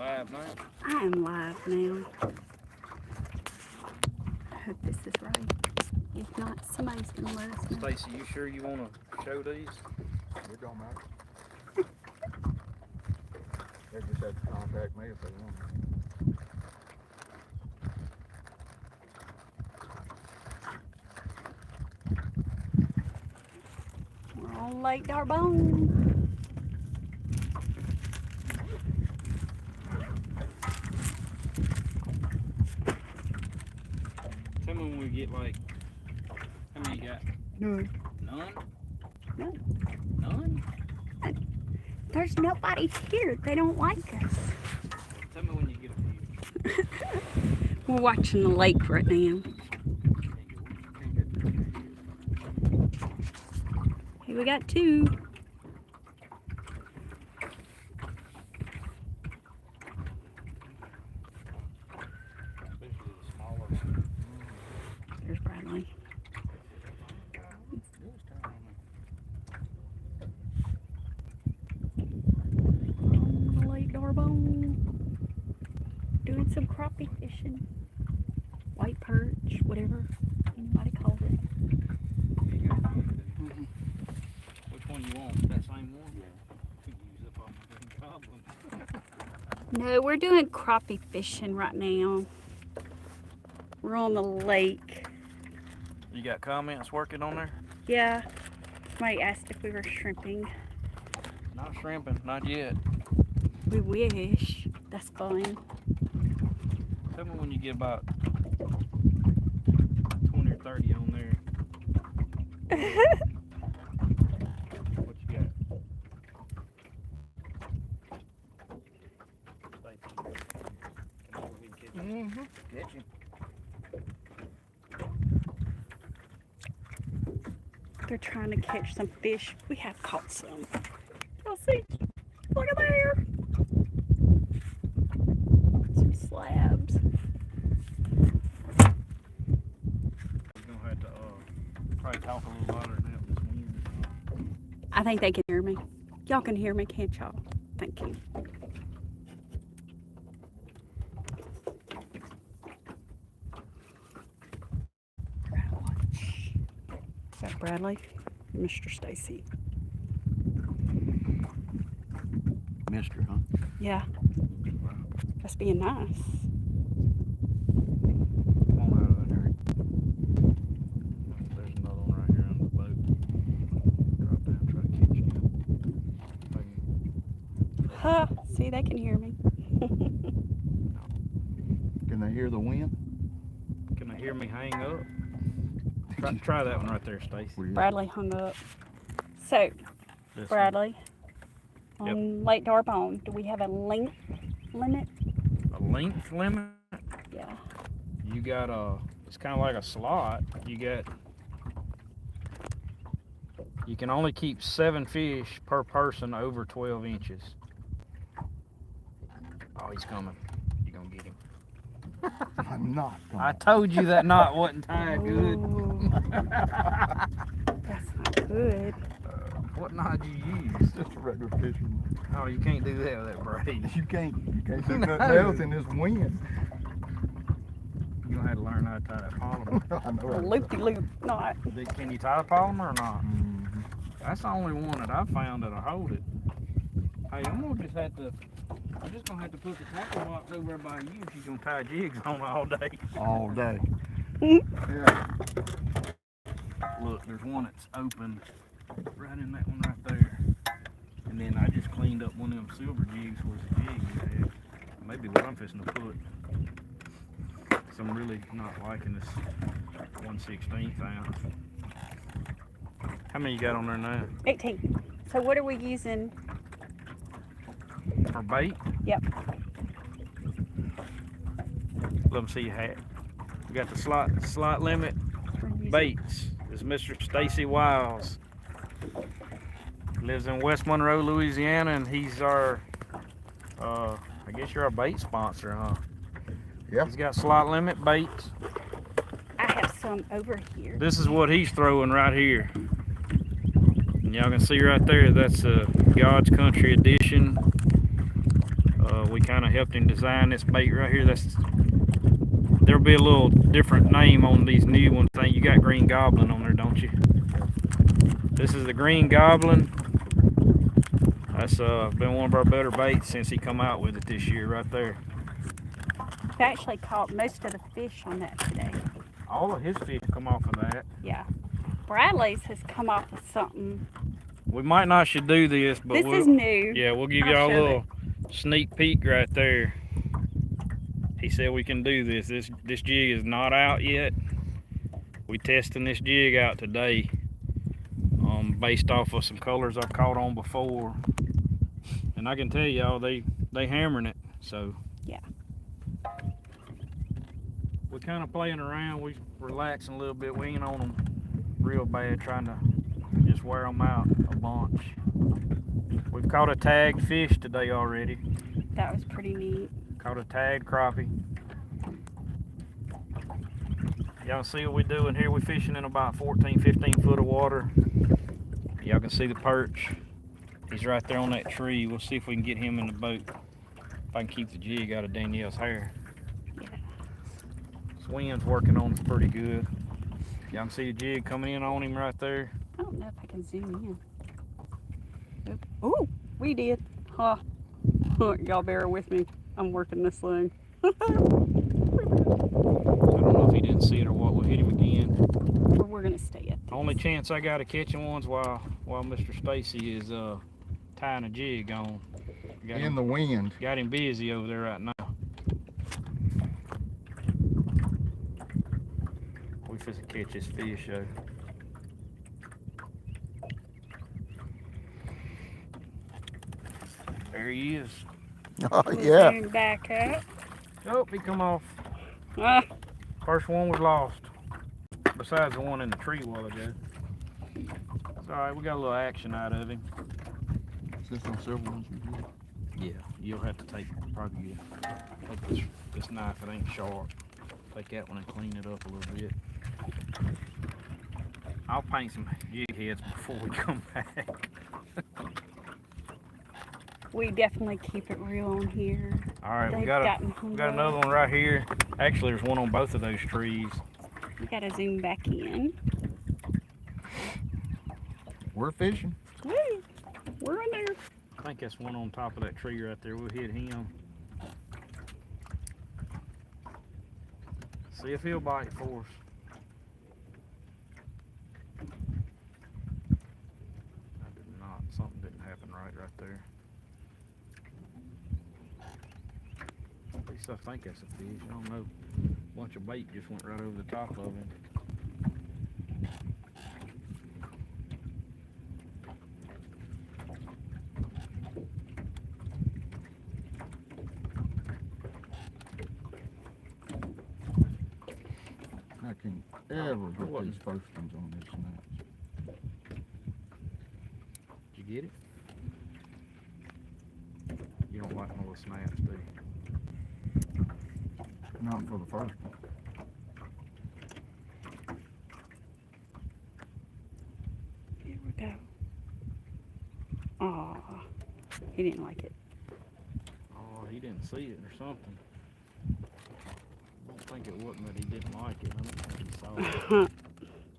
live now? I am live now. I hope this is right. If not, somebody's gonna let us know. Stacy, you sure you want to show these? It don't matter. They just have to contact me if they want. We're on Lake Darbonne. Tell me when we get like, how many you got? None. None? None. None? There's nobody here. They don't like us. Tell me when you get a few. We're watching the lake right now. Hey, we got two. Especially the smaller ones. There's Bradley. On Lake Darbonne. Doing some crappie fishing. White perch, whatever anybody calls it. Which one you want? That same one? Yeah. Use up all my green goblin. No, we're doing crappie fishing right now. We're on the lake. You got comments working on there? Yeah. Somebody asked if we were shrimping. Not shrimping, not yet. We wish. That's fun. Tell me when you get about 20 or 30 on there. What you got? Mm-hmm. Get you. They're trying to catch some fish. We have caught some. Y'all see? Look at there. Some slabs. You're gonna have to probably talk a little louder now this wind. I think they can hear me. Y'all can hear me, can't y'all? Thank you. Is that Bradley? Mr. Stacy. Mister, huh? Yeah. That's being nice. Come on out of there. There's another one right here on the boat. Drop down, try to catch you. Ha! See, they can hear me. Can they hear the wind? Can they hear me hang up? Try that one right there, Stacy. Bradley hung up. So, This Bradley, on Lake Darbonne, do we have a length limit? one. A length limit? Yeah. You got it's kind of like a slot. You can only keep 7 fish per person over 12 inches. Oh, he's coming. You gonna get him. I'm not. I told you that knot wasn't tied good. Ooh. That's not good. What knot did you use? Just a regular fishing. Oh, you can't do that with that braid. You can't do No. nothing else in this wind. You're gonna have to learn how to tie that polymer. I know. A loopy-loop knot. Can you tie the polymer or not? Mm-hmm. That's the only one that I found that'll hold it. Hey, I'm just gonna have to put the tackle box over there by you if you're gonna tie jigs on all day. All day. Yeah. Look, there's one that's open right in that one right there. And then I just cleaned up one of them silver jigs was a jig you had. Maybe what I'm fixing to put. Cause I'm really not liking this 1/16 ounce. How many you got on there now? 18. So what are we using? For bait? Yep. Let them see your hat. We got the slot limit. We're using- Baits is Mr. Stacy Wyles. Lives in West Monroe, Louisiana, and he's our, I guess you're our bait sponsor, huh? Yep. He's got slot limit baits. I have some over here. This is what he's throwing right here. And y'all can see right there, that's a God's Country edition. We kind of helped him design this bait right here. There'll be a little different name on these new ones. You got Green Goblin on there, don't you? This is the Green Goblin. That's been one of our better baits since he come out with it this year right there. We actually caught most of the fish on that today. All of his fish come off of that. Yeah. Bradley's has come off of something. We might not should do this, but This is new. Yeah, we'll give I'll y'all a show little sneak peek right there. He said we can do this. This jig is not out yet. We testing this jig out today, based off of some colors I've caught on before, and I can tell y'all they hammering it. So yeah, we're kind of playing around. We relaxing a little bit. We ain't on them real bad, trying to just wear them out a bunch. We've caught a tagged fish today already. That was pretty neat. Caught a tagged crappie. Y'all see what we're doing here? We're fishing in about 14, 15 foot of water. Y'all can see the perch. He's right there on that tree. We'll see if we can get him in the boat. If I can keep the jig out of Danielle's hair. Yeah. Swing's working on us pretty good. Y'all can see the jig coming in on him right there. I don't know if I can zoom in. Oh, we did. Huh. Y'all bear with me. I'm working this thing. I don't know if he didn't see it or what. We'll hit him again. We're gonna stay at this. Only chance I got of catching ones while Mr. Stacy is tying a jig on. In the wind. Got him busy over there right now. We finna catch this fish though. There he is. Oh, yeah. Zoom back up. Oh, he come off. Ah, First one was lost. Besides the one in the tree a while ago. It's alright, we got a little action out of him. Is this on several ones we did? Yeah, you'll have to take this knife, it ain't sharp. Take that one and clean it up a little bit. I'll paint some jig heads before we come back. we definitely keep it real on here. Alright, we They've got gotten hung another up. one right here. Actually, there's one on both of those trees. We gotta zoom back in. We're fishing. Woo! We're in there. I think that's one on top of that tree right there. We'll hit him. See if he'll bite for us. I did not. Something didn't happen right there. At least I think that's a fish. I don't know. A bunch of bait just went right over the top of him. I can ever get these first ones on this snaps. Did you get it? You don't like no little snaps, do you? Not for the first one. Here we go. Aw, he didn't like it. Oh, he didn't see it or something. I don't think it wasn't that he didn't like it. I don't think he saw it.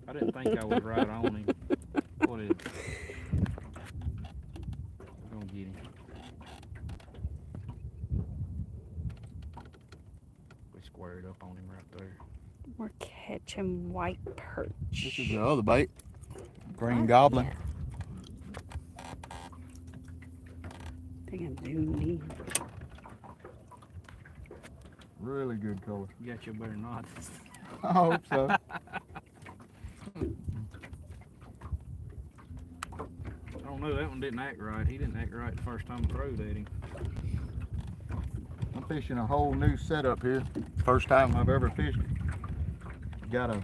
I didn't think I was right on him. What is it? We're gonna get him. We squared up on him right there. We're catching white perch. This is the other bait. Green Goblin. I think I'm zooming in. Really good color. You got your better not. I hope so. I don't know, that one didn't act right. He didn't act right the first time I throwed at him. I'm fishing a whole new setup here. First time I've ever fished it. Got a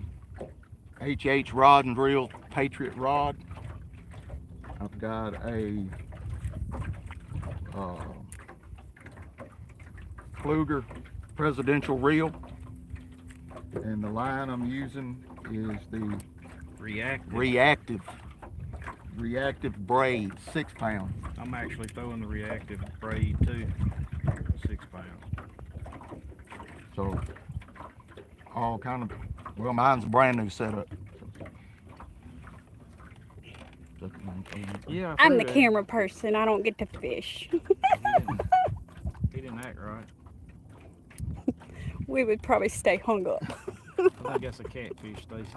HH rod and reel Patriot rod. I've got a Kluger presidential reel, and the line I'm using is the reactive braid, 6 pound. I'm actually throwing the reactive braid too. 6 pounds. So, all kind of, well, mine's a brand new setup. Yeah, I'm the camera person. I don't get to fish. He didn't act right. We would probably stay hung up. I think that's a catfish, Stacy.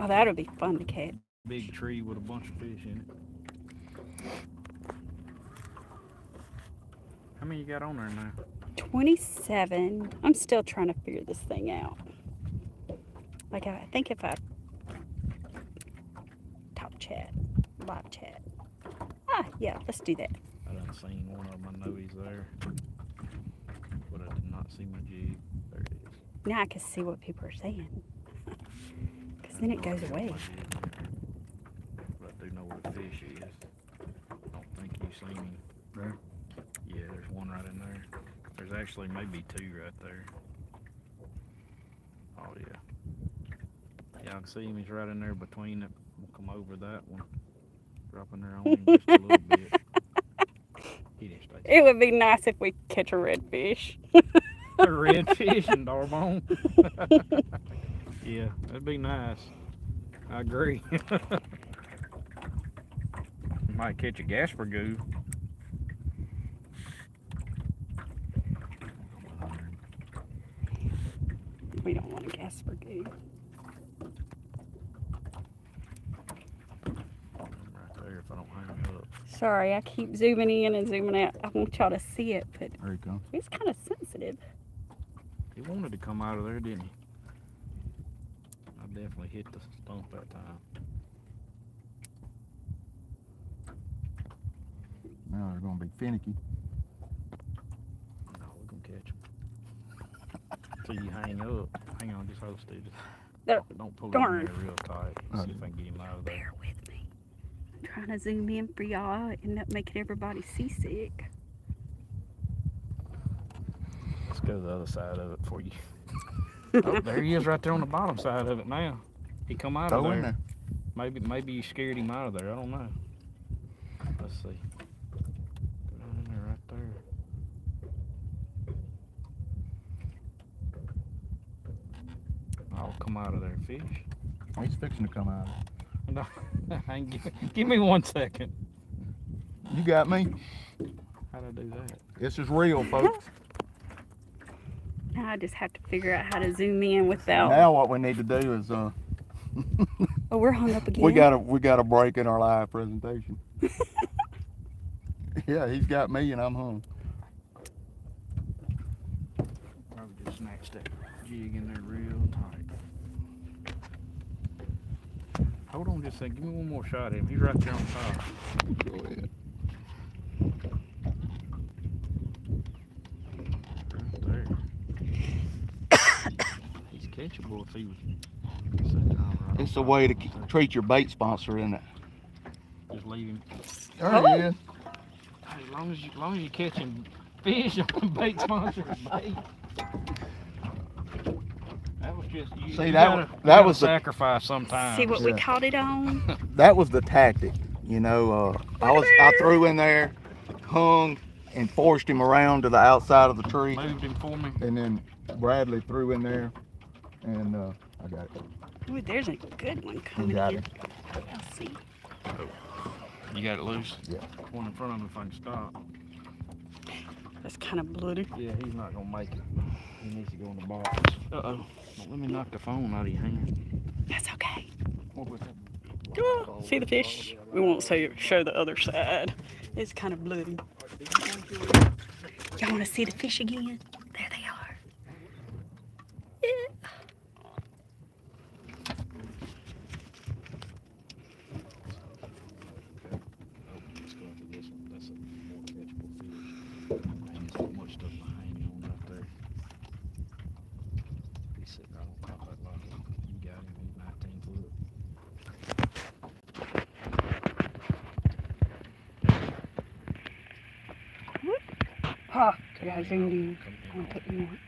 Oh, that would be fun to catch. Big tree with a bunch of fish in it. How many you got on there now? 27. I'm still trying to figure this thing out. Like, I think if I top chat, live chat. Ah, yeah, let's do that. I done seen one of them. I know he's there. But I did not see my jig. There it is. Now I can see what people are saying. Because then it goes away. But I do know where the fish is. I don't think you've seen him. There? Yeah, there's one right in there. There's actually maybe 2 right there. Oh yeah. Yeah, I can see him. He's right in there between it. We'll come over that one. Drop in there on him just a little bit. He didn't stay. It would be nice if we catch a redfish. A redfish in Darbonne. Yeah, that'd be nice. I agree. Might catch a gasper goo. We don't want a gasper goo. Right there if I don't hang up. Sorry, I keep zooming in and zooming out. I want y'all to see it, but There you go. he's kind of sensitive. He wanted to come out of there, didn't he? I definitely hit the stump that time. Now they're gonna be finicky. No, we're gonna catch him. Till you hang up. Hang on, just hold still. No, Don't pull darn. him in there real tight. See if I can get him out of there. Bear with me. I'm trying to zoom in for y'all. End up making everybody seasick. Let's go to the other side of it for you. Oh, there he is right there on the bottom side of it now. He come out of Throw in there. there. Maybe you scared him out of there. I don't know. Let's see. Put it in there right there. I'll come out of there, fish. He's fixing to come out. No, give me 1 second. You got me. How'd I do that? This is real, folks. Now I just have to figure out how to zoom in without. Now what we need to do is Oh, we're hung up again. we got a break in our live presentation. Yeah, he's got me and I'm hung. Probably just snatched that jig in there real tight. Hold on just a second. Give me one more shot at him. He's right there on top. Go ahead. Right there. He's catchable if he was. It's a way to treat your bait sponsor, isn't it? Just leave him. There he is. Hey, as long as you catching fish on bait sponsor bait. That was just you. See, you that gotta was the sacrifice sometimes. See what we Yeah. caught it on? that was the tactic. You know, I threw in there, hung, and forced him around to the outside of the tree, Moved him for me. and then Bradley threw in there, and I got it. Ooh, there's a good one You coming got in. it. Let's see. You got it loose? Yeah. One in front of him if I can stop. That's kind of bloody. Yeah, he's not gonna make it. He needs to go in the box. Uh-oh. Don't let me knock the phone out of your hand. That's okay. What was that? See the fish? We won't show the other side. It's kind of bloody. Y'all want to see the fish again? There they are. Yeah. Let's go after this one. That's a more catchable fish. Man, there's so much stuff behind you on right there. He's sitting right on top of that rock. You got him. He's 19 foot. Ha! I got zoomed in. I'm gonna put you on.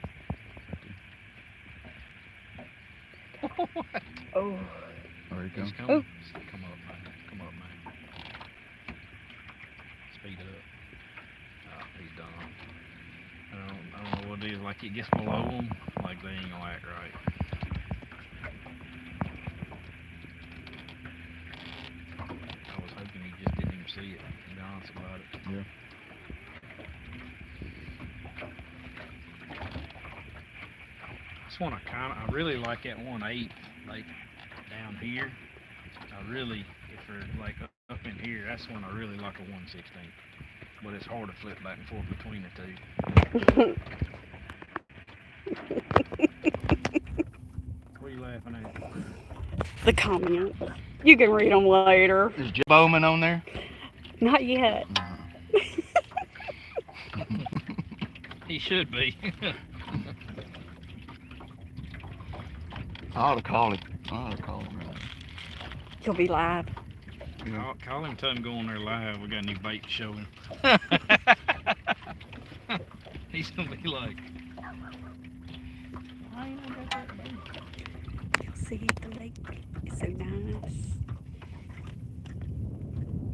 Oh. There you go. He's coming. Come up, man. Come up, man. Speed it up. He's done. I don't know what it is. Like it gets below them, like they ain't gonna act right. I was hoping he just didn't even see it. To be honest about it. Yeah. That's one I really like that 1/8, like down here. I really, if they're like up in here, that's one I really like a 1/16. But it's hard to flip back and forth between the two. What are you laughing at? The comment. You can read them later. Is Jim Bowman on there? Not yet. He should be. I ought to call him. Right. He'll be live. Call him, tell him go on there live. We got a new bait to show him. He's gonna be like, why you don't got that bait? You'll see the lake. It's so nice.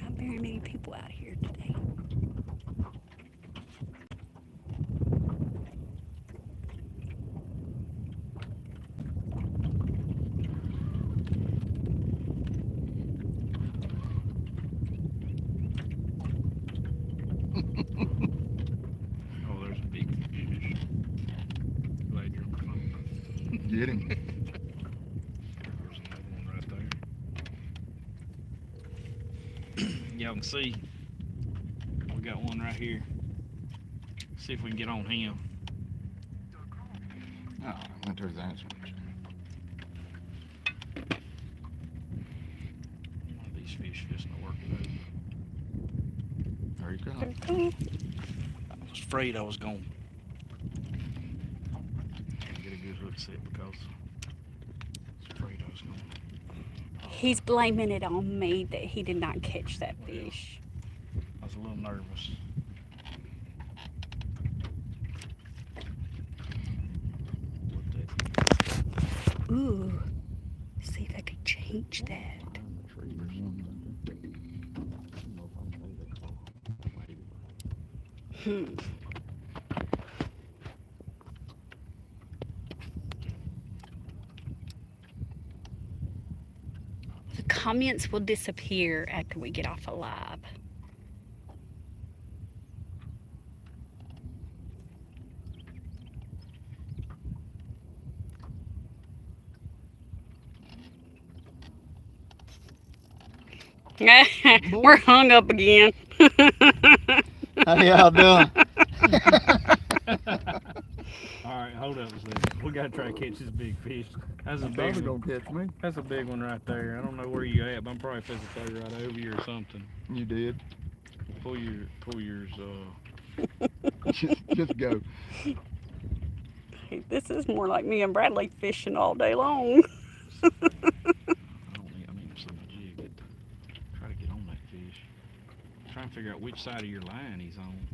Not very many people out here today. Oh, there's a big fish. Glad you're on the phone. Get him. There's another one right there. Y'all can see we got one right here. See if we can get on him. Oh, went to his answer. One of these fish fishing to work it over. There you go. I was afraid I was going to get a good hook set because I was afraid I was going. He's blaming it on me that he did not catch that fish. I was a little nervous. Ooh. See if I can change that. The comments will disappear after we get off a live. We're hung up again. How y'all doing? Alright, hold up a second. We gotta try to catch this big fish. That's a big one. Gonna catch me. That's a big one right there. I don't know where you at, but I'm probably fishing throw right over you or something. You did. Pull yours, Just go. Hey, this is more like me and Bradley fishing all day long. I need some jig. Try to get on that fish. Try and figure out which side of your line he's on.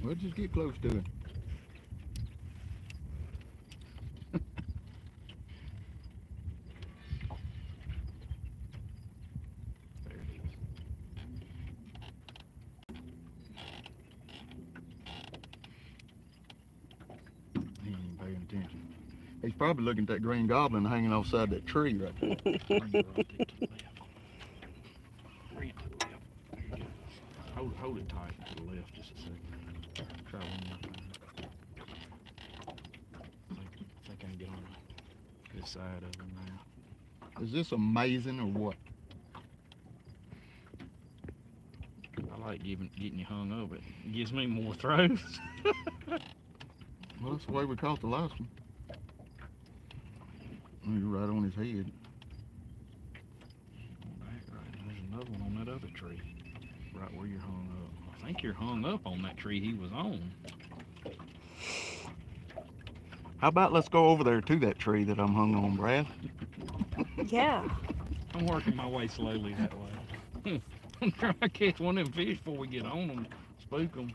Well, just get close to it. There it is. He ain't even paying attention. He's probably looking at that green goblin hanging offside that tree right there. Bring it right there to the left. Bring it to the left. There you go. Hold it tight to the left just a second. Try one more time. I think I can get on this side of him now. Is this amazing or what? I like getting you hung up. It gives me more throws. Well, that's the way we caught the last one. You're right on his head. There's another one on that other tree. Right where you're hung up. I think you're hung up on that tree he was on. How about let's go over there to that tree that I'm hung on, Brad? Yeah. I'm working my way slowly that way. I'm trying to catch one of them fish before we get on them. Spook them.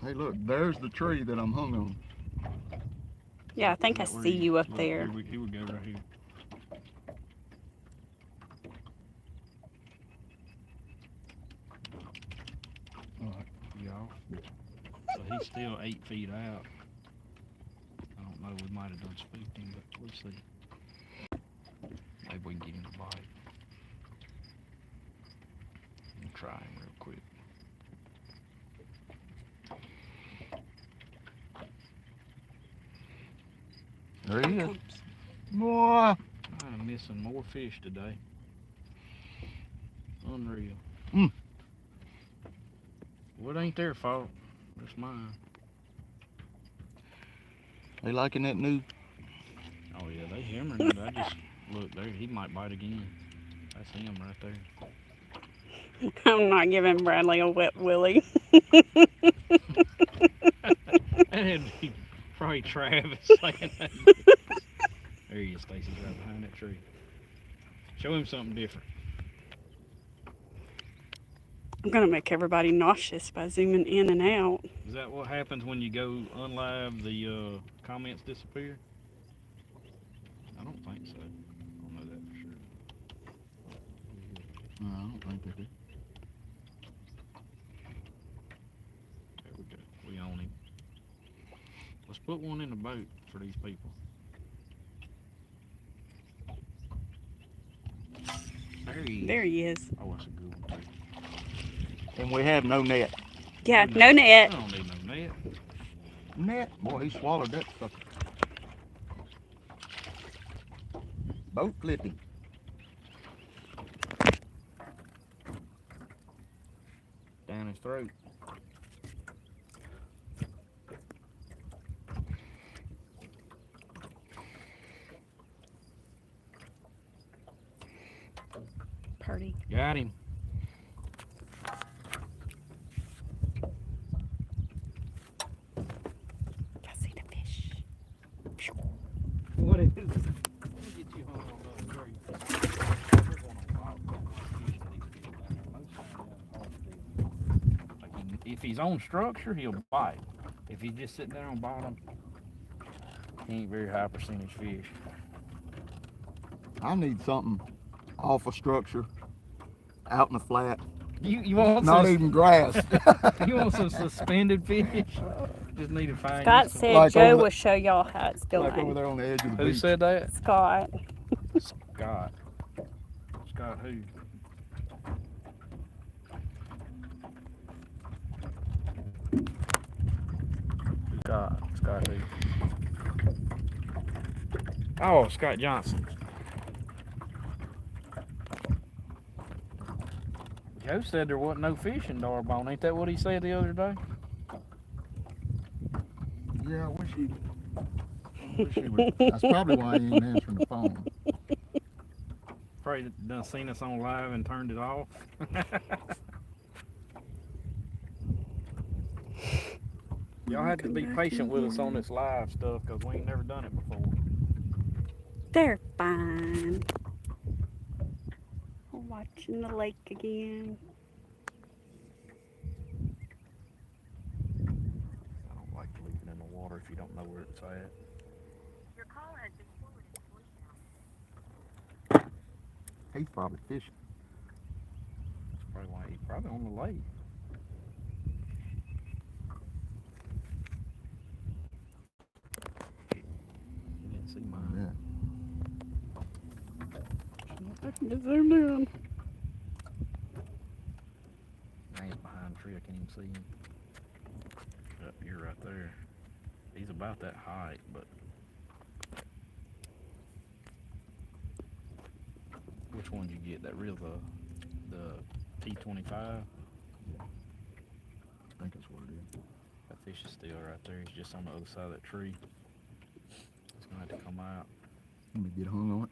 Hey, look, there's the tree that I'm hung on. Yeah, I think I see you up there. Here we go right here. off. So he's still 8 feet out. I don't know, we might have done spooked him, but we'll see. Maybe we can get him a bite. We'll try him real quick. There he is. Boy. I'm missing more fish today. Unreal. Mm. Well, it ain't their fault. It's mine. They liking that new? Oh yeah, they hammering it. I just look there. He might bite again. That's him right there. I'm not giving Bradley a wet willy. That had to be probably Travis saying that. There he is, Stacy's right behind that tree. Show him something different. I'm gonna make everybody nauseous by zooming in and out. Is that what happens when you go unlive? The comments disappear? I don't think so. I don't know that for sure. No, I don't think they do. There we go. We own him. Let's put one in the boat for these people. There he is. Oh, that's a good one too. And we have no net. Yeah, no net. I don't need no net. Net? Boy, he swallowed that stuff. Boat flipping. Down his throat. Party. Got him. I see the fish. What is it? Let me get you hung on the tree. Like if he's on structure, he'll bite. If he's just sitting there on bottom, he ain't very high percentage fish. I need something off a structure, out in the flat. You want Not some, even grass. you want some suspended fish? Just need to find Scott you some. said Like Joe over will the- show y'all how it's Like over done. there on the edge of the Who beach. said that? Scott. Scott. Scott who? Scott who? Oh, Scott Johnson. Joe said there wasn't no fish in Darbonne. Ain't that what he said the other day? Yeah, I wish he would. That's probably why he ain't answering the phone. Probably done seen us on live and turned it off. Y'all had to be patient with us on this live stuff because we ain't never done it before. They're fine. We're watching the lake again. I don't like leaving in the water if you don't know where it's at. Your call has been forwarded to voicemail. He's probably fishing. That's probably why he's probably on the lake. You didn't see mine. Yeah. I can just zoom in. Now he's behind a tree. I can't even see him. Yep, you're right there. He's about that height, but which one did you get? That real the T25? I think that's what it is. That fish is still right there. He's just on the other side of that tree. He's gonna have to come out. Let me get hung on it.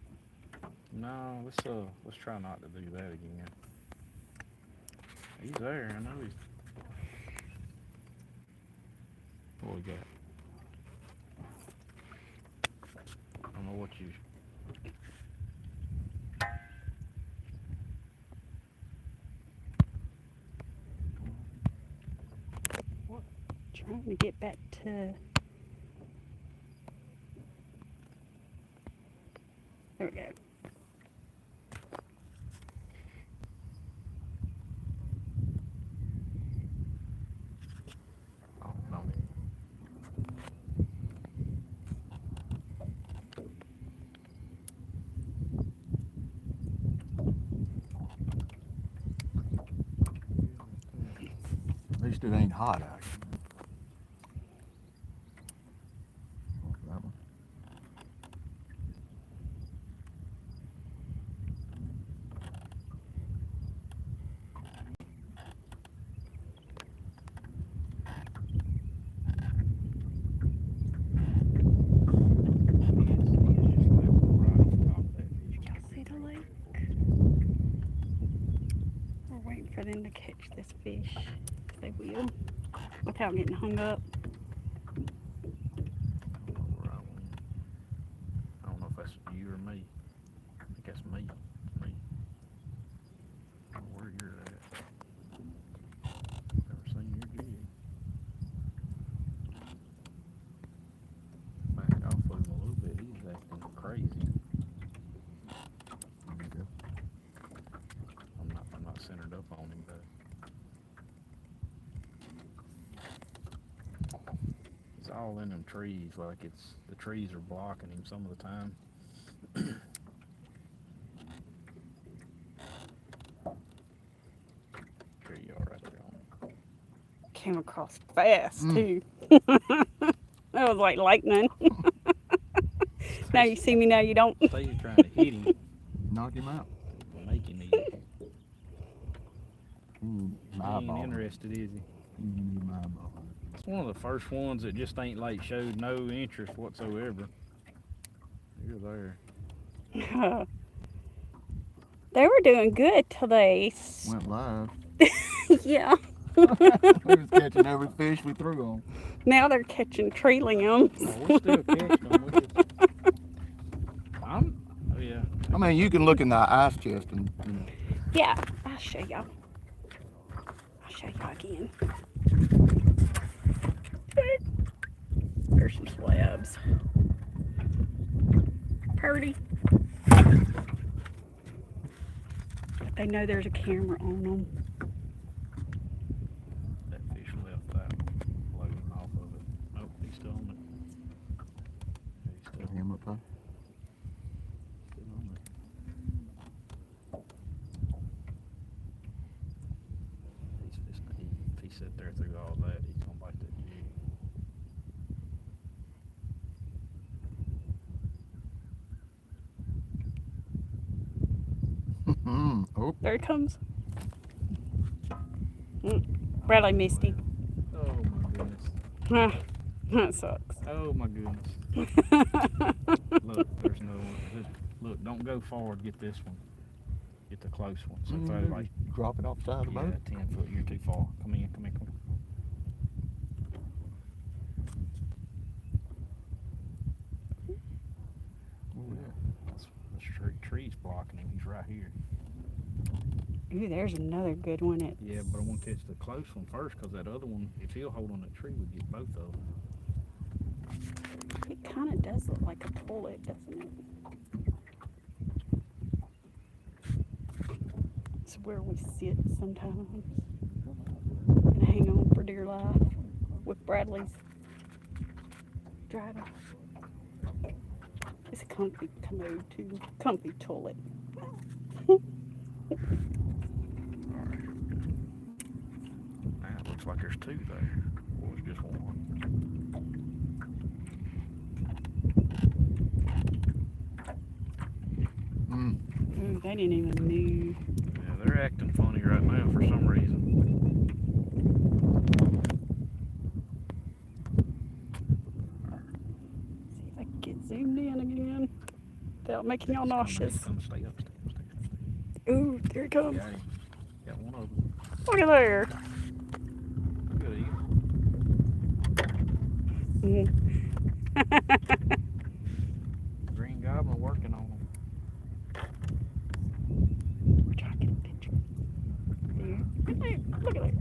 No, let's try not to do that again. He's there. I know he's. What we got? I don't know what you. Trying to get back to. There we go. least it ain't hot out here. That one. See the lake? We're waiting for them to catch this fish. They will. Without getting hung up. I don't know if that's you or me. I think that's me. Me. I don't know where you're at. Never seen your jig. Backed off of him a little bit. He's acting crazy. I'm not centered up on him, but he's all in them trees. Like the trees are blocking him some of the time. There you are, right there on him. Came across fast too. That was like lightning. Now you see me, now you don't. Stacy's trying to hit him, Knock him out. make him eat. He My ain't eyeball. interested, is he? You need my eyeball. It's one of the first ones that just ain't like showed no interest whatsoever. You're there. They were doing good till they. Went live. Yeah. We was catching every fish we threw on. Now they're catching tree limbs. Oh, we're still catching them. Oh yeah. I mean, you can look in the ice chest and, you know. Yeah, I'll show y'all. I'll show y'all again. There's some slabs. Purdy. They know there's a camera on them. That fish left that floating off of it. Nope, he's still on it. He's still Him up high. on it. If he sat there through all that, he's gonna bite that jig. Oh, There he comes. Bradley missed him. Oh my goodness. Ah, that sucks. Oh my goodness. Look, there's no one. Look, don't go forward. Get this one. Get the close one. So throw like drop it off the side of the boat. 10 foot. You're too far. Come in. Come in. Come in. Oh, yeah. The tree's blocking him. He's right here. Ooh, there's another good one. Yeah, but I want to catch the close one first, because that other one, if he'll hold on that tree, we'll get both of them. It kind of does look like a pullet, doesn't it? It's where we sit sometimes and hang on for dear life with Bradley's driving. It's a comfy commode too. Comfy toilet. Now it looks like there's two there. Or it's just one. Ooh, they didn't even move. Yeah, they're acting funny right now for some reason. See if I can get zoomed in again without making y'all nauseous. Come stay up, stay up, stay up, stay up. Ooh, there he comes. Got him. Got one of them. Look at there. Good eating. Green Goblin working on them. We're trying to get a picture. There. Look at that.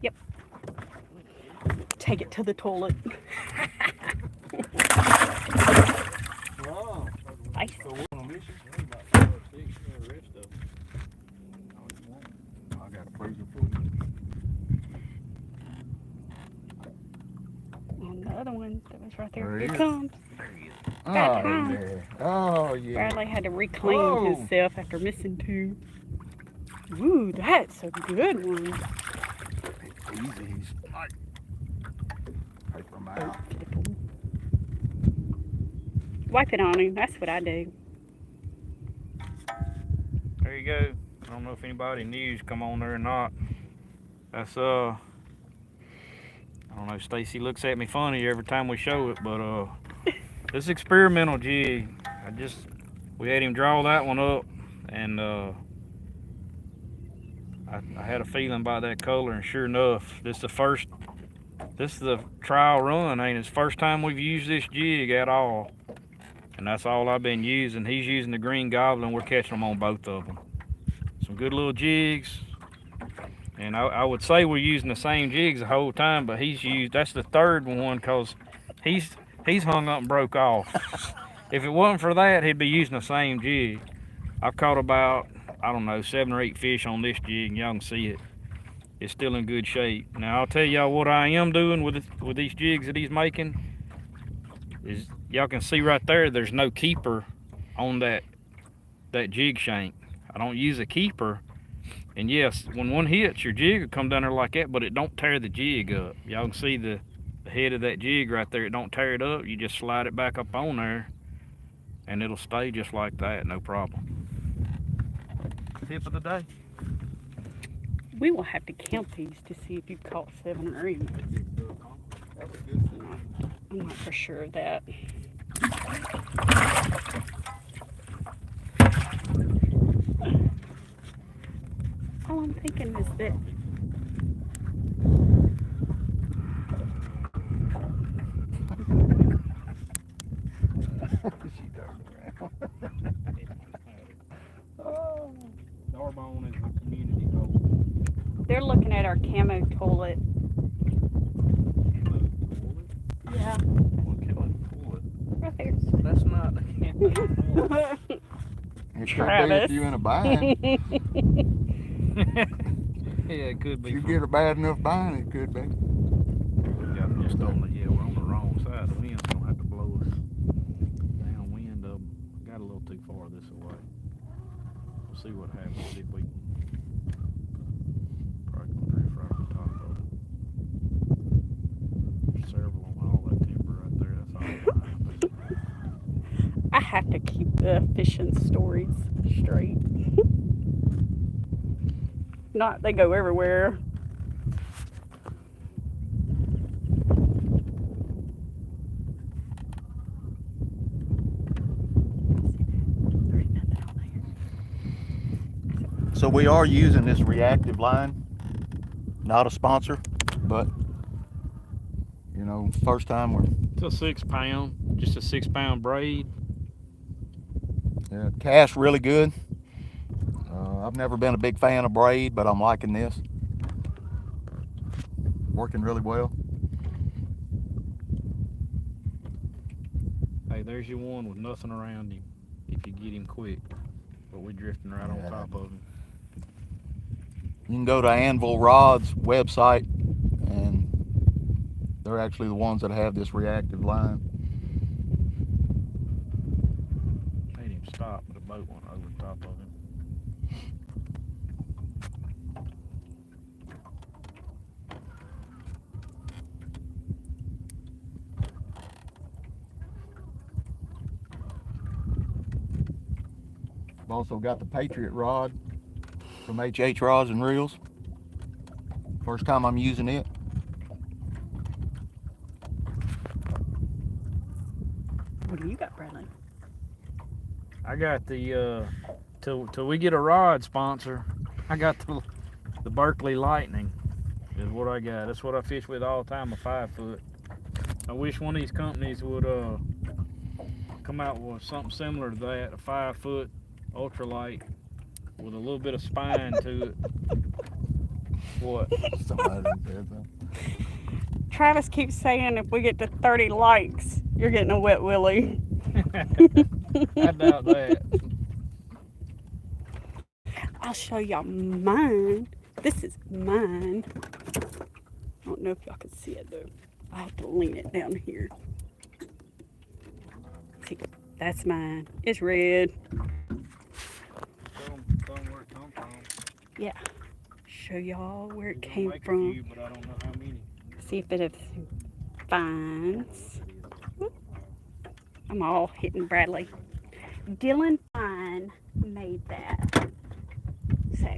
Yep. Take it to the toilet. Nice. I got a freezer full. Another one that was right there. There he Here it is. comes. There he is. That time. yeah. Oh, yeah. Bradley had to reclaim Whoa. himself after missing 2. Ooh, that's a good one. Easy. He's like, paper him out. Wipe it on him. That's what I do. There you go. I don't know if anybody knew to come on there or not. That's I don't know, Stacy looks at me funny every time we show it, but this experimental jig, we had him draw that one up, and I had a feeling about that color, and sure enough, this is the trial run, ain't it? It's the first time we've used this jig at all, and that's all I've been using. He's using the Green Goblin. We're catching them on both of them. Some good little jigs. And I would say we're using the same jigs the whole time, but that's the third one, because he's hung up and broke off. If it wasn't for that, he'd be using the same jig. I've caught about, I don't know, 7 or 8 fish on this jig, and y'all can see it. It's still in good shape. Now, I'll tell y'all what I am doing with these jigs that he's making is, y'all can see right there's no keeper on that jig shank. I don't use a keeper. And yes, when one hits, your jig will come down there like that, but it don't tear the jig up. Y'all can see the head of that jig right there. It don't tear it up. You just slide it back up on there, and it'll stay just like that, no problem. Tip of the day. We will have to count these to see if you caught 7 or 8. I'm not for sure of that. All I'm thinking is that Darbonne is a community goal. they're looking at our camo toilet. Yeah, right there. That's not the camera. It should be Travis. if you in a bind. Yeah, it could be. If you get a bad enough bind, it could be. We got just on we're on the wrong side. The wind's gonna have to blow us downwind of them. Got a little too far this way. We'll see what happens. See if we can probably gonna drift right on top of it. There's several on all that timber right there. That's all. I have to keep the fishing stories straight. Not they go everywhere. So we are using this reactive line. Not a sponsor, but you know, first time we're. It's a 6 pound, just a 6 pound braid. Yeah, cast really good. I've never been a big fan of braid, but I'm liking this. Working really well. Hey, there's your one with nothing around him. If you get him quick, but we're drifting right on top of him. You can go to Anvil Rod's website, and they're actually the ones that have this reactive line. Made him stop, but the boat went over the top of him. I've also got the Patriot rod from HH Rods and Reels. First time I'm using it. What do you got, Bradley? I got the till we get a rod sponsor, I got the Berkeley Lightning is what I got. That's what I fish with all the time, a 5 foot. I wish one of these companies would come out with something similar to that, a 5 foot ultralight with a little bit of spine to it. What? Somebody said that. Travis keeps saying if we get to 30 likes, you're getting a wet willy. I doubt that. I'll show y'all mine. This is mine. I don't know if y'all can see it though. I have to lean it down here. see. That's mine. It's red. Tell 'em where it come from. Yeah. Show y'all where it We're gonna came make a from. few, but I don't know how many. See if it finds. I'm all hitting Bradley. Dylan Fine made that. So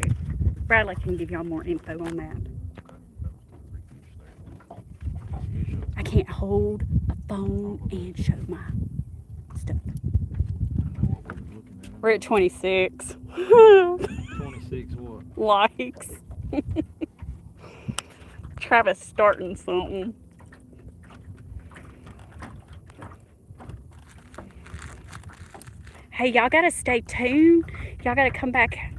Bradley can give y'all more info on that. I can't hold a phone and show my stuff. I know what we're looking at. We're at 26 26 what? likes. Travis starting something. Hey, y'all gotta stay tuned. Y'all gotta come back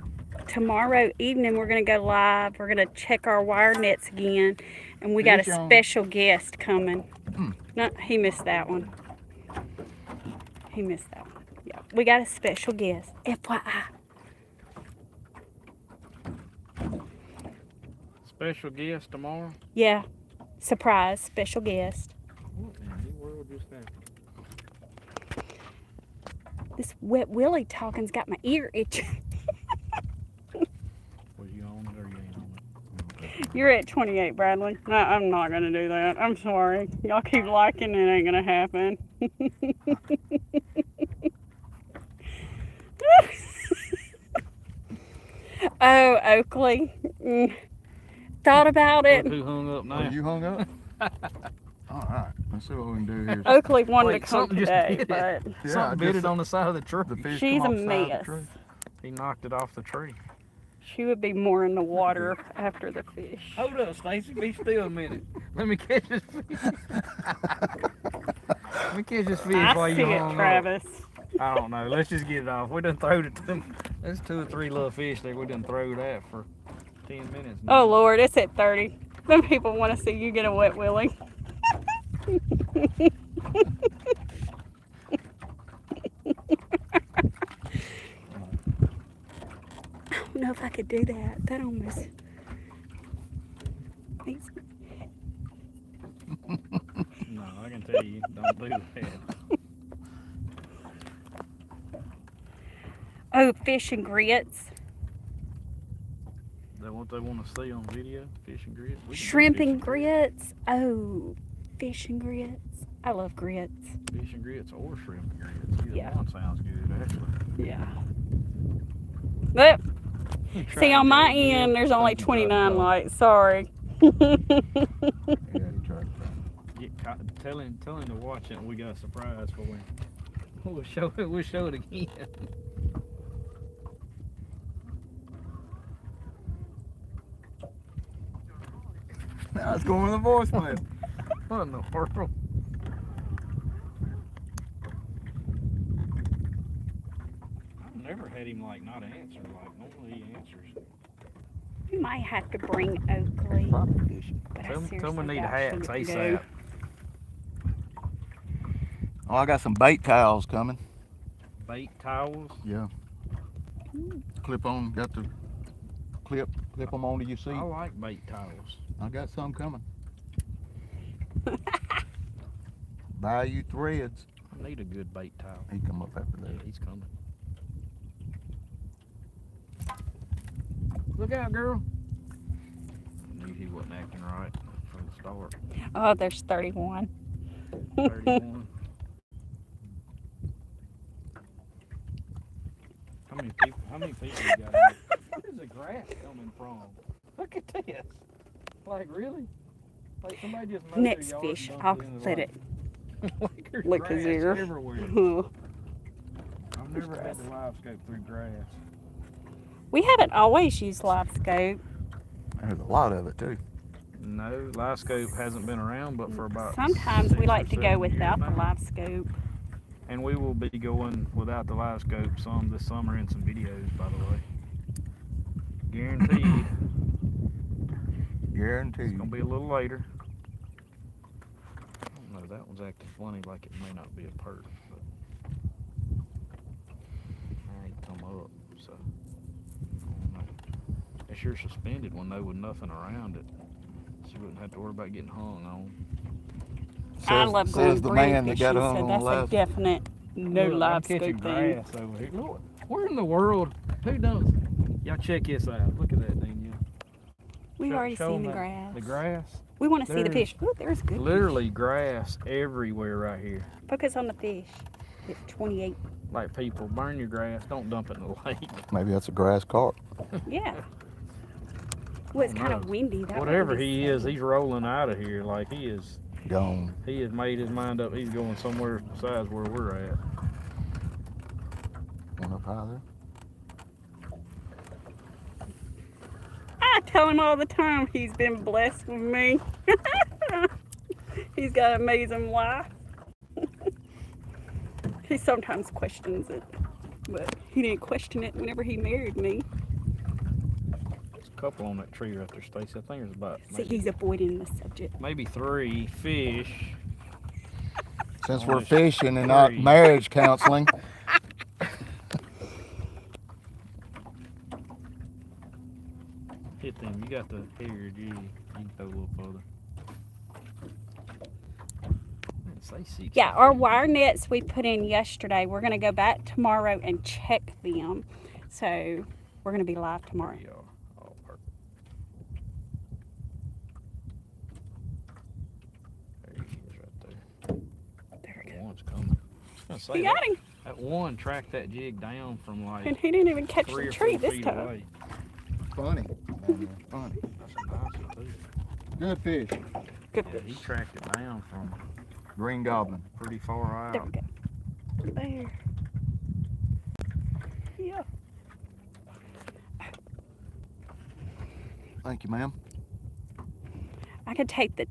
tomorrow evening. We're gonna go live. We're gonna check our wire nets again. And we got a special guest coming. No, he missed that one. He missed that one. Yeah, we got a special guest. FYI. Special guest tomorrow? Yeah, surprise, special guest. What in the world just happened? This wet willy talking's got my ear itching. Was you on it or you ain't on it? You're at 28, Bradley. No, I'm not gonna do that. I'm sorry. Y'all keep liking, it ain't gonna happen. Oh, Oakley. Thought about it. Look who hung up now. Oh, you hung up? Alright, let's see what we can do here. Oakley wanted Wait, to come something just today, bit but Yeah, Something bit it on the side of the tree. The fish she's come a off the side of the mess. tree. He knocked it off the tree. She would be more in the water after the fish. Hold up, Stacy. Be still a minute. Let me catch this fish. Let me catch this fish while I you see it, hung up. Travis. I don't know. Let's just get it off. We done throwed it to them. There's 2 or 3 little fish there. We done throwed that for 10 minutes now. Oh, Lord, it's at 30. Some people want to see you get a wet willy. I don't know if I could do that. That almost makes me... No, I can tell you, don't do that. Oh, fish and grits. Is that what they want to see on video? Fish and grits? We can do Shrimp fish and grits. Oh, fish and grits. I love grits. Fish and grits or shrimp and grits. Either Yeah. one sounds good, actually. Yeah. But, Try see, on and my do it end, good. there's only Thank you, Travis. 29 likes. Sorry. Yeah, he tried to. Tell him to watch it and we got a surprise for him. We'll show it again. Now it's going in the voicemail. What in the world? I've never had him like not answer. Like normally he answers. We might have to bring Oakley. But I Tell him we seriously need got hats shit to ASAP. do. Oh, I got some bait towels coming. Bait towels. Yeah. Clip on, got the clip them onto your seat. I like bait towels. I got some coming. Bayou threads. I need a good bait towel. He come up after Yeah, that. he's coming. Look out, girl. I knew he wasn't acting right from the start. Oh, there's 31. 31. How many people you got? Where's the grass coming from? Look at this. Like really? Like somebody just mowed Next their yard fish, and I'll dumped in the let lake. it Like there's lick his grass ear. everywhere. I've never had the live scope through grass. We haven't always used live scope. There's a lot of it too. No, live scope hasn't been around, but for about Sometimes we 6 like or to go 7 years without the now. live scope. And we will be going without the live scope some this summer in some videos, by the way. Guaranteed. It's Guaranteed. gonna be a little later. I don't know, that one's acting funny like it may not be a perch, but I ain't come up, so I don't know. It's your suspended one though with nothing around it. So you wouldn't have to worry about getting hung on. I love going says the man that fishing, got hung so on that's the a last. definite No Look, live I'm catching scope thing. grass over here. Look, where in the world? Who knows? Y'all check this out. Look at that thing, yeah. We've already Show seen the 'em grass. The grass. We want to see the There's fish. Oh, there's good Literally grass everywhere right here. fish. Focus on the fish. It's 28. Like people, burn your grass. Don't dump it in the lake. Maybe that's a grass carp. Yeah. Well, it's don't kind of know. windy. That Whatever wouldn't be he is, safe. he's rolling out of here. Like he is. Gone. He has made his mind up. He's going somewhere besides where we're at. One up high there. I tell him all the time he's been blessed with me. He's got an amazing wife. He sometimes questions it, but he didn't question it whenever he married me. There's a couple on that tree right there, Stacy. I think there's about See, he's avoiding the subject. maybe 3 fish. Since Oh, we're there's fishing and not 3. marriage counseling, Hit them. You got the hair, gee. You can throw a little further. Man, say 6. Yeah, our wire nets we put in yesterday, we're going to go back tomorrow and check them. So we're going to be live tomorrow. There you are. Oh, perfect. There he is right there. There we That go. one's coming. I was gonna We say, got him. that one tracked that jig down from like And he didn't even catch 3 the or tree 4 this feet time. away. funny. Down there, funny. That's a nice one too. Good fish. Good Yeah, he fish. tracked it down from Green goblin. pretty far There out. we go. There. Yeah. Thank you, ma'am. I could take the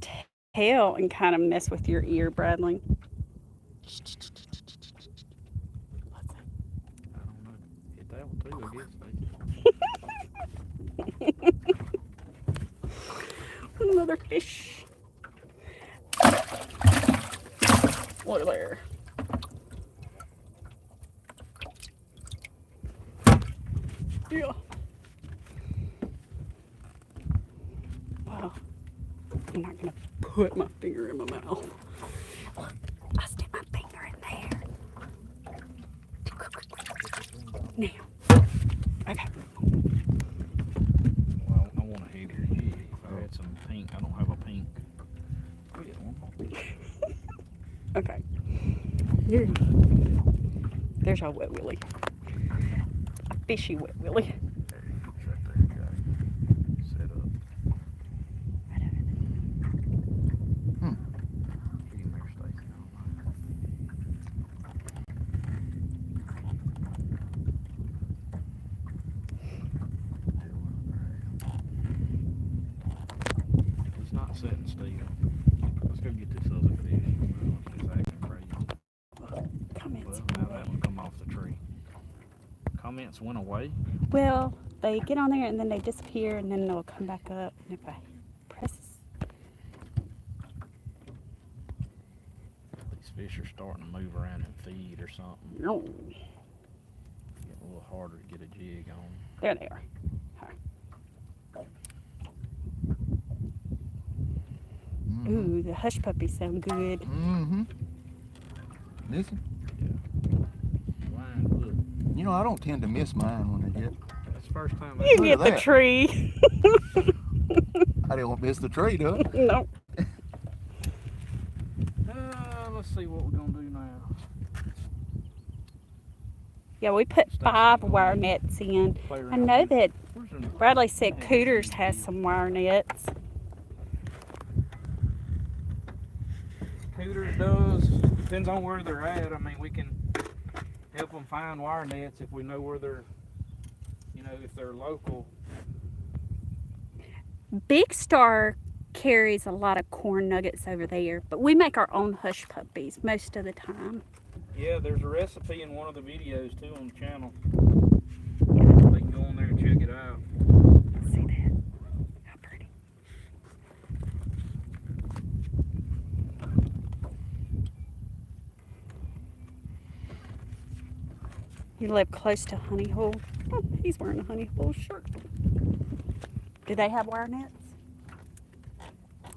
tail and kind of mess with your ear, Bradley. I don't know. Hit that one too, I guess. Another fish. Look there. Yeah. Wow. I'm not gonna put my finger in my mouth. I stick my finger in there. Now. Okay. Well, I want a heavier jig. If I had some pink, I don't have a pink. Oh, yeah, one more. Okay. Here. There's our wet willy. A fishy wet willy. There he is right there. You got him. Set up. Get him there, Stacy. He's not sitting still. Let's go get this other fish. It's acting crazy. Comments. Well, now that one come off the tree. Comments went away. Well, they get on there and then they disappear and then they'll come back up. And if I press, These fish are starting to move around and feed or something. no, Getting a little harder to get a jig on. there they are. Ooh, the hush puppies sound good. Mm-hmm. Listen, Line, look. you know, I don't tend to miss mine when they hit. That's the first time You Look get at the that. tree. I don't miss the tree, though. No. let's see what we're gonna do now. Yeah, we put 5 wire nets in. Play I around know with- that Where's the Bradley said Cooters has some wire nets. Cooters does. Depends on where they're at. I mean, we can help them find wire nets if we know where they're, you know, if they're local. Big Star carries a lot of corn nuggets over there, but we make our own hush puppies most of the time. Yeah, there's a recipe in one of the videos too on the channel. They can go on there and check it out. See that? How pretty. You live close to Honey Hole. Oh, he's wearing a Honey Hole shirt. Do they have wire nets?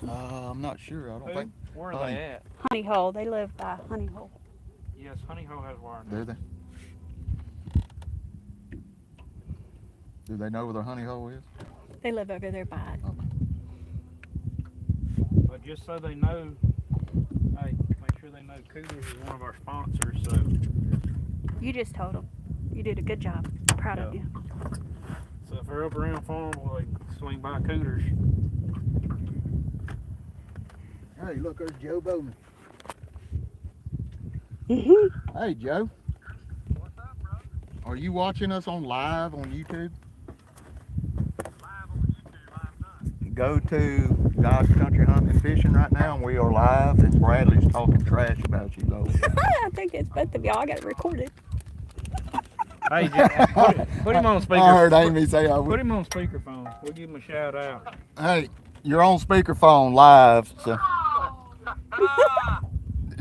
I'm not sure. I don't Who? think. Where are Honey. they at? Honey Hole. They live by Honey Hole. Yeah, Yes, Honey Hole has wire Do nets. they? Do they know where the honey hole is? They live over there by it. But just so they know, hey, make sure they know Cougars is one of our sponsors. So You just told them. You did a good job. Proud of Yeah. you. if they're up around Farmville, they swing by Cougars. Hey, look, there's Joe Bowman. Mm-hmm. Hey, Joe. What's up, bro? Are you watching us on live on YouTube? Live on YouTube, live done. Go to God's Country Hunting and Fishing right now, and we are live, and Bradley's talking trash about you both. I think it's both of y'all. I got it recorded. Hey, just put him on speaker. I heard Amy say I Put would. him on speakerphone. We'll give him a shout out. Hey, you're on speakerphone live. So.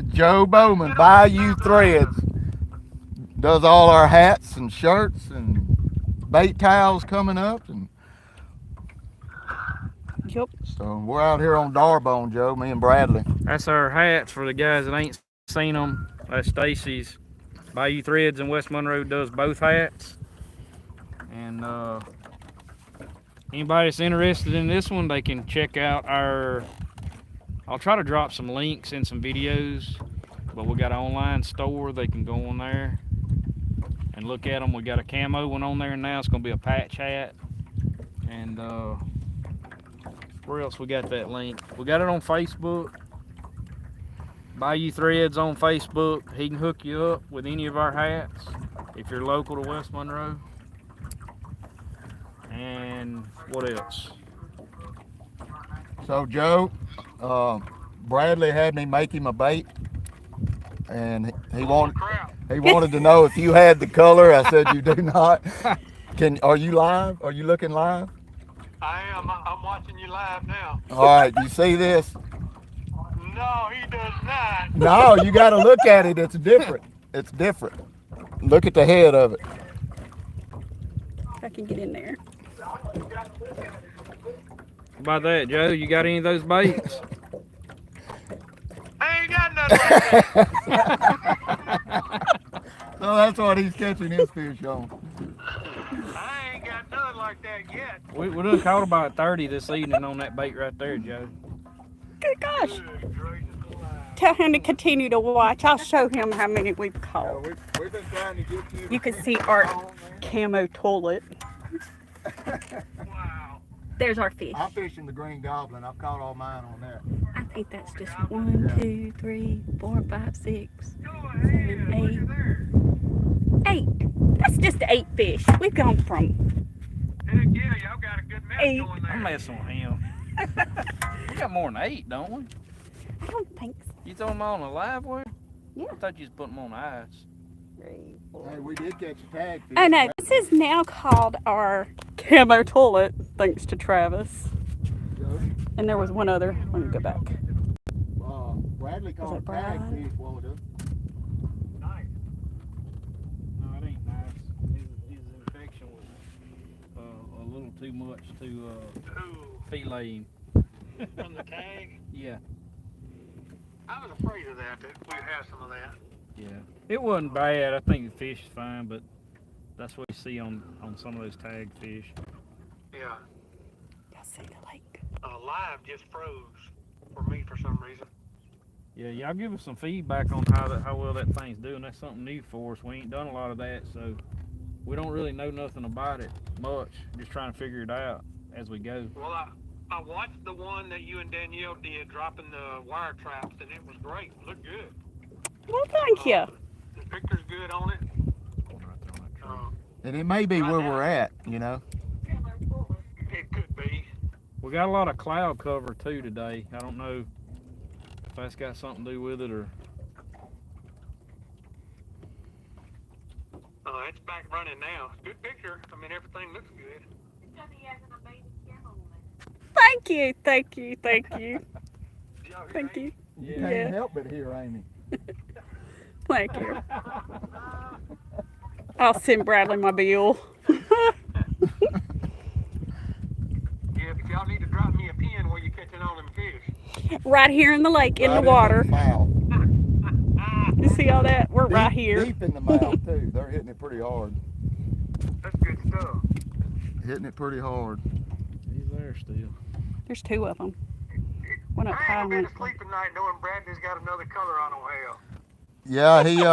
Joe Bowman, Bayou Threads, does all our hats and shirts and bait towels coming up, and Yep. so we're out here on Darbonne, Joe, me and Bradley. That's our hats for the guys that ain't seen them. That's Stacy's. Bayou Threads in West Monroe does both hats. And anybody that's interested in this one, they can check out our, I'll try to drop some links and some videos, but we got an online store. They can go on there and look at them. We got a camo one on there now. It's gonna be a patch hat. And where else we got that link? We got it on Facebook. Bayou Threads on Facebook. He can hook you up with any of our hats if you're local to West Monroe. And what else? So Joe, Bradley had me make him a bait, and he wanted to know if you had the color. I said you do not. Are you live? Are you looking live? I am. I'm watching you live now. All right, you see this? No, he does not. No, you got to look at it. It's different. It's different. Look at the head of it. If I can get in there. How about that, Joe? You got any of those baits? I ain't got nothing like that. So that's what he's catching his fish on. I ain't got nothing like that yet. We done caught about 30 this evening on that bait right there, Joe. Good gosh. Good gracious alive. Tell him to continue to watch. I'll show him how many we've caught. We've been trying to get you. You can see our camo toilet. Wow. There's our fish. I'm fishing the Green Goblin. I've caught all mine on that. I think that's just 1, 2, 3, 4, 5, 6, Go ahead. Look at there. 8. That's just 8 fish. We've gone from Heck yeah, y'all got a good mess 8. going there. I'm messing with him. We got more than 8, don't we? I don't think so. You throw them on a live wire? Yeah. I thought you just put them on the ice. 3, 4. Hey, we did catch a tag fish. Oh no, this is now called our camo toilet, thanks to Travis. And there was one other. Let me go back. Bradley caught a it tag Brad? fish while ago. Nice. No, it ain't nice. His infection was a little too much to Ooh, fillet him. from the tag. Yeah, I was afraid of that we'd have some of that. yeah. It wasn't bad. I think the fish is fine, but that's what you see on some of those tag fish. Yeah. Y'all see the lake? Live just froze for me for some reason. Yeah, y'all give us some feedback on how well that thing's doing. That's something new for us. We ain't done a lot of that, so we don't really know nothing about it much. Just trying to figure it out as we go. Well, I watched the one that you and Danielle did, dropping the wire traps, and it was great. It looked good. Well, thank you. The picture's good on it. And it may be where we're at, you know. It could be. We got a lot of cloud cover too today. I don't know if that's got something to do with it or. It's back running now. Good picture. I mean, everything looks good. Thank you, thank you, thank you. Thank you. You Yeah. can't help but hear Amy. Thank you. I'll send Bradley my bill. Yeah, if y'all need to drop me a pin where you're catching all them fish. Right here in the lake, in the Right water. foul. This See all that? We're right here. Deep in the mouth too. They're hitting it pretty hard. That's good stuff. Hitting it pretty hard. He's there still. There's two of them. One up I high, ain't one been up to sleep at night knowing Bradley's got another color I don't have. Yeah, he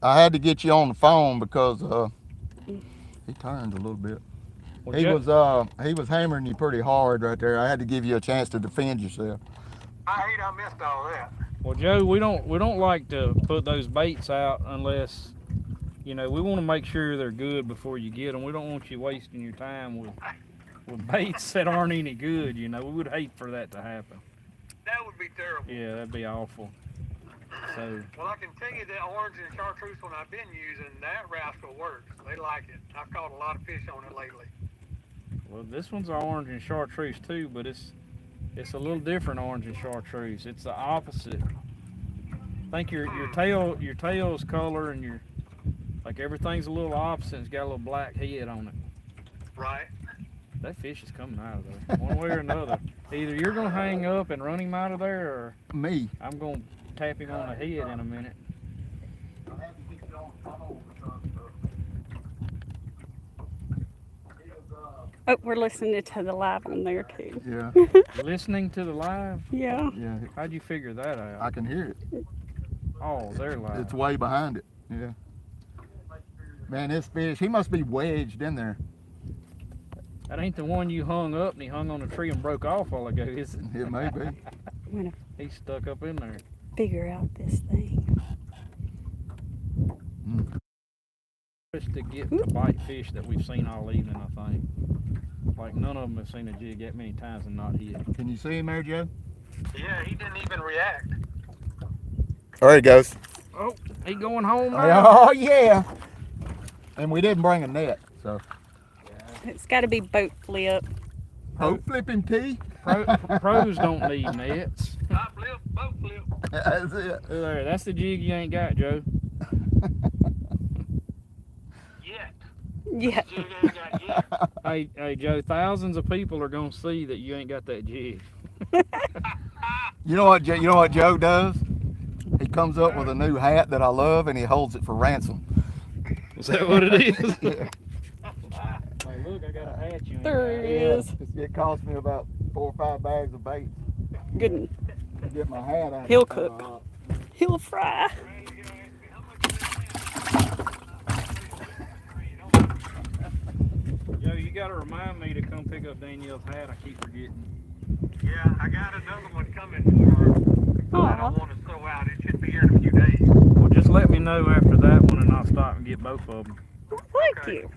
I had to get you on the phone because he turned a little bit. Well, He Joe, was hammering you pretty hard right there. I had to give you a chance to defend yourself. I hate I missed all that. well, Joe, we don't like to put those baits out unless, you know, we want to make sure they're good before you get them. We don't want you wasting your time with baits that aren't any good. You know, we would hate for that to happen. That would be terrible. Yeah, that'd be awful. So, Well, I can tell you that orange and chartreuse one I've been using, that rascal works. They like it. I've caught a lot of fish on it lately. well, this one's orange and chartreuse too, but it's a little different orange and chartreuse. It's the opposite. I think your tail's color and your like everything's a little opposite. It's got a little black head on it. Right? That fish is coming out of there, one way or another. Either you're gonna hang up and run him out of there, or Me. I'm gonna tap him on the head in a minute. Oh, we're listening to the live one there too. Yeah. Listening to the live, Yeah. Yeah. how'd you figure that out? I can hear it. Oh, they're live. It's way behind it. Yeah. Man, this fish, he must be wedged in there. That ain't the one you hung up and he hung on a tree and broke off while ago, is it? It may be. I'm gonna He's stuck up in there. figure out this thing. Just to get to bite fish that we've seen all evening, I think. Like none of them have seen a jig that many times and not hit. Can you see him there, Joe? Yeah, he didn't even react. There he goes. Oh, he going home now. Oh, yeah. And we didn't bring a net, so. It's got to be boat flip. Boat flipping T. Pros don't need nets. Top flip, boat flip. That's it. There, that's the jig you ain't got, Joe. Yet. Yeah. Jig ain't got yet. Hey, Joe, thousands of people are gonna see that you ain't got that jig. You know what Joe does? He comes up with a new hat that I love and he holds it for ransom. Is that what it is? Yeah. Hey, look, I got a hat you ain't There got. it is. It cost me about 4 or 5 bags of bait Good. to get my hat out. He'll cook. He'll fry. Joe, you gotta remind me to come pick up Danielle's hat. I keep forgetting. Yeah, I got another one coming for her. I Aw. don't want to throw out. It should be here in a few days. Well, just let me know after that one and I'll stop and get both of them. Thank Okay. you.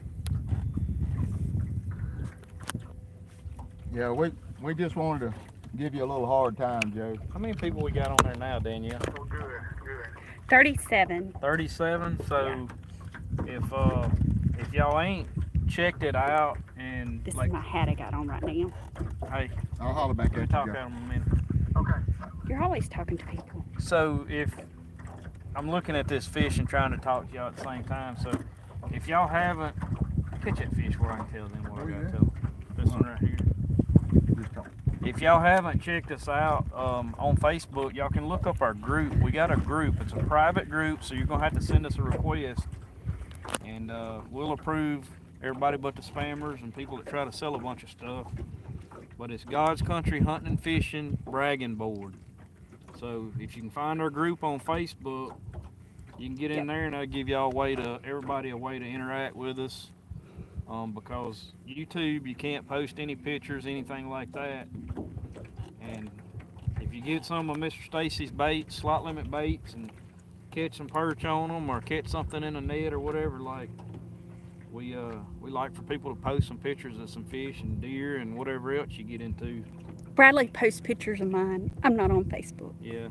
Yeah, we just wanted to give you a little hard time, Joe. How many people we got on there now, Danielle? Oh, good, good. 37. 37. So if y'all ain't checked it out and This like, is my hat I got on right now. hey, I'll holler back we'll at talk you, at Joe. them in a minute. Okay. You're always talking to people. So if I'm looking at this fish and trying to talk to y'all at the same time, so if y'all haven't catch that fish where I can tell them what I gotta tell them. This one right here. Just talk. If y'all haven't checked us out on Facebook, y'all can look up our group. We got a group. It's a private group, so you're gonna have to send us a request, and we'll approve everybody but the spammers and people that try to sell a bunch of stuff. But it's God's Country Hunting and Fishing Bragging Board. So if you can find our group on Facebook, you can get in there, and that'll give y'all everybody a way to interact with us. Because YouTube, you can't post any pictures, anything like that. And if you get some of Mr. Stacy's baits, slot limit baits, and catch some perch on them or catch something in a net or whatever, like we like for people to post some pictures of some fish and deer and whatever else you get into. Bradley posts pictures of mine. I'm not on Facebook. Yeah.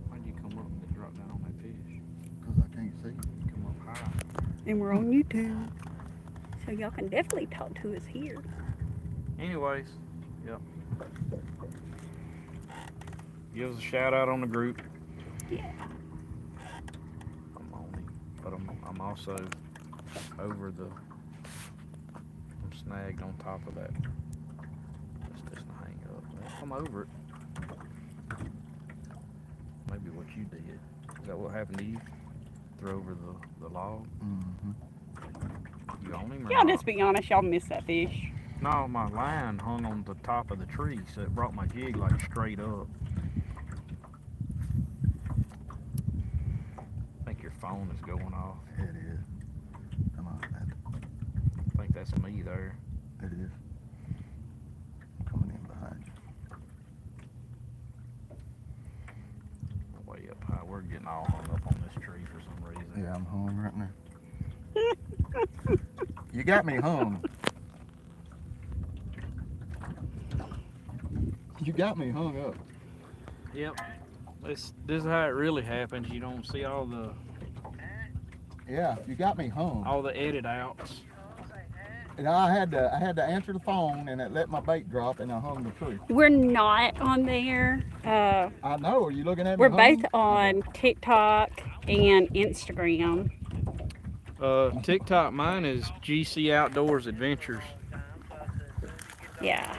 Why'd you come up and drop down on that fish? Because I can't see. Come up high. And we're on YouTube. So y'all can definitely talk to us here. Anyways, yep. Give us a shout out on the group. Yeah. I'm on him, but I'm also over the. I'm snagged on top of that. Let's just hang up. Well, come over it. you did. Is that what happened to you? Throw over the log? Mm-hmm. You own him or Y'all not? just be honest, y'all miss that fish. No, my line hung on the top of the tree, so it brought my jig like straight up. I think your phone is going off. It is. Come on, man. I think that's me there. It is. I'm coming in behind you. Way up high. We're getting all hung up on this tree for some reason. Yeah, I'm hung right now. You got me hung. You got me hung up. Yep. This is how it really happens. You don't see all the Yeah, you got me hung. edit outs. And I had to answer the phone, and it let my bait drop, and I hung the tree. We're not on there. I know. Are you looking at me? We're hung? both on TikTok and Instagram. TikTok mine is GC Outdoors Adventures. Yeah.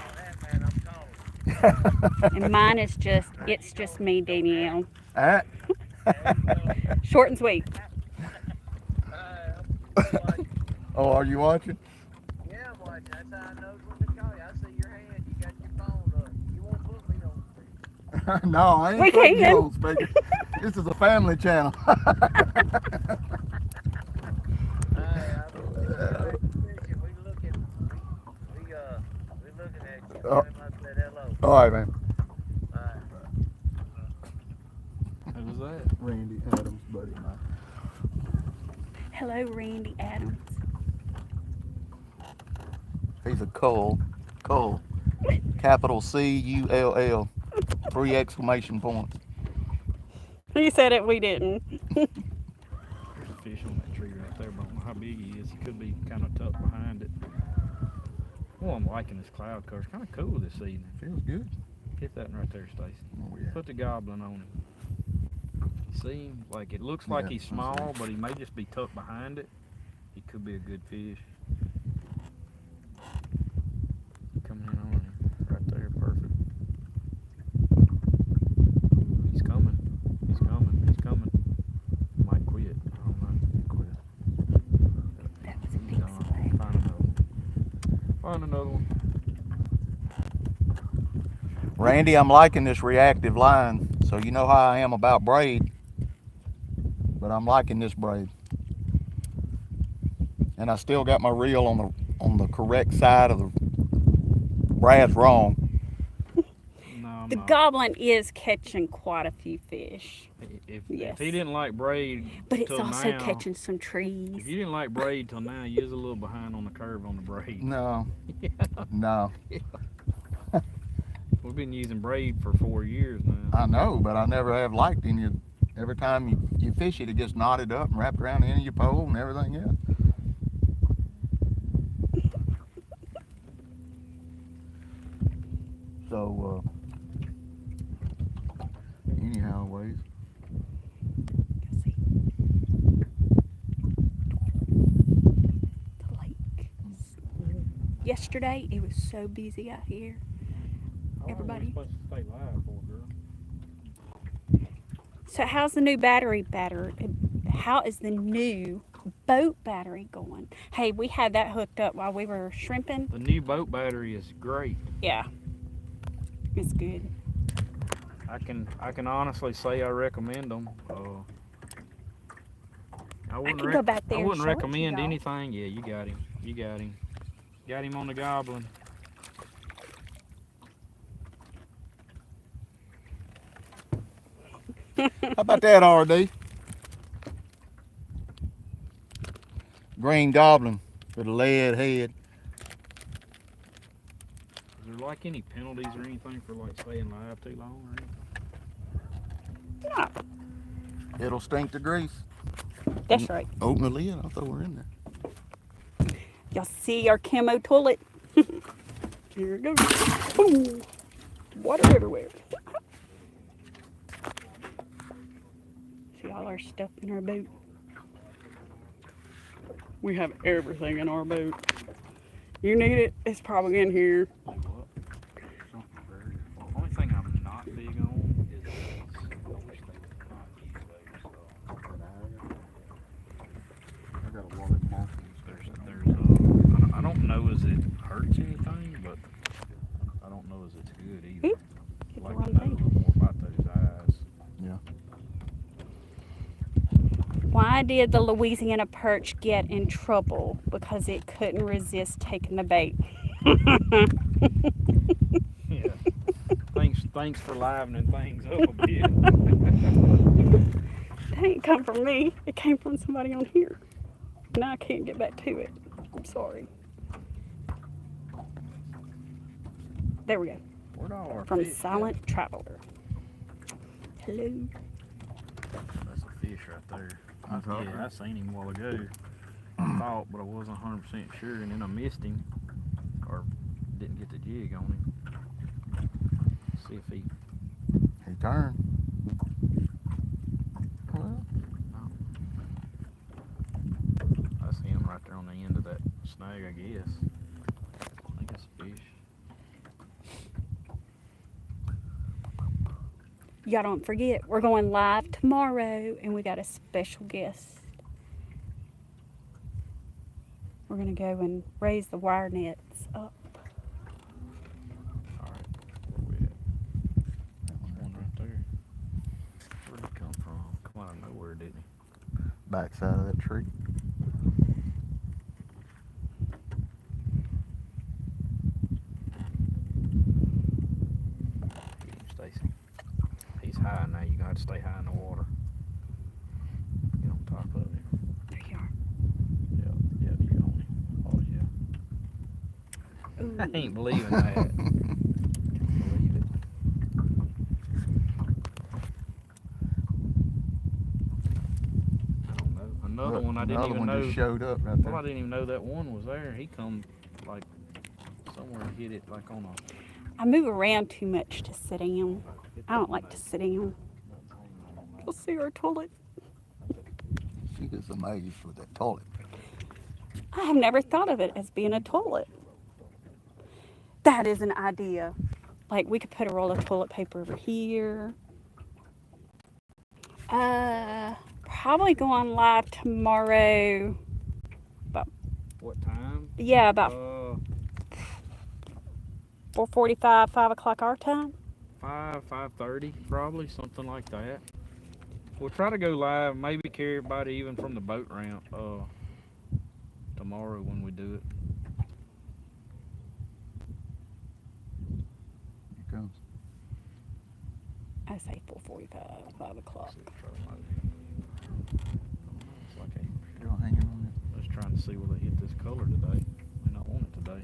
And mine is it's just me, Danielle. Short and sweet. Oh, are you watching? Yeah, I'm watching. That's how I know when to call you. I see your hand. You got your phone up. You won't put me on. No, I ain't We putting you can. on speaker. This is a family channel. Hey, I'm fishing. We looking at you. Oh. Tell him I said hello. All right, man. All right. Who was that? Randy Adams, buddy of mine. Hello, Randy Adams. He's a cull. Capital C-U-L-L. 3 exclamation points. He said it, we didn't. There's a fish on that tree right there, but I don't know how big he is. He could be kind of tucked behind it. Well, I'm liking this cloud cover. It's kind of cool this evening. Feels good. Get that one right there, Stacy. Oh, yeah. Put the goblin on him. See him? Like, it looks like Yeah, he's I see. small, but he may just be tucked behind it. He could be a good fish. Coming in on him. Right there, perfect. He's coming. He's coming. He's coming. Might quit. I don't know. Quit. That was a He's big gone. slab. Find another one. Find another one. Randy, I'm liking this reactive line. So you know how I am about braid. But I'm liking this braid. And I still got my reel on the correct side of the Brad's wrong. No, I'm The not. goblin is catching quite a few fish. If Yes. he didn't like braid But it's till also now, catching some if trees. you didn't like braid till now, you was a little behind on the curve on the braid. No. No. We've been using braid for 4 years now. I know, but I never have liked any of. Every time you fish it, it gets knotted up and wrapped around the end of your pole and everything else. So, anyhow, ways. The lake. Yesterday, it was so busy out here. Everybody. Supposed to stay live for, girl. So how's the new battery? How is the new boat battery going? Hey, we had that hooked up while we were shrimping. The new boat battery is great. Yeah, it's good. I can honestly say I recommend them. I can go back there I and wouldn't show it to recommend y'all. anything. Yeah, you got him. You got him. Got him on the goblin. How about that, RD? Green goblin with a lead head. Is there like any penalties or anything for like staying live too long or anything? No, It'll stink to grease. that's right. Open the lid, I'll throw her in there. Y'all see our camo toilet? Here it goes. Boom. Water everywhere. See all our stuff in our boat. We have everything in our boat. You need it, it's probably in here. Well, something very. Well, the only thing I'm not big on is I wish they would not does, it's good either. Oop, hit the Like wrong to know a thing. little more about those eyes. Why did the Louisiana perch get in trouble? Because it couldn't resist taking the bait. Yeah. Thanks for livening things up a bit. That ain't come from me. It came from somebody on here. Now I can't get back to it. I'm sorry. There we go. Where'd all our From fish go? Silent Traveler. Hello. That's a fish right there. Okay. Yeah, I seen him a while ago. I thought, but I wasn't 100% sure, and then I missed him, or didn't get the jig on him. See if he. He turned. Well, I see him right there on the end of that snag, I guess. I think it's a fish. Y'all don't forget, we're going live tomorrow, and we got a special guest. We're going to go and raise the wire nets up. Alright, where we at? One right there. Where'd he come from? Come out of nowhere, didn't he? backside of that tree. Stacy. He's high now. You're going to have to stay high in the water. Get on top of him. There you are. Yeah, you on him. Oh, yeah. Ooh. I ain't believing that. Can't believe it. I don't know. Another one I didn't Another even one know. just showed up right Well, I there. didn't even know that one was there. He come like somewhere and hit it like on a. I move around too much to sit down. I don't like to sit down. You'll see our toilet. She gets amazed with that toilet. I have never thought of it as being a toilet. That is an idea. Like, we could put a roll of toilet paper over here. Probably going live tomorrow. What time? Yeah, about 4:45, 5 o'clock our time. 5:30 probably, something like that. We'll try to go live, maybe carry everybody even from the boat ramp tomorrow when we do it. Here comes. I say 4:45, 5 o'clock. It's like Still hanging on it. I was trying to see will they hit this color today. May not want it today.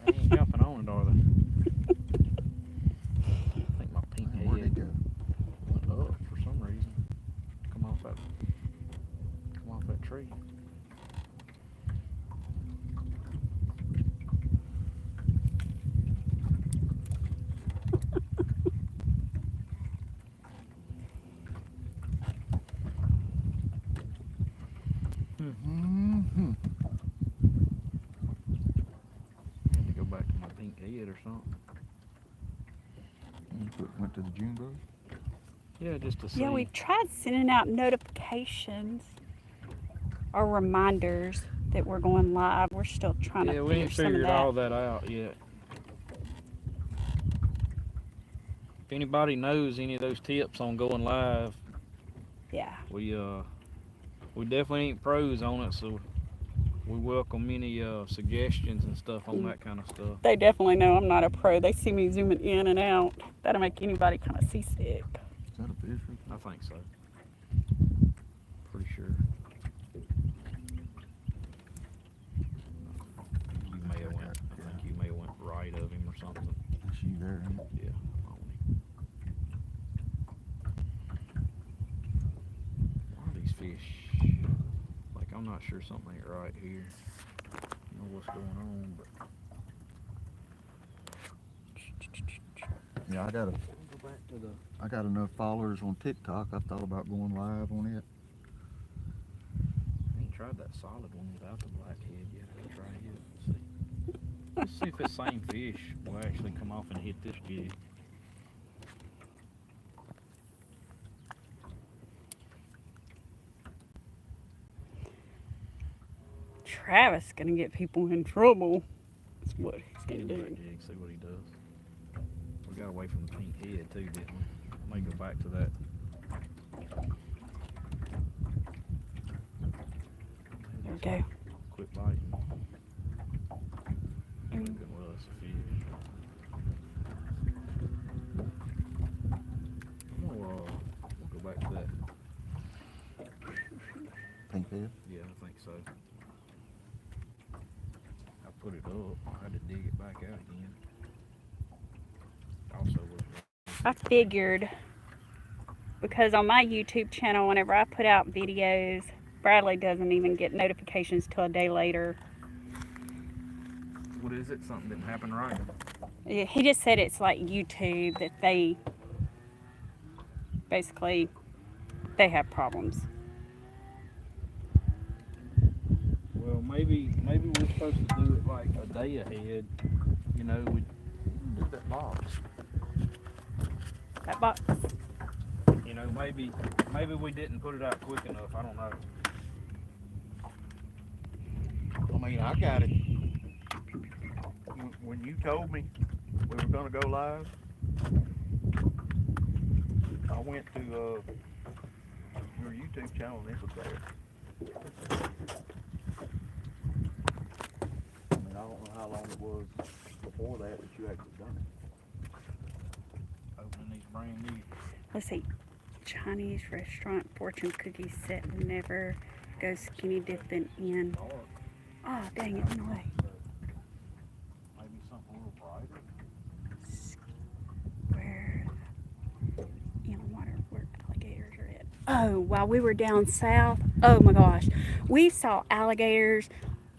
They ain't jumping on it, are they? I think my pink Where'd it head go? went up for some reason. Come off that tree. Mm-hmm. Had to go back to my pink head or something. Went to the June bug. Yeah, just to see. Yeah, we tried sending out notifications or reminders that we're going live. We're still trying Yeah, to we ain't figure some of figured that. all that out yet. If anybody knows any of those tips on going live, Yeah. we definitely ain't pros on it, so we welcome any suggestions and stuff on that kind of stuff. They definitely know I'm not a pro. They see me zooming in and out. That'll make anybody kind of seasick. Is that a fish? I think so. Pretty sure. You may have went. I think you may have went right of him or something. That's you there, ain't it? Yeah. On him. Why are these fish? Like, I'm not sure something ain't right here. I don't know what's going on, but. Yeah, Go back to the. I got enough followers on TikTok. I thought about going live on it. I ain't tried that solid one without the blackhead yet. I'll try it. See. Let's see if this same fish will actually come off and hit this jig. Travis is gonna get people in trouble. That's what he's Get gonna him that do. jig, see what he does. We got away from the pink head too, didn't we? May go back to that. There we go. Quit biting. Well, it's a fish. We'll go back to that. Pink head. Yeah, I think so. I put it up. I had to dig it back out again. Also was I figured because on my YouTube channel, whenever I put out videos, Bradley doesn't even get notifications till a day later. what is it? Something didn't happen right. Yeah, he just said it's like YouTube that they basically they have problems. Well, maybe we're supposed to do it like a day ahead. You know, we do that box. That box. You know, maybe we didn't put it out quick enough. I don't know. I mean, I got it. When you told me we were gonna go live, I went to your YouTube channel and it was there. I mean, I don't know how long it was before that you actually done it. Opening these brand new. Let's see. Chinese restaurant fortune cookie set never go skinny dipping in. Oh, dang it, in the way. Maybe something a little brighter. Where in water where alligators are at. Oh, while we were down south, oh my gosh, we saw alligators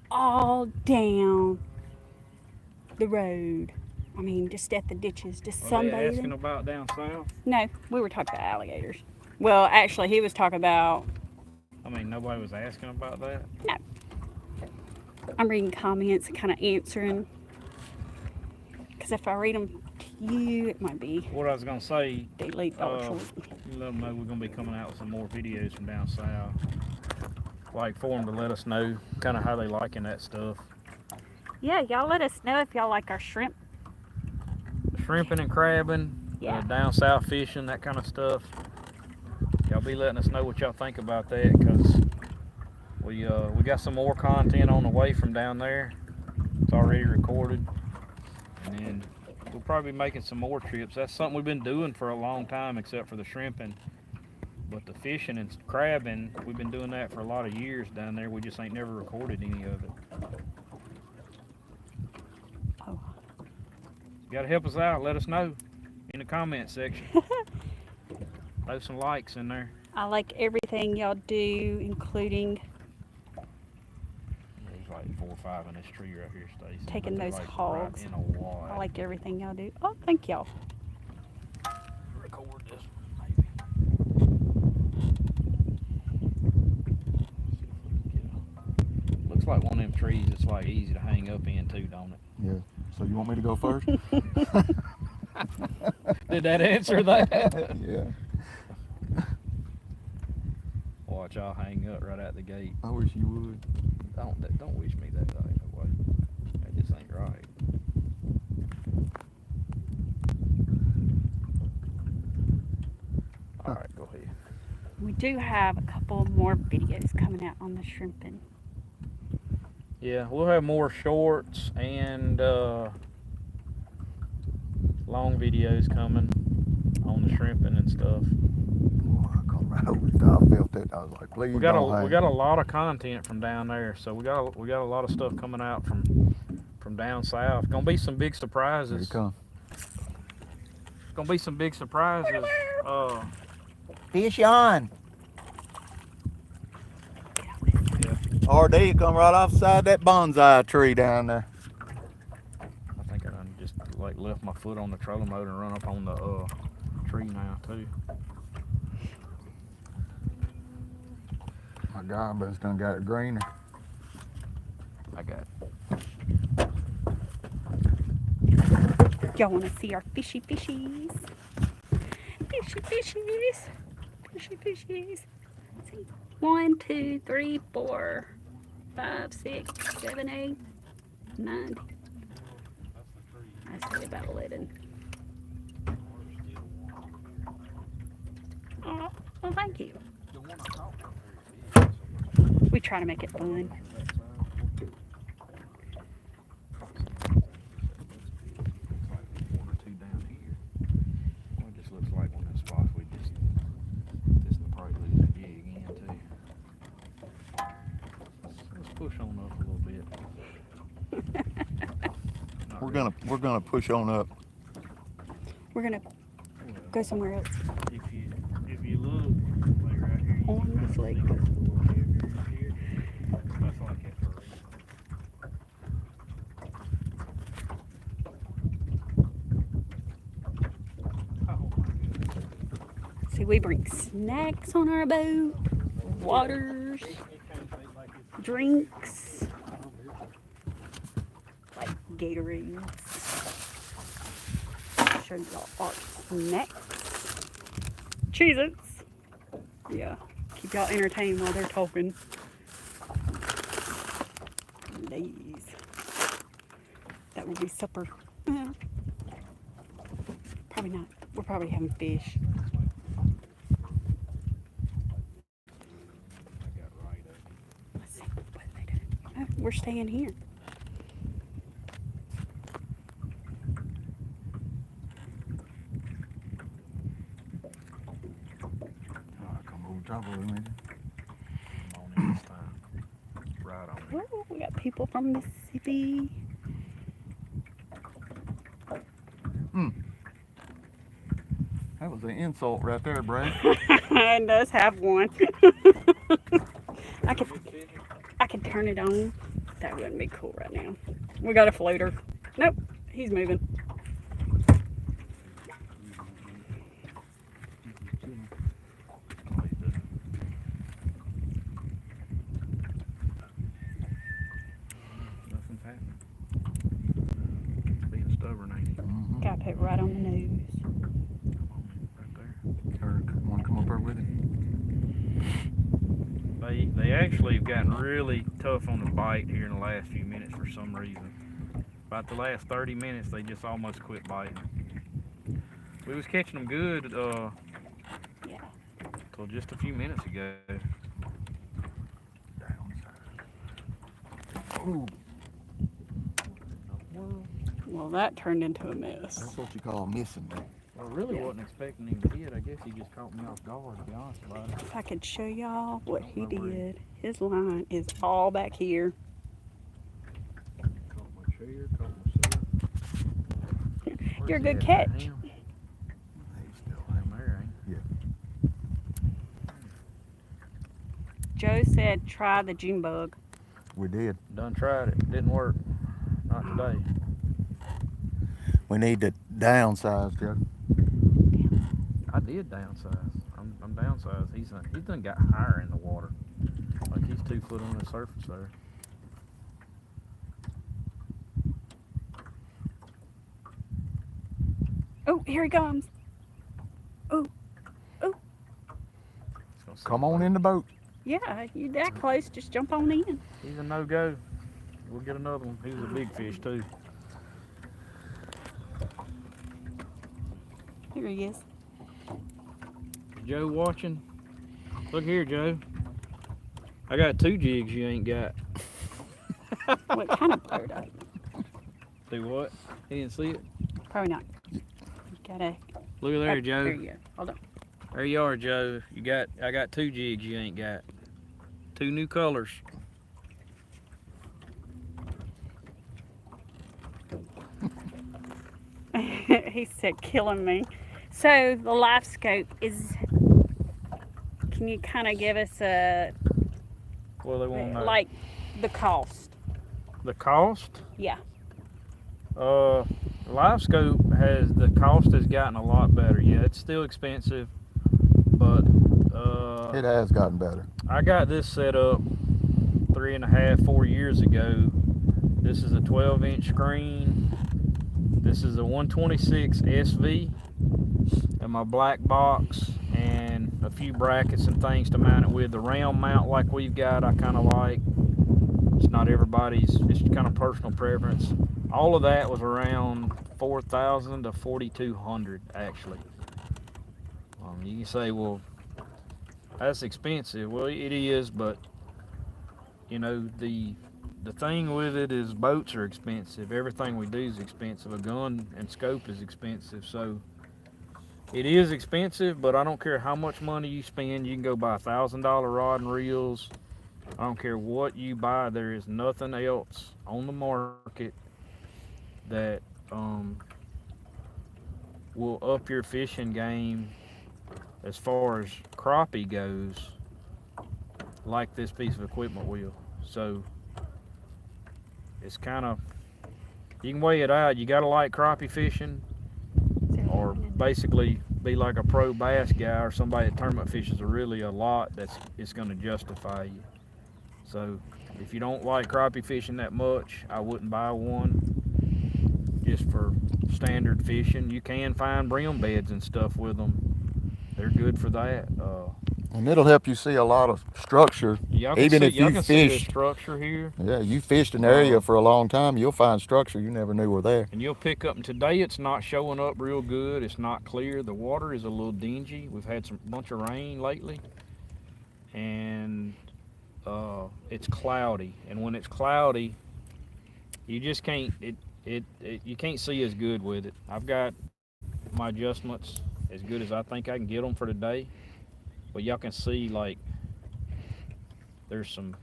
all down the road. I mean, just at the ditches, just Are they asking sunbathing. about down south? No, we were talking about alligators. Well, actually, he was talking about. I mean, nobody was asking about that. No. I'm reading comments and kind of answering. Because if I read them to you, it might be What I was gonna say, delete all short. you let them know we're gonna be coming out with some more videos from down south. Like for them to let us know kind of how they liking that stuff. Yeah, y'all let us know if y'all like our shrimp. Shrimping and crabbing, Yeah. down south fishing, that kind of stuff. Y'all be letting us know what y'all think about that, because we got some more content on the way from down there. It's already recorded, and then we'll probably be making some more trips. That's something we've been doing for a long time, except for the shrimping. But the fishing and crabbing, we've been doing that for a lot of years down there. We just ain't never recorded any of it. Oh. You gotta help us out. Let us know in the comment section. Throw some likes in there. I like everything y'all do, including There's like 4 or 5 in this tree right here, Stacy. taking They're those like hogs. Right in a wad. I like everything y'all do. Oh, thank y'all. Record this one, maybe. Looks like one of them trees that's like easy to hang up in too, don't it? Yeah. So you want me to go first? Did that answer that? Yeah. Watch, I'll hang up right out the gate. I wish you would. Don't wish me that. That ain't no way. That just ain't right. All right, go ahead. We do have a couple more videos coming out on the shrimping. Yeah, we'll have more shorts and long videos coming on the shrimping and stuff. Boy, I come right over the top. I felt it. I was like, please We got don't we got a lot of content from down there, so we got a lot of stuff coming out from down south. Gonna be some big Here surprises. you come. Gonna be some big surprises. Fish on. Yeah. RD come right off the side of that bonsai tree down there. I think I done just like left my foot on the trolling motor and run up on the tree now too. My God, but it's done got it greener. I got Y'all want to see our fishies? Fishy fishies. Fishy fishies. Let's see. 1, 2, 3, 4, 5, 6, 7, 8, 9. I say about 11. Oh, well, thank you. We try to make it fun. Push on up a little bit. We're gonna push on up. We're gonna go somewhere else. If you look like right here, you On can this kind of lake. see it's a little heavier here. That's like it for a reason. Oh my goodness. See, we bring snacks on our boat, waters, drinks, like Gatorades. Show y'all our snacks. Cheez-Its. Yeah, keep y'all entertained while they're talking. Lays. That will be supper. Probably not. We're probably having fish. Let's see. What are they doing? Oh, we're staying here. Come over top of me. Come on in this time. Right on. Oh, we got people from Mississippi. That was an insult right there, Brad. It does have one. I could turn it on. That wouldn't be cool right now. We got a floater. Nope, he's moving. Nothing's happening. Being stubborn, ain't he? Got put right on the nose. Right there. Or want to come up there with it? They actually have gotten really tough on the bite here in the last few minutes for some reason. About the last 30 minutes, they just almost quit biting. We was catching them good Yeah. till just a few minutes ago. Ooh, Well, that turned into a mess. that's what you call missing. I really Yeah. wasn't expecting him to hit. I guess he just caught me off guard, to be honest about it. If I could show y'all what he did. His line is all back here. Caught my chair, caught myself. You're a Where's good he at? catch. Him? He's still Him there, ain't he? Joe said try the June bug. We did. Done tried it. Didn't work. Not today. We need to downsize, Joe. I did downsize. I'm downsized. He's done got higher in the water. Like he's 2 foot on the surface there. Oh, here he comes. Oh, He's gonna sit Come on back. in the boat. yeah, you that close. Just jump on in. He's a no-go. We'll get another one. He was a big fish too. Here he is. Joe watching? Look here, Joe. I got 2 jigs you ain't got. What kind of boat? Do what? He didn't see it? Probably not. You gotta. Look at there, There Joe. you go. Hold on. There you are, Joe. I got 2 jigs you ain't got. 2 new colors. He said killing me. So the life scope is. Can you kind of give us a Well, they won't know. like the cost? The cost? Yeah. Live scope the cost has gotten a lot better. Yeah, it's still expensive, but It has gotten better. I got this set up 3.5, 4 years ago. This is a 12-inch screen. This is a 126 SV and my black box and a few brackets and things to mount it with. The round mount like we've got, I kind of like. It's not everybody's, it's kind of personal preference. All of that was around 4,000 to 4,200 actually. You can say, well, that's expensive. Well, it is, but you know, the thing with it is boats are expensive. Everything we do is expensive. A gun and scope is expensive. So it is expensive, but I don't care how much money you spend. You can go buy $1,000 rod and reels. I don't care what you buy. There is nothing else on the market that will up your fishing game as far as crappie goes like this piece of equipment will. So it's kind of, you can weigh it out. You got to like crappie fishing or basically be like a pro bass guy or somebody that tournament fishes really a lot it's going to justify you. So if you don't like crappie fishing that much, I wouldn't buy one just for standard fishing. You can find brim beds and stuff with them. They're good for that. And it'll help you see a lot of structure. Even if you see the fished, structure here. yeah, you fished an area for a long time, you'll find structure you never knew were there. And you'll pick up, and today it's not showing up real good. It's not clear. The water is a little dingy. We've had some bunch of rain lately. And it's cloudy. And when it's cloudy, you just can't, you can't see as good with it. I've got my adjustments as good as I think I can get them for today. But y'all can see, like, there's some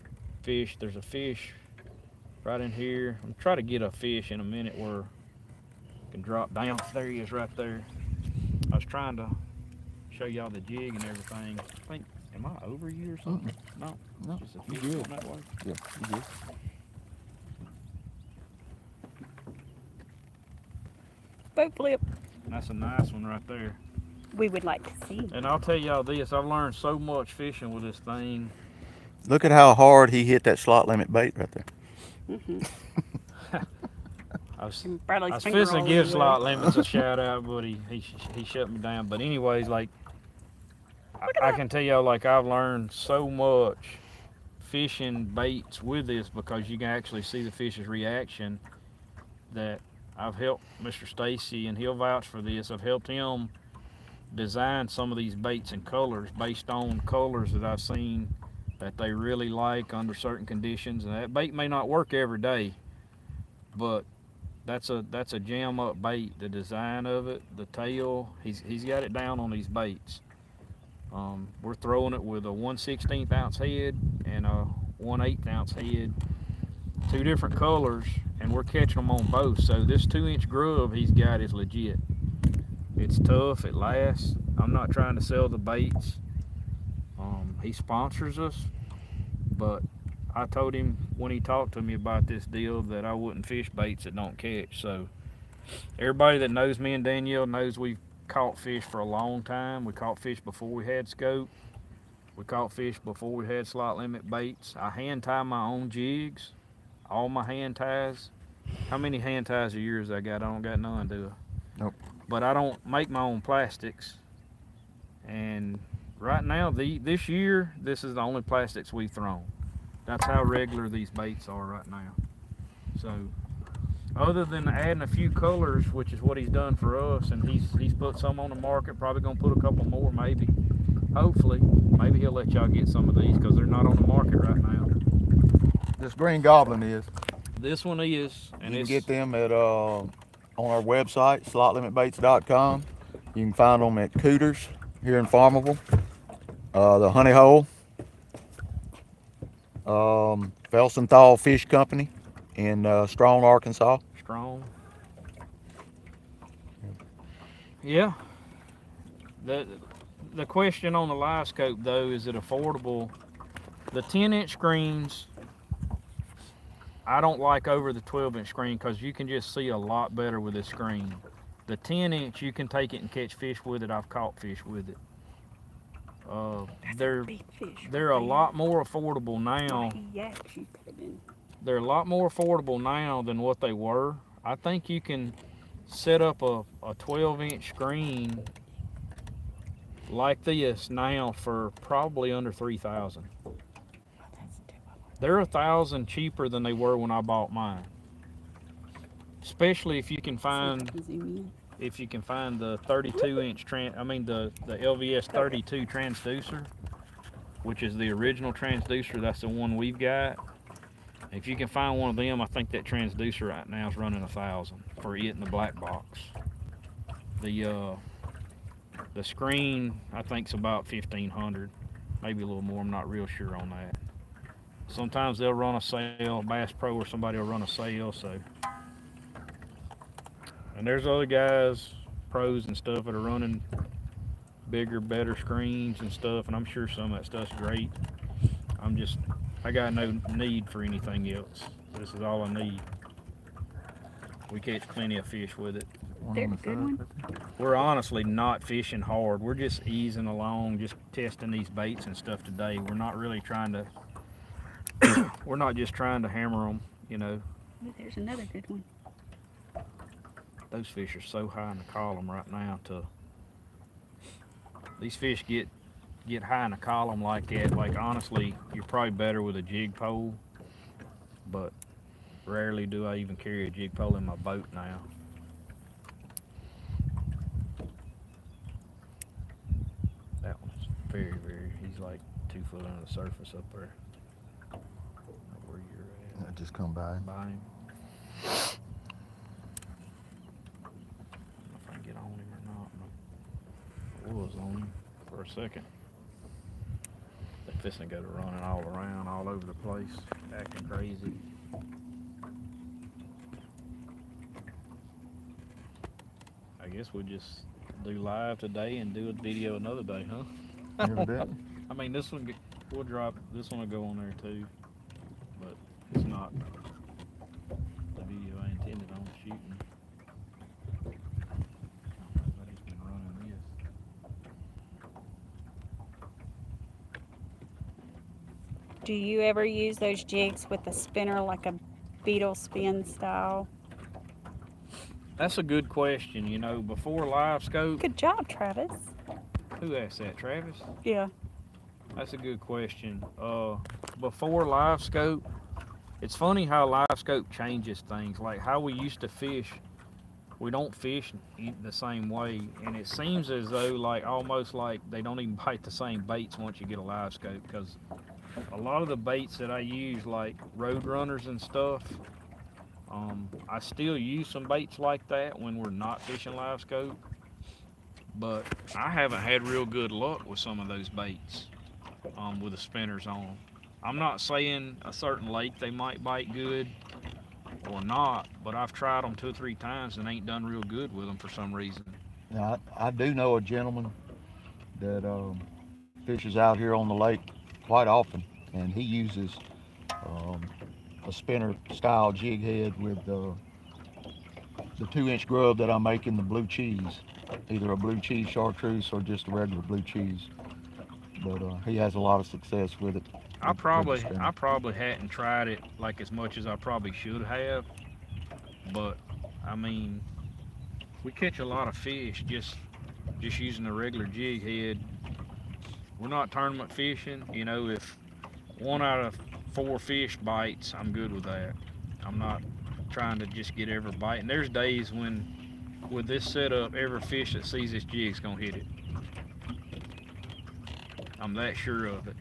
fish. There's a fish right in here. I'm trying to get a fish in a minute where I can drop down. There he is right there. I was trying to show y'all the jig and everything. I think, am I over you or something? No. Just a fish going that way. Yeah, you good. Boat flip. That's a nice one right there. We would like to see. And I'll tell y'all this, I've learned so much fishing with this thing. Look at how hard he hit that slot limit bait right there. I was Bradley's fixing to give Slot Limits a shout out, but he shut me down. But anyways, like, I can tell y'all, like, I've learned so much fishing baits with this because you can actually see the fish's reaction. That I've helped Mr. Stacy, and he'll vouch for this. I've helped him design some of these baits and colors based on colors that I've seen that they really like under certain conditions. And that bait may not work every day, but that's a jam up bait. The design of it, the tail, he's got it down on these baits. We're throwing it with a 1/16 ounce head and a 1/8 ounce head, two different colors, and we're catching them on both. So this 2-inch grub he's got is legit. It's tough, it lasts. I'm not trying to sell the baits. He sponsors us, but I told him when he talked to me about this deal that I wouldn't fish baits that don't catch. So everybody that knows me and Danielle knows we've caught fish for a long time. We caught fish before we had scope. We caught fish before we had slot limit baits. I hand tie my own jigs, all my hand ties. How many hand ties are yours I got? I don't got none, do I? Nope. But I don't make my own plastics. And right now, this year, this is the only plastics we've thrown. That's how regular these baits are right now. So, other than adding a few colors, which is what he's done for us, and he's put some on the market, probably gonna put a couple more, maybe. Hopefully, maybe he'll let y'all get some of these because they're not on the market right now. This Green Goblin is. This one is, and You it's can get them at on our website, slotlimitbaits.com. You can find them at Cooters here in Farmerville, the Honey Hole, Felsenthal Fish Company in Strong, Arkansas. strong. Yeah. The question on the live scope though, is it affordable? The 10-inch screens, I don't like over the 12-inch screen because you can just see a lot better with this screen. The 10-inch, you can take it and catch fish with it. I've caught fish with it. They're a lot more affordable now. They're a lot more affordable now than what they were. I think you can set up a 12-inch screen like this now for probably under 3,000. They're 1,000 cheaper than they were when I bought mine. Especially if you can find the 32-inch the LVS 32 transducer, which is the original transducer. That's the one we've got. If you can find one of them, I think that transducer right now is running 1,000 for it in the black box. The screen I think is about 1,500, maybe a little more. I'm not real sure on that. Sometimes they'll run a sale, Bass Pro or somebody will run a sale. So, and there's other guys, pros and stuff, that are running bigger, better screens and stuff, and I'm sure some of that stuff's great. I got no need for anything else. This is all I need. We catch plenty of fish with it. They're a good one. We're honestly not fishing hard. We're just easing along, just testing these baits and stuff today. We're not really trying to, we're not just trying to hammer them, you know. Oh, there's another good one. Those fish are so high in the column right now. These fish get high in the column like that. Like, honestly, you're probably better with a jig pole, but rarely do I even carry a jig pole in my boat now. That one's very, he's like 2 foot under the surface up there. Where you're at. I just come by. By him. I don't know if I can get on him or not. I was on him for a second. They're fixing to go to running all around, all over the place, acting crazy. I guess we'll just do live today and do a video another day, huh? Evidently. I mean, this one, we'll drop, this one will go on there too, but it's not the video I intended on shooting. Nobody's been running this. Do you ever use those jigs with a spinner, like a beetle spin style? That's a good question. You know, before live scope, Good job, Travis. who asked that, Travis? Yeah. That's a good question. Before live scope, it's funny how live scope changes things. Like how we used to fish, we don't fish the same way, and it seems as though like almost like they don't even bite the same baits once you get a live scope, because a lot of the baits that I use, like road runners and stuff, I still use some baits like that when we're not fishing live scope, but I haven't had real good luck with some of those baits with the spinners on them. I'm not saying a certain lake they might bite good or not, but I've tried them 2 or 3 times and ain't done real good with them for some reason. Now, I do know a gentleman that fishes out here on the lake quite often, and he uses a spinner style jig head with the 2-inch grub that I make in the blue cheese, either a blue cheese chartreuse or just a regular blue cheese. But he has a lot of success with it. I probably hadn't tried it like as much as I probably should have, but I mean, we catch a lot of fish just using a regular jig head. We're not tournament fishing, you know. If 1 out of 4 fish bites, I'm good with that. I'm not trying to just get every bite. And there's days when, with this setup, every fish that sees this jig's gonna hit it. I'm that sure of it.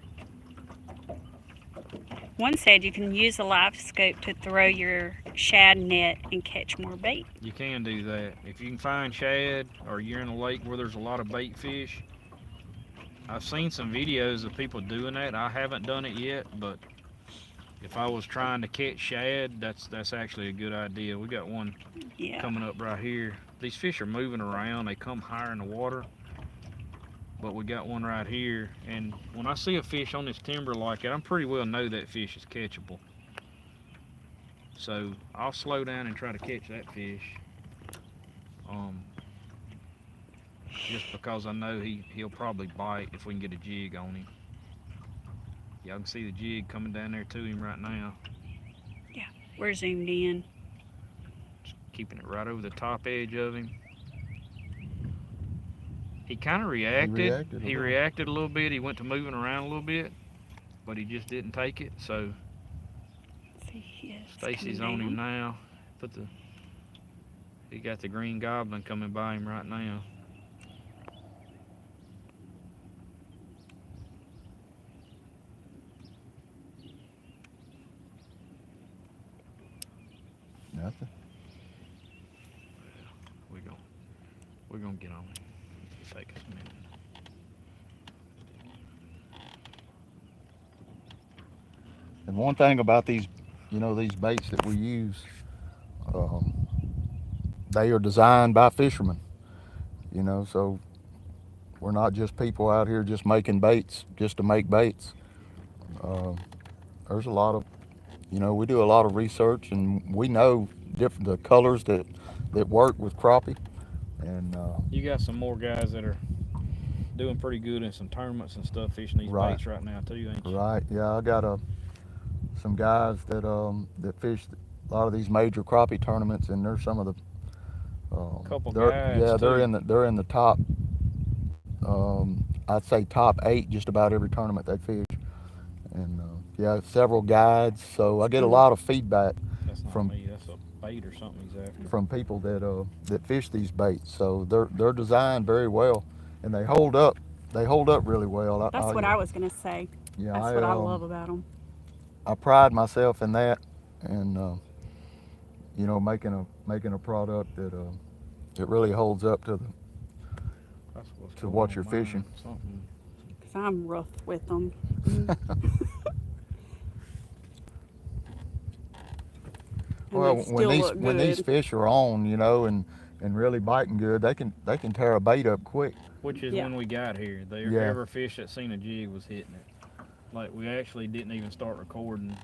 One said you can use a live scope to throw your shad net and catch more bait. You can do that. If you can find shad, or you're in a lake where there's a lot of bait fish, I've seen some videos of people doing that. I haven't done it yet, but if I was trying to catch shad, that's actually a good idea. We got one coming up right here. These fish are moving around. They come higher in the water, but we got one right here. And when I see a fish on this timber like that, I'm pretty well know that fish is catchable. So I'll slow down and try to catch that fish. Just because I know he'll probably bite if we can get a jig on him. Y'all can see the jig coming down there to him right now. Yeah, we're zoomed in. keeping it right over the top edge of him. He kind of reacted. He reacted a little bit. He went to moving around a little bit, but he just didn't take it. So Stacy's on him now. He got the green goblin coming by him right now. Nothing. We're gonna get on him. Take us a minute. And one thing about these, these baits that we use, they are designed by fishermen. So we're not just people out here just making baits just to make baits. There's a lot of, we do a lot of research, and we know the colors that work with crappie. And you got some more guys that are doing pretty good in some tournaments and stuff fishing these baits right now too, ain't you? Right. Yeah, I got some guys that fish a lot of these major crappie tournaments, and they're some of the couple guys. Yeah, they're in the top. I'd say top 8 just about every tournament they fish, and yeah, several guides. So I get a lot of feedback from me. That's a bait or something he's after. From people that fish these baits. So they're designed very well, and they hold up. They hold up really well. That's what I was gonna say. Yeah, that's what I love about them. I pride myself in that, and making a product that it really holds up to what you're fishing. Cause I'm rough with them. Well, when these fish are on, and really biting good, they can tear a bait up quick. Which is when we got here. Every fish that seen a jig was hitting it. Like, we actually didn't even start recording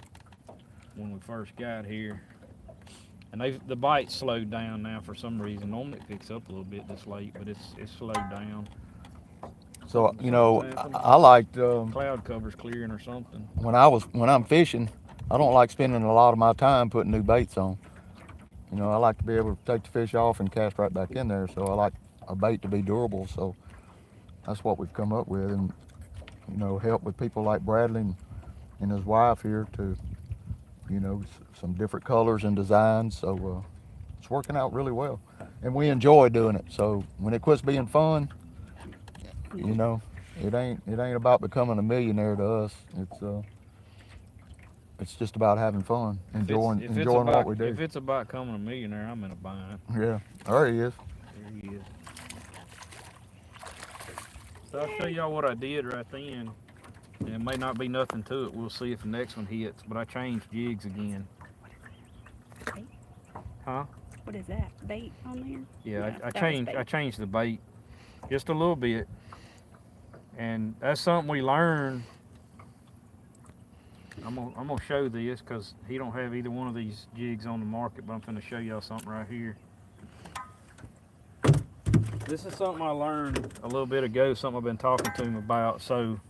when we first got here. And the bite slowed down now for some reason. Normally it picks up a little bit this late, but it's slowed down. So I liked cloud cover's clearing or something. When I'm fishing, I don't like spending a lot of my time putting new baits on. I like to be able to take the fish off and cast right back in there. So I like a bait to be durable. So that's what we've come up with, and help with people like Bradley and his wife here to, some different colors and designs. So it's working out really well, and we enjoy doing it. So when it quits being fun, it ain't about becoming a millionaire to us. It's just about having fun, enjoying what we do. If it's about becoming a millionaire, I'm in a bind. Yeah, there he is. There he is. So I'll show y'all what I did right then. It may not be nothing to it. We'll see if the next one hits. But I changed jigs again. Bait? Huh? What is that? Bait on there? Yeah, I changed the bait just a little bit. And that's something we learned. I'm gonna show this because he don't have either one of these jigs on the market, but I'm gonna show y'all something right here. This is something I learned a little bit ago, something I've been talking to him about. So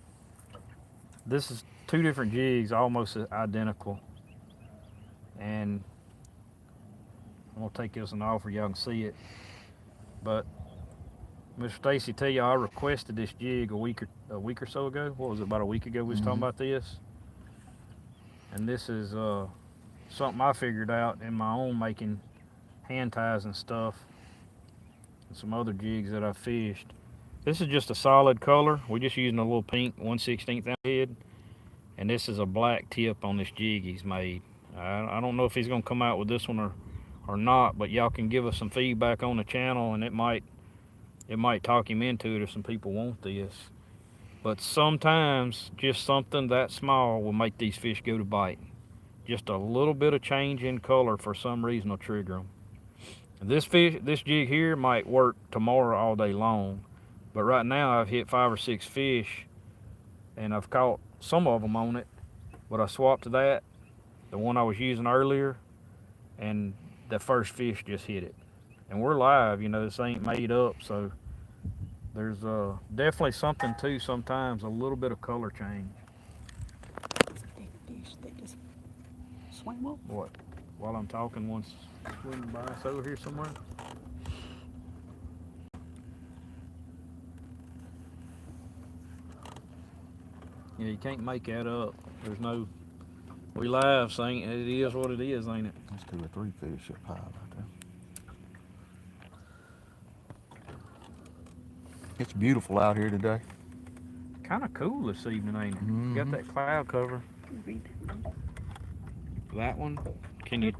this is 2 different jigs, almost identical. And I'm gonna take this one off where y'all can see it. But Mr. Stacy, tell you, I requested this jig a week or so ago. What was it, about a week ago we was talking about this? And this is something I figured out in my own making hand ties and stuff, and some other jigs that I fished. This is just a solid color. We're just using a little pink 1/16 ounce head, and this is a black tip on this jig he's made. I don't know if he's gonna come out with this one or not, but y'all can give us some feedback on the channel, and it might talk him into it if some people want this. But sometimes just something that small will make these fish go to biting. Just a little bit of change in color for some reason will trigger them. And this jig here might work tomorrow all day long, but right now I've hit 5 or 6 fish, and I've caught some of them on it. But I swapped to that, the one I was using earlier, and the first fish just hit it. And we're live, this ain't made up, so there's definitely something to sometimes a little bit of color change. Big fish that just swim up. What? While I'm talking once. swimming by us over here somewhere. Yeah, you can't make that up. There's no. We laugh, saying it is what it is, ain't it? There's 2 or 3 fish up high right there. It's beautiful out here today. Kind of cool this evening, ain't it? Mhm. Got that cloud cover. That one. Can you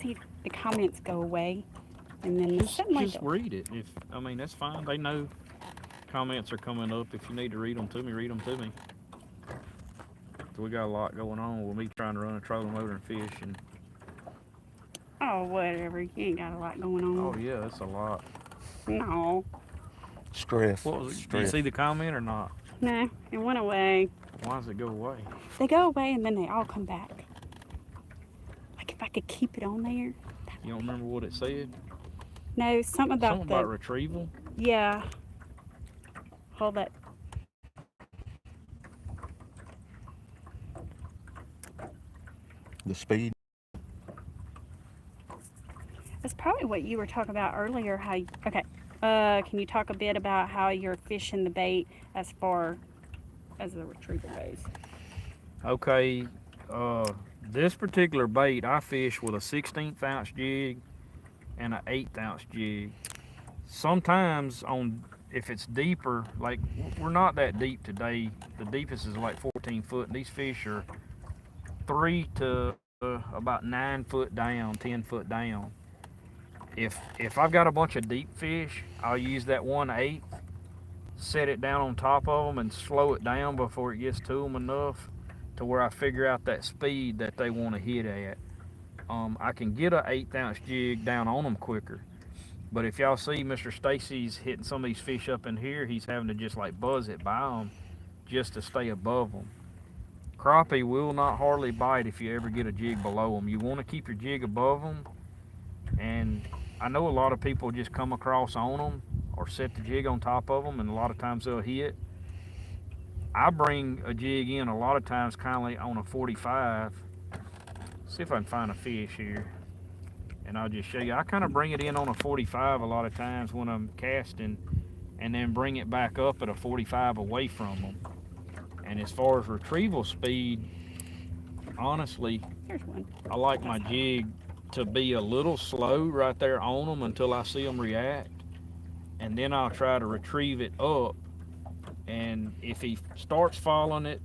See, the comments go away, and then something like just read it? If I mean, that's fine. They know comments are coming up. If you need to read them to me, read them to me. So we got a lot going on with me trying to run a trolling motor and fish, and oh, whatever. You ain't got a lot going on. oh yeah, it's a lot. No, Stress. What was it? Did you Stress. see the comment or not? no, it went away. Why does it go away? They go away and then they all come back. Like if I could keep it on there. You don't remember what it said? No, something about Something about retrieval. yeah. Hold that. The speed. That's probably what you were talking about earlier. How? Okay. Can you talk a bit about how you're fishing the bait as far as the retrieval goes? Okay, this particular bait I fish with a 1/16 ounce jig and an 1/8 ounce jig. Sometimes if it's deeper, like we're not that deep today. The deepest is like 14 foot, and these fish are 3 to about 9 foot down, 10 foot down. If I've got a bunch of deep fish, I'll use that 1/8, set it down on top of them and slow it down before it gets to them enough to where I figure out that speed that they want to hit at. I can get a 1/8 ounce jig down on them quicker. But if y'all see Mr. Stacy's hitting some of these fish up in here, he's having to just like buzz it by them just to stay above them. Crappie will not hardly bite if you ever get a jig below them. You want to keep your jig above them. And I know a lot of people just come across on them or set the jig on top of them, and a lot of times they'll hit. I bring a jig in a lot of times kind of like on a 45. See if I can find a fish here, and I'll just show you. I kind of bring it in on a 45 a lot of times when I'm casting, and then bring it back up at a 45 away from them. And as far as retrieval speed, honestly, Here's one. I like my jig to be a little slow right there on them until I see them react, and then I'll try to retrieve it up. And if he starts following it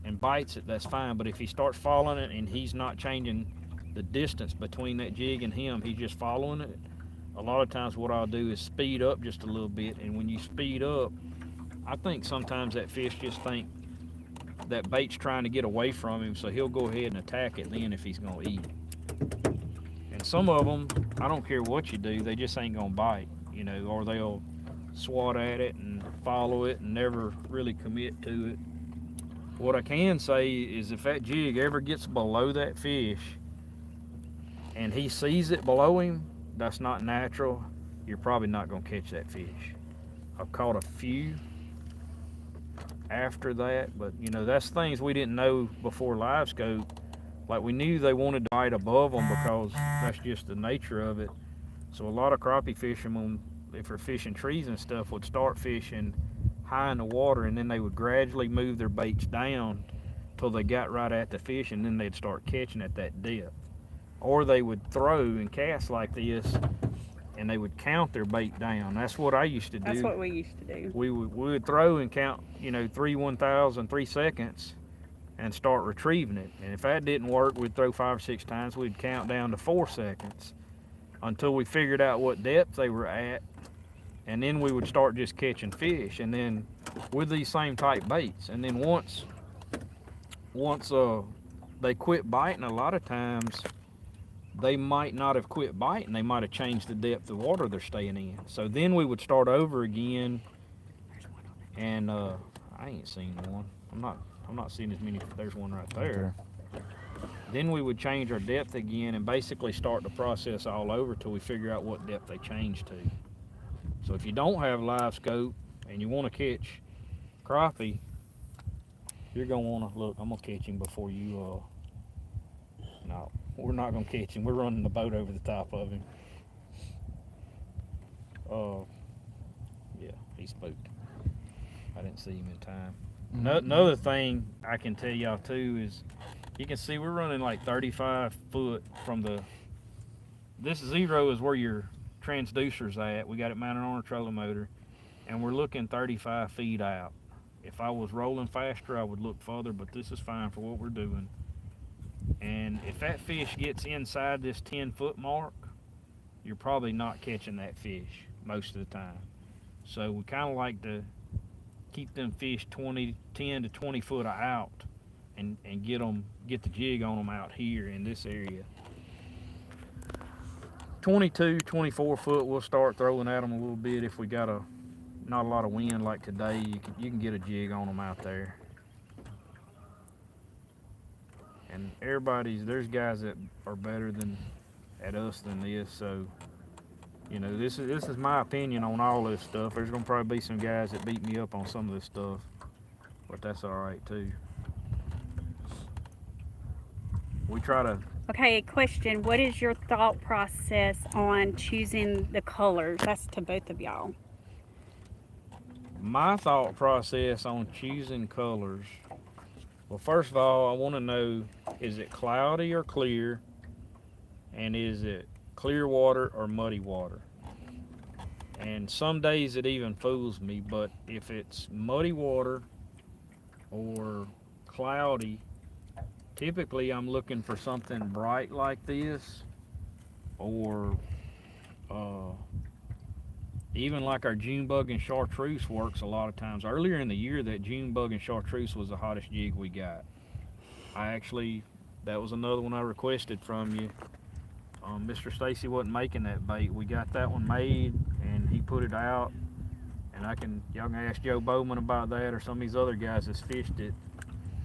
and bites it, that's fine. But if he starts following it and he's not changing the distance between that jig and him, he's just following it, a lot of times what I'll do is speed up just a little bit. And when you speed up, I think sometimes that fish just think that bait's trying to get away from him, so he'll go ahead and attack it then if he's gonna eat it. And some of them, I don't care what you do, they just ain't gonna bite, you know, or they'll swat at it and follow it and never really commit to it. What I can say is if that jig ever gets below that fish and he sees it below him, that's not natural. You're probably not gonna catch that fish. I've caught a few after that, but you know, that's things we didn't know before live scope. Like we knew they wanted to bite above them because that's just the nature of it. So a lot of crappie fishermen, if they're fishing trees and stuff, would start fishing high in the water, and then they would gradually move their baits down till they got right at the fish, and then they'd start catching at that depth. Or they would throw and cast like this, and they would count their bait down. That's what I used to do. That's what we used to do. We would throw and count, you know, 3 seconds and start retrieving it. And if that didn't work, we'd throw 5 or 6 times. We'd count down to 4 seconds until we figured out what depth they were at. And then we would start just catching fish, and then with these same type baits. And then once they quit biting, a lot of times they might not have quit biting. They might have changed the depth of water they're staying in. So then we would start over again. And I ain't seen one. I'm not seeing as many. There's one right there. Then we would change our depth again and basically start the process all over till we figure out what depth they changed to. So if you don't have live scope and you want to catch crappie, you're gonna want to look. I'm gonna catch him before you. No. we're not gonna catch him. We're running the boat over the top of him. Yeah, he spooked. I didn't see him in time. Another thing I can tell y'all too is, you can see we're running like 35 foot from the. This 0 is where your transducer's at. We got it mounted on a trolling motor, and we're looking 35 feet out. If I was rolling faster, I would look further, but this is fine for what we're doing. And if that fish gets inside this 10-foot mark, you're probably not catching that fish most of the time. So we kind of like to keep them fish 10 to 20 foot out, and get the jig on them out here in this area. 22, 24 foot, we'll start throwing at them a little bit. If we got not a lot of wind like today, you can get a jig on them out there. And there's guys that are better at us than this, so this is my opinion on all this stuff. There's gonna probably be some guys that beat me up on some of this stuff, but that's all right too. We try to. Okay, question. What is your thought process on choosing the colors? That's to both of y'all. My thought process on choosing colors. Well, first of all, I want to know, is it cloudy or clear? And is it clear water or muddy water? And some days it even fools me, but if it's muddy water or cloudy, typically I'm looking for something bright like this, or even like our June bug and chartreuse works a lot of times. Earlier in the year, that June bug and chartreuse was the hottest jig we got. That was another one I requested from you. Mr. Stacy wasn't making that bait. We got that one made, and he put it out. And y'all can ask Joe Bowman about that, or some of these other guys that's fished it.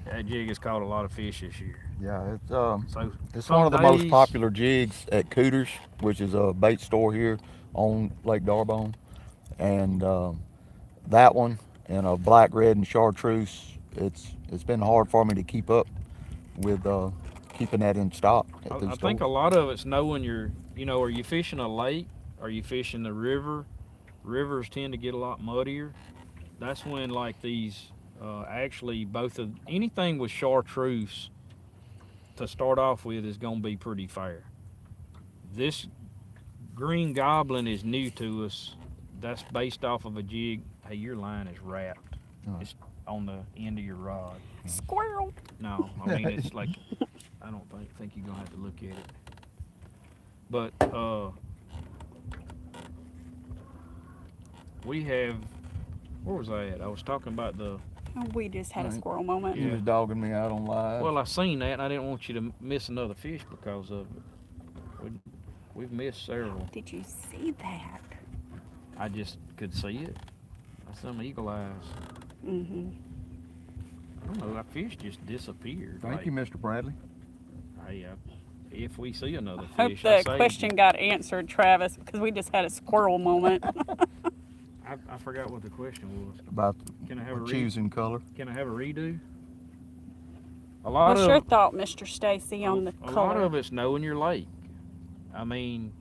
That jig has caught a lot of fish this year. Yeah, So it's one of the most popular jigs at Cooter's, which is a bait store here on Lake Darbonne. And that one and a black, red, and chartreuse, it's been hard for me to keep up with keeping that in stock at these I think a lot of it's knowing are you fishing a lake? Are you fishing the river? Rivers tend to get a lot muddier. That's when like these, actually anything with chartreuse to start off with is gonna be pretty fair. This green goblin is new to us. That's based off of a jig. Hey, your line is wrapped. It's on the end of your rod. Squirrel. No, I mean it's like, I don't think you're gonna have to look at it. But we have, where was I at? I was talking about the. We just had a squirrel moment. You was dogging me out on live. Well, I seen that, and I didn't want you to miss another fish because of it. We've missed several. Did you see that? I just could see it. That's some eagle eyes. Mm-hmm. I don't know, that fish just disappeared. Thank you, Mr. Bradley. Hey, if we see another Hope fish, the question got answered, Travis, because we just had a squirrel moment. I forgot what the question was. About Can I have a choosing color. Can I have a redo? What's your thought, Mr. Stacy, on the color? A lot of it's knowing your lake. I mean,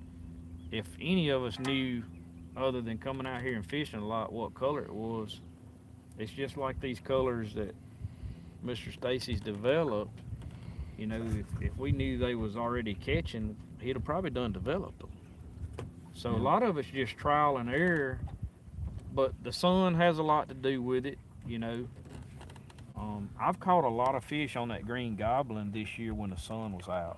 if any of us knew, other than coming out here and fishing a lot, what color it was, it's just like these colors that Mr. Stacy's developed. If we knew they was already catching, he'd have probably done developed them. So a lot of it's just trial and error, but the sun has a lot to do with it. I've caught a lot of fish on that green goblin this year when the sun was out,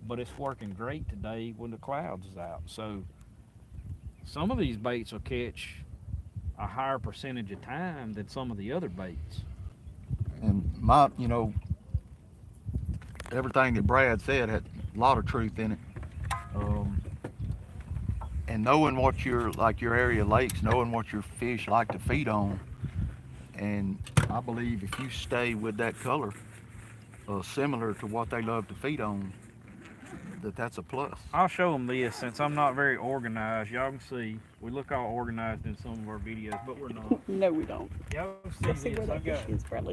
but it's working great today when the clouds is out. So some of these baits will catch a higher percentage of time than some of the other baits. And everything that Brad said had a lot of truth in it. And knowing what your area lakes, knowing what your fish like to feed on, and I believe if you stay with that color, similar to what they love to feed on, that's a plus. I'll show them this since I'm not very organized. Y'all can see we look all organized in some of our videos, but we're not. No, we don't. Y'all can see this. I've got,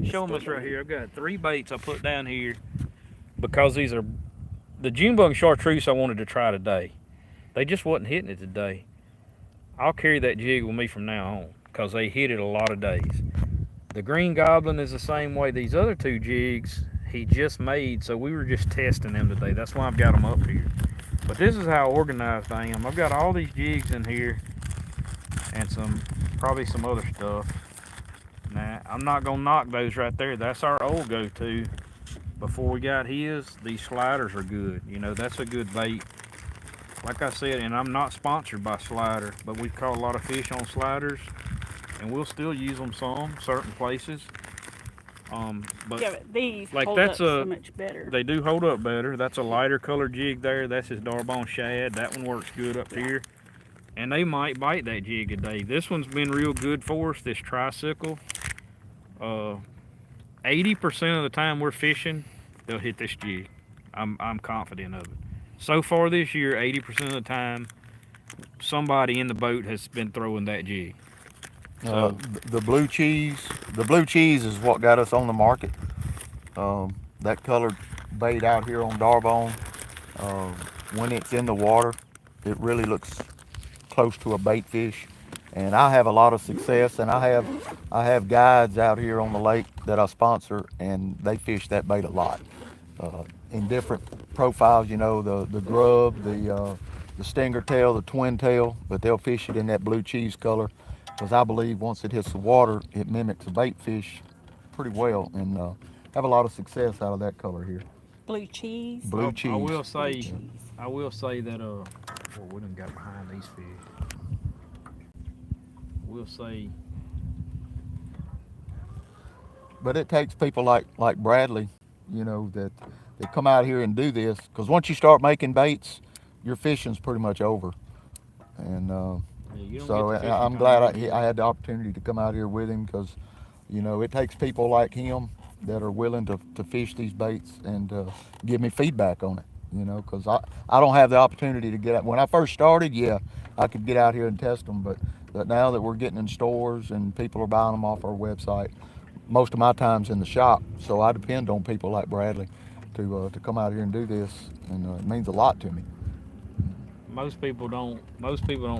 show them this right here. I've got 3 baits I put down here because these the June bug chartreuse I wanted to try today. They just wasn't hitting it today. I'll carry that jig with me from now on because they hit it a lot of days. The Green Goblin is the same way. These other two jigs he just made, so we were just testing them today. That's why I've got them up here. But this is how organized I am. I've got all these jigs in here and probably some other stuff. Now, I'm not gonna knock those right there. That's our old go-to. Before we got his, these sliders are good. You know, that's a good bait. Like I said, and I'm not sponsored by Slider, but we've caught a lot of fish on sliders, and we'll still use them certain places. But Yeah, but these like hold that's up so much better. They do hold up better. That's a lighter color jig there. That's his Darbonne shad. That one works good up here. And they might bite that jig today. This one's been real good for us, this tricycle. 80% of the time we're fishing, they'll hit this jig. I'm confident of it. So far this year, 80% of the time, somebody in the boat has been throwing that jig. So, the blue cheese is what got us on the market. That colored bait out here on Darbonne, when it's in the water, it really looks close to a bait fish. And I have a lot of success, and I have guides out here on the lake that I sponsor, and they fish that bait a lot. In different profiles, you know, the grub, the stinger tail, the twin tail, but they'll fish it in that blue cheese color, because I believe once it hits the water, it mimics a bait fish pretty well, and have a lot of success out of that color here. Blue cheese. Blue cheese. I will say that well, we done got behind these fish. We'll say. But it takes people like Bradley, you know, that come out here and do this, because once you start making baits, your fishing's pretty much over. And so I'm glad I had the opportunity to come out here with him, because, you know, it takes people like him that are willing to fish these baits and give me feedback on it, you know, because I don't have the opportunity to get out. When I first started, yeah, I could get out here and test them, but now that we're getting in stores and people are buying them off our website, most of my time's in the shop, so I depend on people like Bradley to come out here and do this, and it means a lot to me. Most people don't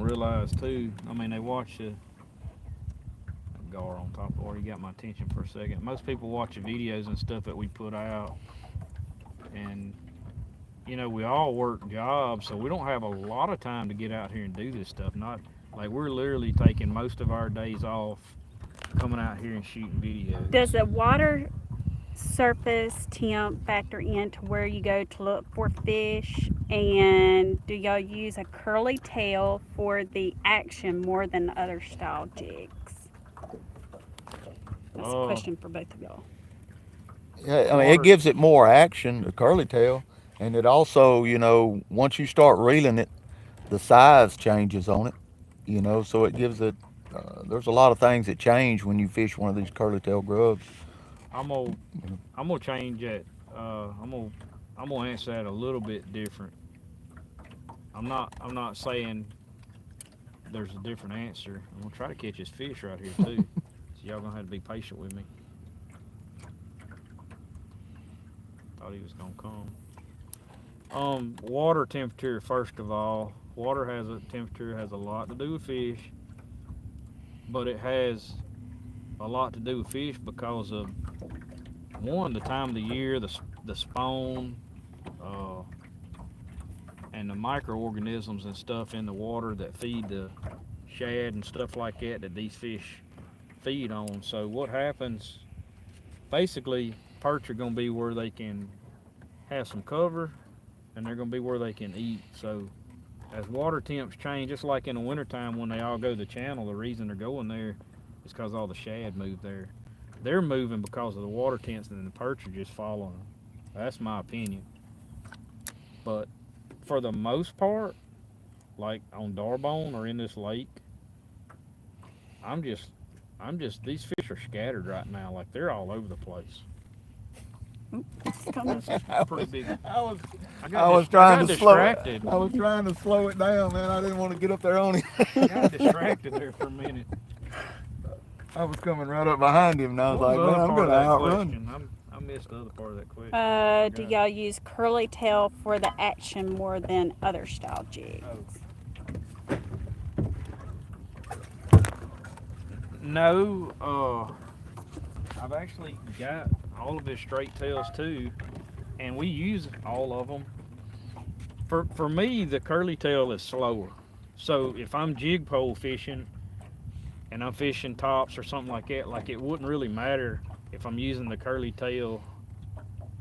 realize too. I mean, they watch the gar on top of the water. You got my attention for a second. Most people watch the videos and stuff that we put out, and you know, we all work jobs, so we don't have a lot of time to get out here and do this stuff. Not like we're literally taking most of our days off coming out here and shooting videos. Does the water surface temp factor into where you go to look for fish? And do y'all use a curly tail for the action more than the other style jigs? That's a question for both of y'all. Yeah, I mean, it gives it more action, the curly tail, and it also, you know, once you start reeling it, the size changes on it, you know, so it gives it, there's a lot of things that change when you fish one of these curly tail grubs. I'm gonna change that. I'm gonna answer that a little bit different. I'm not saying there's a different answer. I'm gonna try to catch this fish right here too. So y'all gonna have to be patient with me. Thought he was gonna come. Water temperature first of all. Water temperature has a lot to do with fish, but it has a lot to do with fish because of one, the time of the year, the spawn, and the microorganisms and stuff in the water that feed the shad and stuff like that these fish feed on. So what happens, basically, perch are going to be where they can have some cover, and they're going to be where they can eat. So as water temps change, just like in the wintertime when they all go to the channel, the reason they're going there is because all the shad move there. They're moving because of the water temps, and the perch are just following them. That's my opinion. But for the most part, like on Darbonne or in this lake, I'm just these fish are scattered right now, like they're all over the place. Pretty big. I was trying to slow it down, man. I didn't want to get up there on him. I got distracted there for a minute. I was coming right up behind him, and I was like, man, I'm going to outrun him. I'm missed the other part of that question. Do y'all use curly tail for the action more than other style jigs? No, I've actually got all of his straight tails too, and we use all of them. For me, the curly tail is slower. So if I'm jig pole fishing and I'm fishing tops or something like that, like it wouldn't really matter if I'm using the curly tail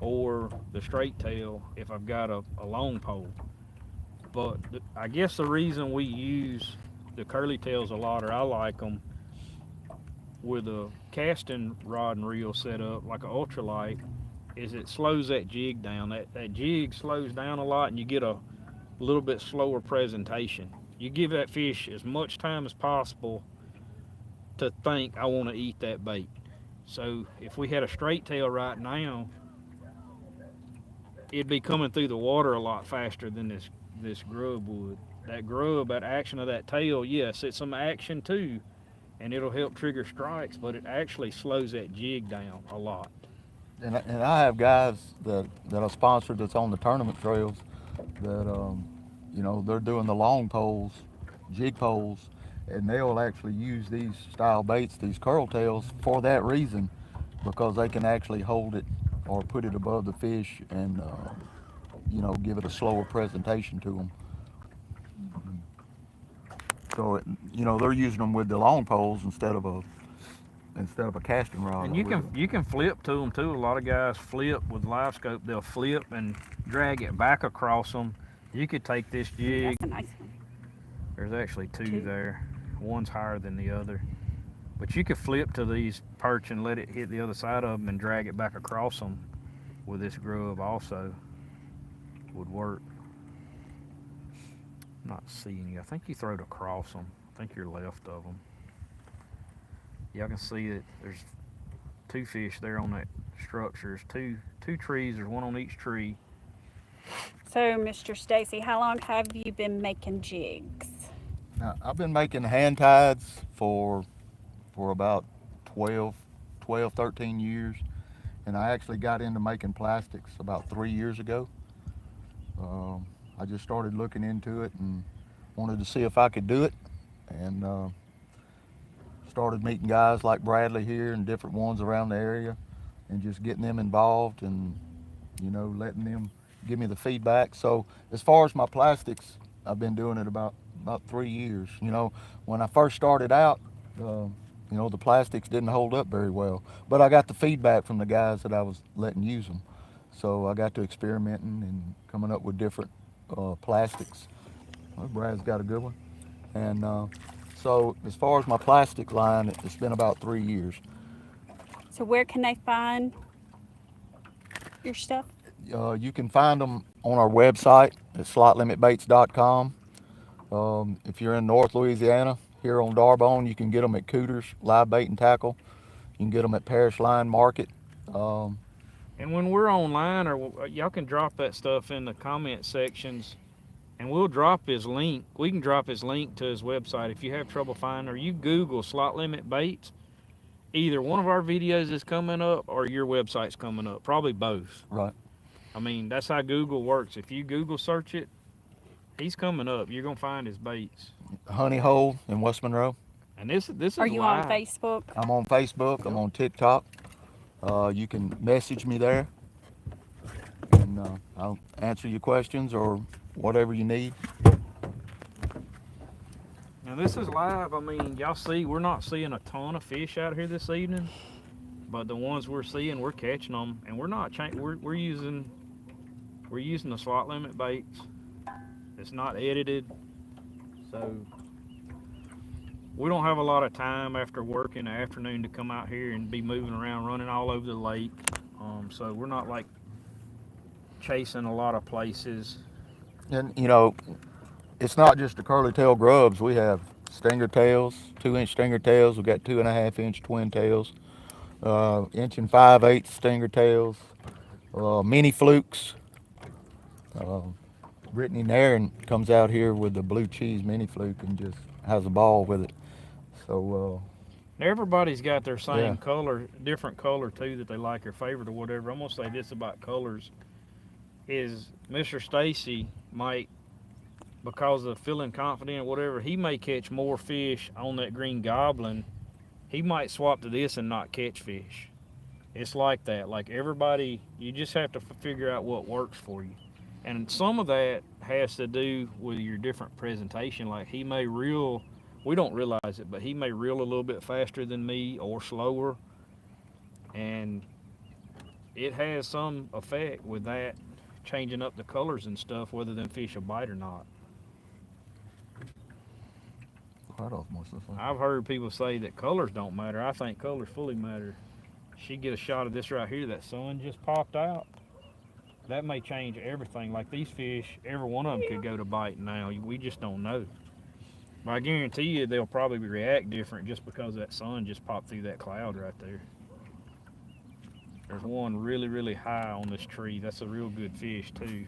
or the straight tail if I've got a long pole. But I guess the reason we use the curly tails a lot, or I like them, with a casting rod and reel set up like an ultralight, is it slows that jig down. That jig slows down a lot and you get a little bit slower presentation. You give that fish as much time as possible to think, I want to eat that bait. So if we had a straight tail right now, it'd be coming through the water a lot faster than this grub would. That grub, that action of that tail, yes, it's some action too, and it'll help trigger strikes, but it actually slows that jig down a lot. And I have guys that are sponsored that's on the tournament trails that, you know, they're doing the long poles, jig poles, and they'll actually use these style baits, these curl tails, for that reason, because they can actually hold it or put it above the fish and, you know, give it a slower presentation to them. So, you know, they're using them with the long poles instead of a casting rod. And you can flip to them too. A lot of guys flip with live scope. They'll flip and drag it back across them. You could take this jig. That's a nice one. There's actually two there. One's higher than the other. But you could flip to these perch and let it hit the other side of them and drag it back across them with this grub also would work. I'm not seeing you. I think you throw it across them. I think you're left of them. Y'all can see that there's two fish there on that structure. There's two trees. There's one on each tree. So, Mr. Stacy, how long have you been making jigs? Now, I've been making hand tides for about 12, 13 years, and I actually got into making plastics about 3 years ago. I just started looking into it and wanted to see if I could do it, and started meeting guys like Bradley here and different ones around the area, and just getting them involved and, you know, letting them give me the feedback. So as far as my plastics, I've been doing it about 3 years. You know, when I first started out, you know, the plastics didn't hold up very well, but I got the feedback from the guys that I was letting use them. So I got to experimenting and coming up with different plastics. Well, Brad's got a good one. And so as far as my plastic line, it's been about 3 years. So where can they find your stuff? You can find them on our website at slotlimitbaits.com. If you're in North Louisiana, here on Darbonne, you can get them at Cooters, Live Bait and Tackle. You can get them at Parish Line Market. And when we're online, or y'all can drop that stuff in the comment sections, and we'll drop his link. We can drop his link to his website if you have trouble finding, or you Google Slot Limit Baits. Either one of our videos is coming up or your website's coming up. Probably both. Right. I mean, that's how Google works. If you Google search it, he's coming up. You're gonna find his baits. Honey Hole in West Monroe. And this is Are you live. on Facebook? I'm on Facebook. I'm on TikTok. You can message me there, and I'll answer your questions or whatever you need. Now this is live. I mean, y'all see, we're not seeing a ton of fish out here this evening, but the ones we're seeing, we're catching them, and we're not we're using the Slot Limit baits. It's not edited, so we don't have a lot of time after work in the afternoon to come out here and be moving around, running all over the lake. So we're not like chasing a lot of places. And you know, it's not just the curly tail grubs. We have stinger tails, 2-inch stinger tails. We've got 2.5-inch twin tails, 1 5/8 stinger tails, mini flukes. Brittany Nairn comes out here with the blue cheese mini fluke and just has a ball with it. So Everybody's got their same Yeah. color, different color too that they like or favorite or whatever. I'm gonna say this about colors: is Mr. Stacy might, because of feeling confident or whatever, he may catch more fish on that green goblin. He might swap to this and not catch fish. It's like that. Like everybody, you just have to figure out what works for you. And some of that has to do with your different presentation. Like he may reel, we don't realize it, but he may reel a little bit faster than me or slower. And it has some effect with that, changing up the colors and stuff, whether them fish will bite or not. Right off most of the time. I've heard people say that colors don't matter. I think colors fully matter. She get a shot of this right here, that sun just popped out. That may change everything. Like these fish, every one of them could go to biting now. We just don't know. But I guarantee you they'll probably react different just because that sun just popped through that cloud right there. There's one really, really high on this tree. That's a real good fish too.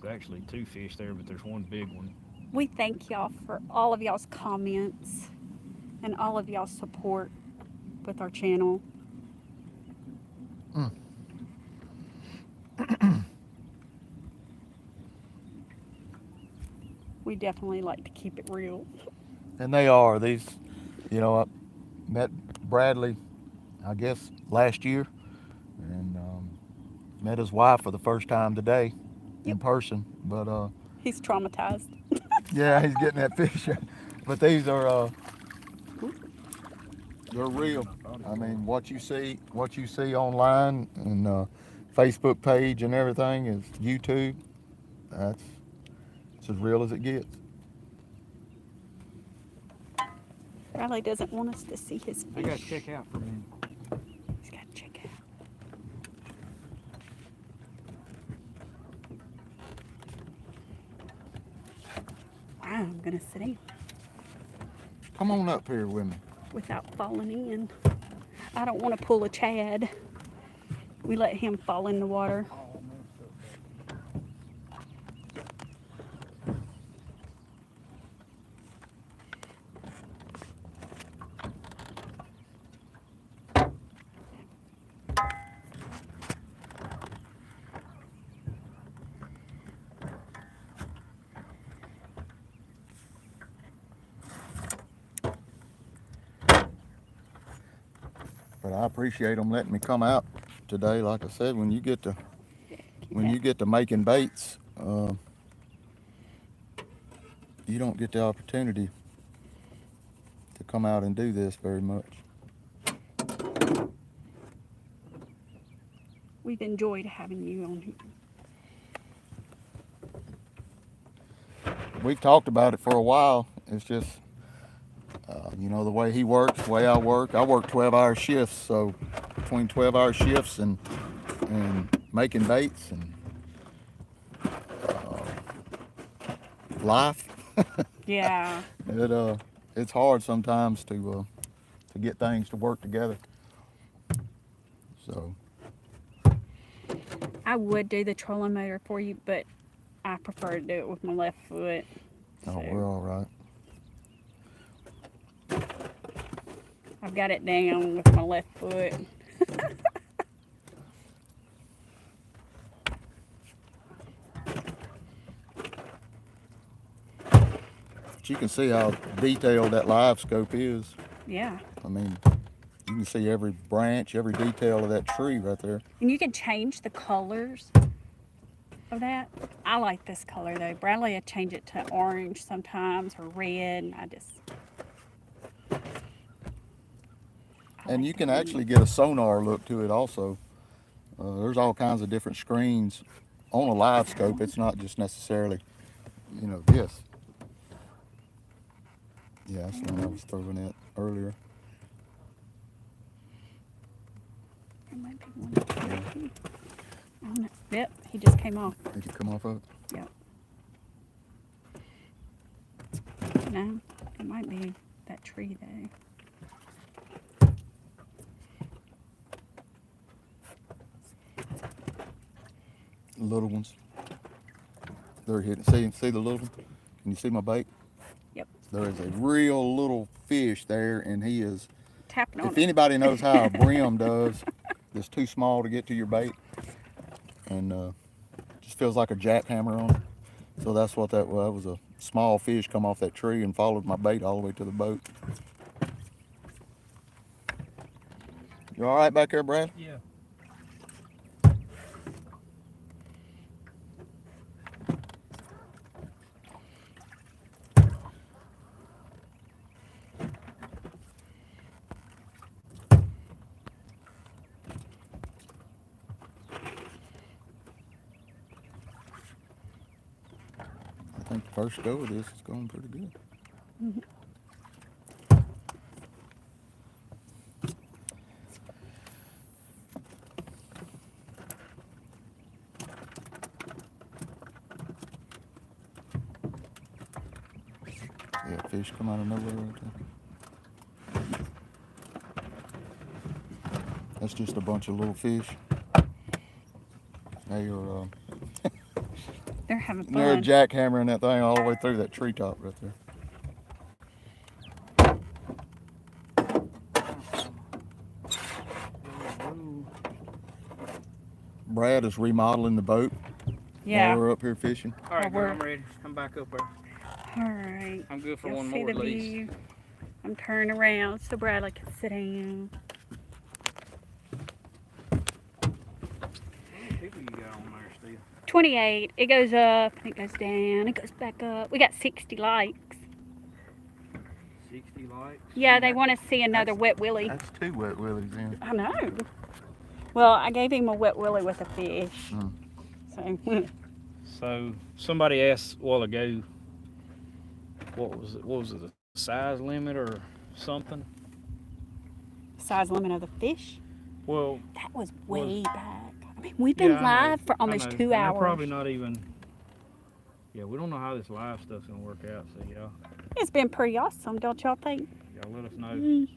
There's actually two fish there, but there's one big one. We thank y'all for all of y'all's comments and all of y'all's support with our channel. We definitely like to keep it real. And they are. These, you know, I met Bradley, I guess, last year, and met his wife for the first time today in person. But He's traumatized. yeah, he's getting that fish. But these are, they're real. I mean, what you see online and Facebook page and everything is YouTube. That's it's as real as it gets. Riley doesn't want us to see his I gotta fish. check out for a minute. He's got to check out. Wow, I'm going to sit in Come on up here with me. without falling in. I don't want to pull a Chad. We let him fall in the water. But I appreciate them letting me come out today. Like I said, when you get to making baits, you don't get the opportunity to come out and do this very much. We've enjoyed having you on here. We've talked about it for a while. It's just, you know, the way he works, the way I work. I work 12-hour shifts, so between 12-hour shifts and making baits and life, Yeah. it's hard sometimes to get things to work together. So I would do the trolling motor for you, but I prefer to do it with my left foot. oh, So we're all right. I've got it down with my left foot. But you can see how detailed that live scope is. Yeah. I mean, you can see every branch, every detail of that tree right there. And you can change the colors of that. I like this color though. Bradley would change it to orange sometimes or red. And I just. And you can actually get a sonar look to it also. There's all kinds of different screens on a live scope. It's not just necessarily, you know, this. Yeah, that's the one I was throwing at earlier. There might be one. Oh, no. Yep, he just came off. Did you come off of it? Yep. No, it might be that tree though. The little ones. They're hitting. See the little one? Can you see my bait? Yep. There is a real little fish there, and he is. Tapping on If it. anybody knows how a brim does, it's too small to get to your bait, and just feels like a jackhammer on it. So that's what that was. That was a small fish come off that tree and followed my bait all the way to the boat. You all right back there, Brad? Yeah. I think the first go of this is going pretty good. Yeah, fish come out of nowhere right there. That's just a bunch of little fish. They are They're having they're fun. jackhammering that thing all the way through that treetop right there. Brad is remodeling the boat Yeah. while we're up here fishing. All right, we're- girl, I'm ready. I'm back up there. All right. I'm good for Y'all one see more the at least. view. I'm turning around so Bradley can sit down. People you got on there still? 28. It goes up and it goes down. It goes back up. We got 60 likes. 60 likes. Yeah, they want to see another wet willy. That's two wet willies in. I know. Well, I gave him a wet willy with a fish. Mm. So, So somebody asked a while ago, what was it? What was it? The size limit or something? size limit of the fish. Well, That was way back. I mean, we've been yeah, I know, live for I almost know. 2 And they're hours. probably not even. Yeah, we don't know how this live stuff's gonna work out. So y'all It's been pretty awesome, don't y'all think? let us know. Mm.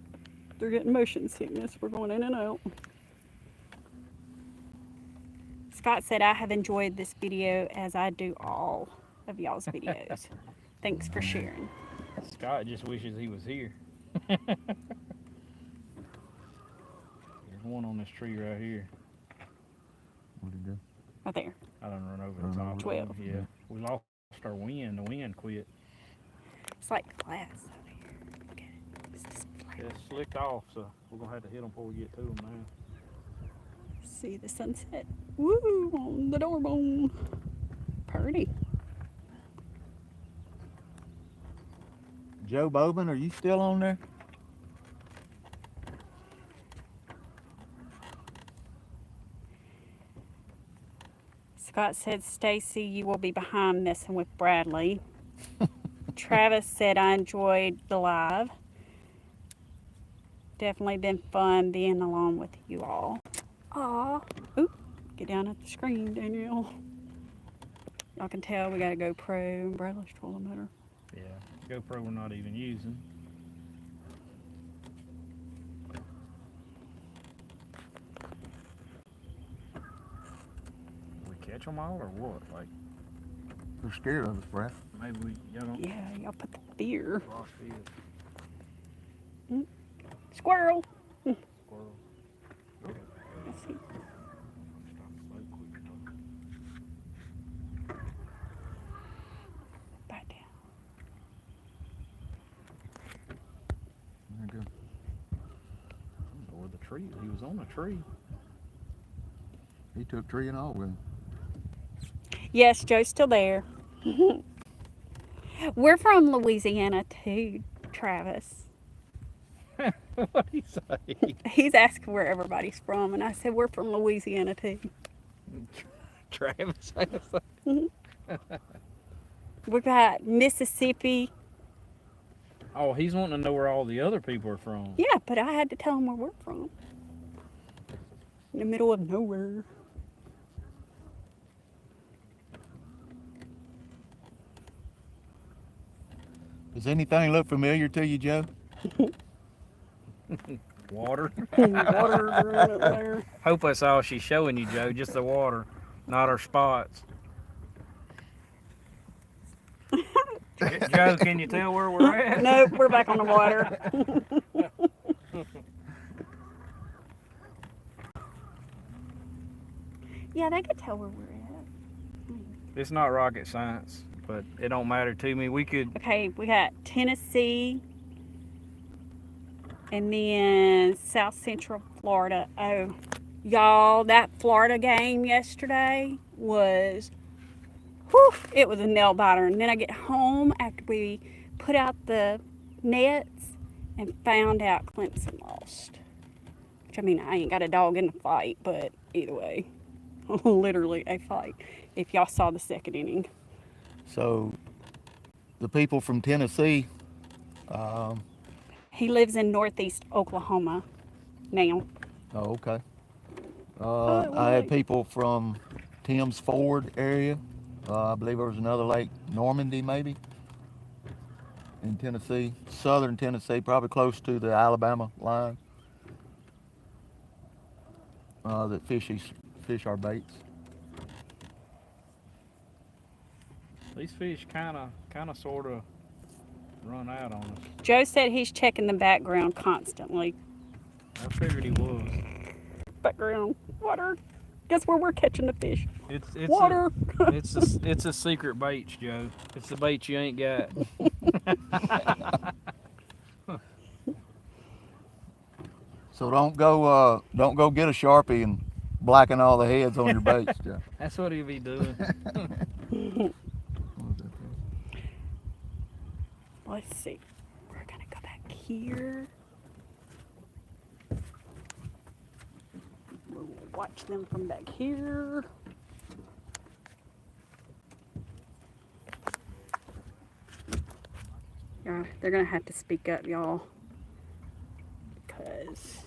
They're getting motion sickness. We're going in and out. Scott said, I have enjoyed this video as I do all of y'all's videos. Thanks for sharing. Scott just wishes he was here. There's one on this tree right here. What'd he do? Right there. I done run over Run the top. over. 12. of it. Yeah, we lost our wind. The wind quit. It's like glass over here. Look at it. It's just flat. It's slicked off, so we're gonna have to hit them before we get to them now. See the sunset. Woo! On the Darbonne. Pretty. Joe Bobin, are you still on there? Scott said, Stacy, you will be behind messing with Bradley. Travis said, I enjoyed the live. Definitely been fun being along with you all. Aw. Oop. Get down at the screen, Danielle. Y'all can tell we got a GoPro and Bradley's trolling better. Yeah, GoPro we're not even using. We catch them all or what? Like They're scared of us, Brad. maybe we y'all don't Yeah, y'all put the fear. lost fish. Squirrel. Squirrel. Let's see. Stop the boat quick. Back down. They're good. I don't know where the tree is. He was on a tree. He took tree and all with him. Yes, Joe's still there. We're from Louisiana too, Travis. What'd he say? He's asking where everybody's from, and I said we're from Louisiana too. Travis. We've got Mississippi. Oh, he's wanting to know where all the other people are from. Yeah, but I had to tell him where we're from. In the middle of nowhere. Does anything look familiar to you, Joe? Water. Water running up there. Hope that's all she's showing you, Joe. Just the water, not her spots. Joe, can you tell where we're at? Nope, we're back on the water. Yeah, they could tell where we're at. It's not rocket science, but it don't matter to me. We could. Okay, we got Tennessee and then South Central Florida. Oh, y'all, that Florida game yesterday was, whew, it was a nail biter. And then I get home after we put out the nets and found out Clemson lost. Which, I mean, I ain't got a dog in the fight, but either way, literally a fight. If y'all saw the second inning. So, the people from Tennessee, He lives in northeast Oklahoma now. oh, okay. I had people from Tim's Ford area. I believe there was another lake, Normandy maybe, in Tennessee, southern Tennessee, probably close to the Alabama line. That fish our baits. These fish kind of, sort of run out on us. Joe said he's checking the background constantly. I figured he was. Background, water. Guess where we're catching the fish? It's Water. It's a secret bait, Joe. It's the bait you ain't got. So don't go get a Sharpie and blacken all the heads on your baits, Joe. That's what he'll be doing. Let's see. We're gonna go back here. We'll watch them from back here. Yeah, they're gonna have to speak up, y'all, because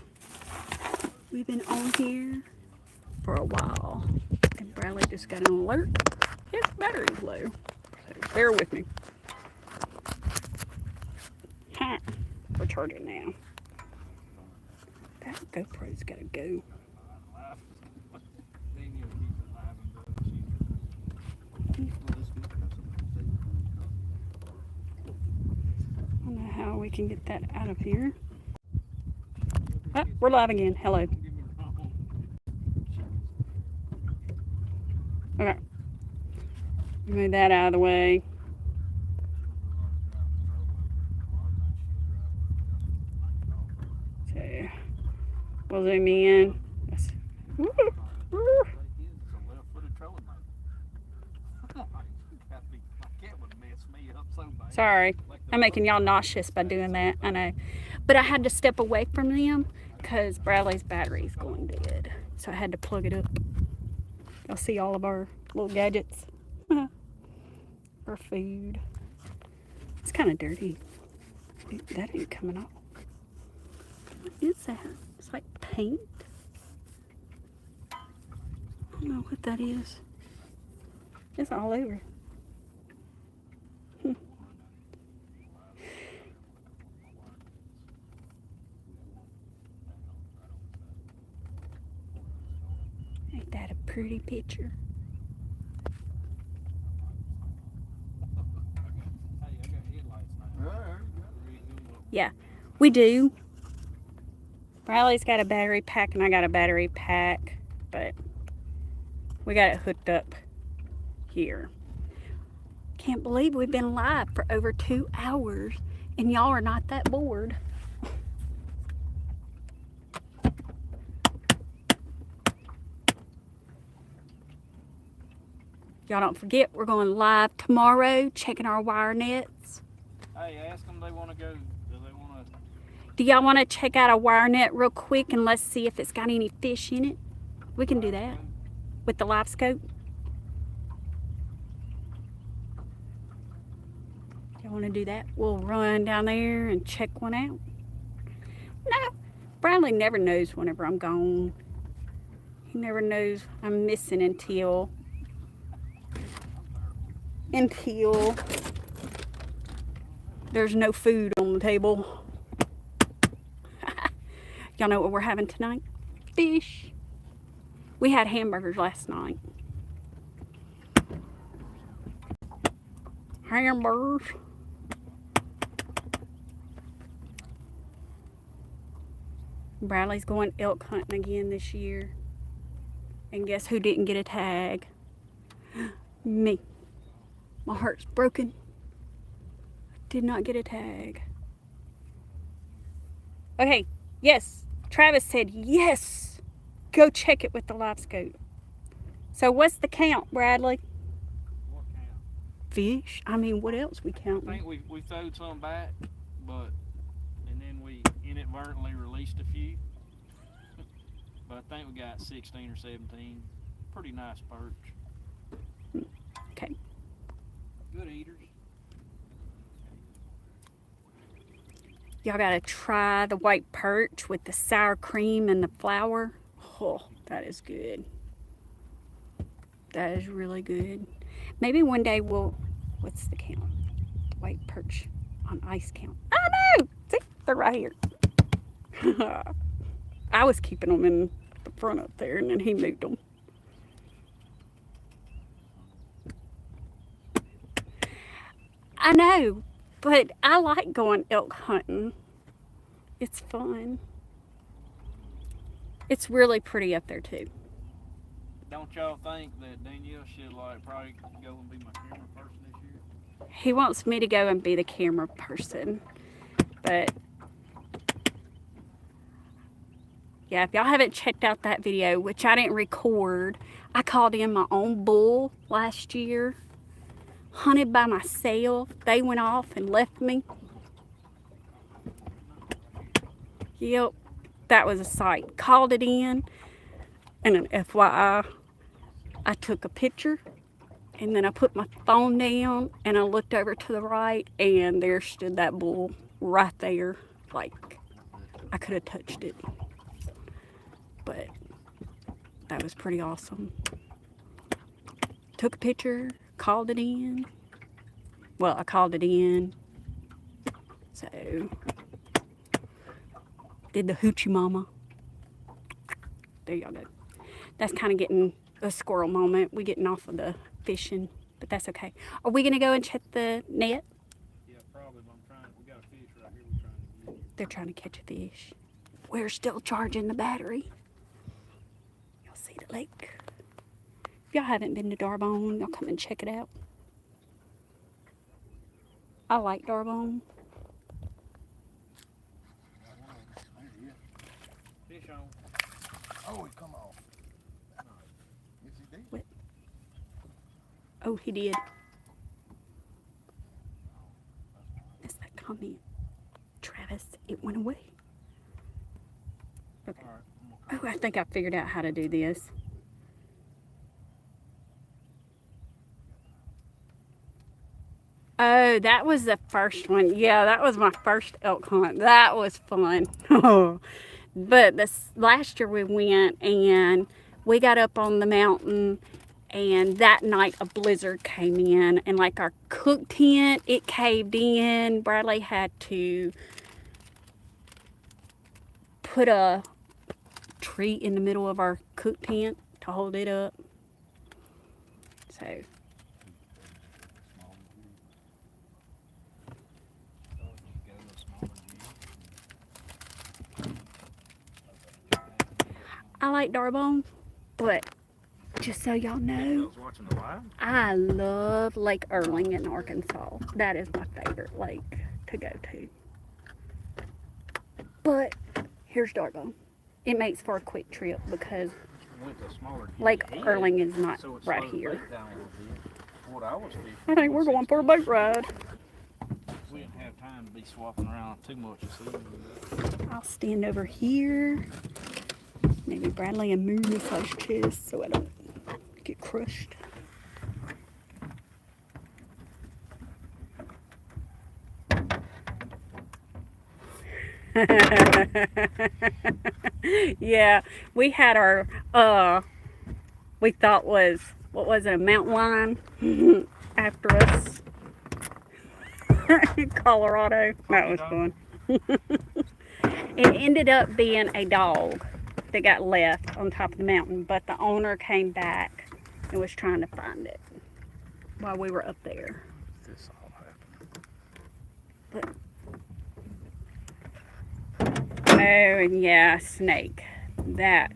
we've been on here for a while, and Bradley just got an alert. His battery's low, so bear with me. Ha! We're charging now. That GoPro's gotta go. I don't know how we can get that out of here. Oh, we're live again. Hello. Okay. Move that out of the way. So, we'll zoom in. That's, woo, woo. Sorry, I'm making y'all nauseous by doing that, I know. But I had to step away from them because Bradley's battery's going dead. So I had to plug it up. Y'all see all of our little gadgets. Our food. It's kind of dirty. That ain't coming off. What is that? It's like paint. I don't know what that is. It's all over. Ain't that a pretty picture? Yeah, we do. Riley's got a battery pack and I got a battery pack, but we got it hooked up here. Can't believe we've been live for over 2 hours and y'all are not that bored. Y'all don't forget, we're going live tomorrow, checking our wire nets. Hey, ask them they want to go. Do they want to? Do y'all want to check out a wire net real quick and let's see if it's got any fish in it? We can do that with the live scope. Y'all want to do that? We'll run down there and check one out. No, Bradley never knows whenever I'm gone. He never knows I'm missing until there's no food on the table. Y'all know what we're having tonight? Fish. We had hamburgers last night. Hamburgers. Bradley's going elk hunting again this year. And guess who didn't get a tag? Me. My heart's broken. Did not get a tag. Okay, yes. Travis said yes. Go check it with the live scope. So what's the count, Bradley? What count? Fish? I mean, what else we I counting? think we throwed some back, and then we inadvertently released a few. But I think we got 16 or 17. Pretty nice perch. Okay. Good eaters. Y'all gotta try the white perch with the sour cream and the flour. Oh, that is good. That is really good. Maybe one day what's the count? White perch on ice count. Oh no! See, they're right here. I was keeping them in the front up there, and then he moved them. I know, but I like going elk hunting. It's fun. It's really pretty up there too. Don't y'all think that Danielle should probably go and be my camera person this year? He wants me to go and be the camera person, but yeah, if y'all haven't checked out that video, which I didn't record, I called in my own bull last year, hunted by myself. They went off and left me. Yep, that was a sight. Called it in, and an FYI, I took a picture, and then I put my phone down, and I looked over to the right, and there stood that bull right there. Like, I could have touched it. But that was pretty awesome. Took a picture, called it in. Well, I called it in. So, did the hoochie mama. There y'all go. That's kind of getting a squirrel moment. We getting off of the fishing, but that's okay. Are we gonna go and check the net? Yeah, probably. But we got a fish right here we're trying to get. They're trying to catch a fish. We're still charging the battery. Y'all see the lake? If y'all haven't been to Darbonne, y'all come and check it out. I like Darbonne. Fish on. Oh, he come off. Yes, he did. Oh, he did. That's that comment. Travis, it went away. Okay. All right, Oh, I think I figured out how to do this. Oh, that was the first one. Yeah, that was my first elk hunt. That was fun. But this last year we went and we got up on the mountain, and that night a blizzard came in, and like our cook tent, it caved in. Bradley had to put a tree in the middle of our cook tent to hold it up. So I like Darbonne, but just so y'all know, was watching the live. I love Lake Erling in Arkansas. That is my favorite lake to go to. But here's Darbonne. It makes for a quick trip because Went to a smaller Lake head, Erling is not so it right slowed the here. lake down a little bit. What I was fishing, I think we're going for a boat ride. we didn't have time to be swapping around too much. You see. I'll stand over here. Maybe Bradley and move massage chest so I don't get crushed. Yeah, we had our we thought was, what was it, a mountain lion after us. Colorado. That was fun. It ended up being a dog that got left on top of the mountain, but the owner came back and was trying to find it while we were up there. This all happened. But and yeah, snake. That.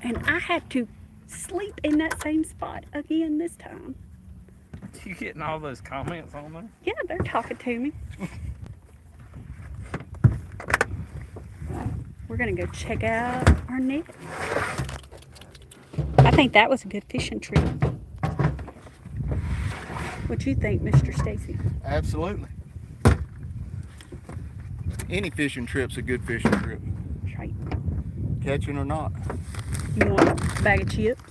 And I had to sleep in that same spot again this time. You getting all those comments on there? Yeah, they're talking to me. We're gonna go check out our net. I think that was a good fishing trip. What you think, Mr. Stacy? Absolutely. Any fishing trip's a good fishing trip, That's right. catching or not. You want a bag of chips?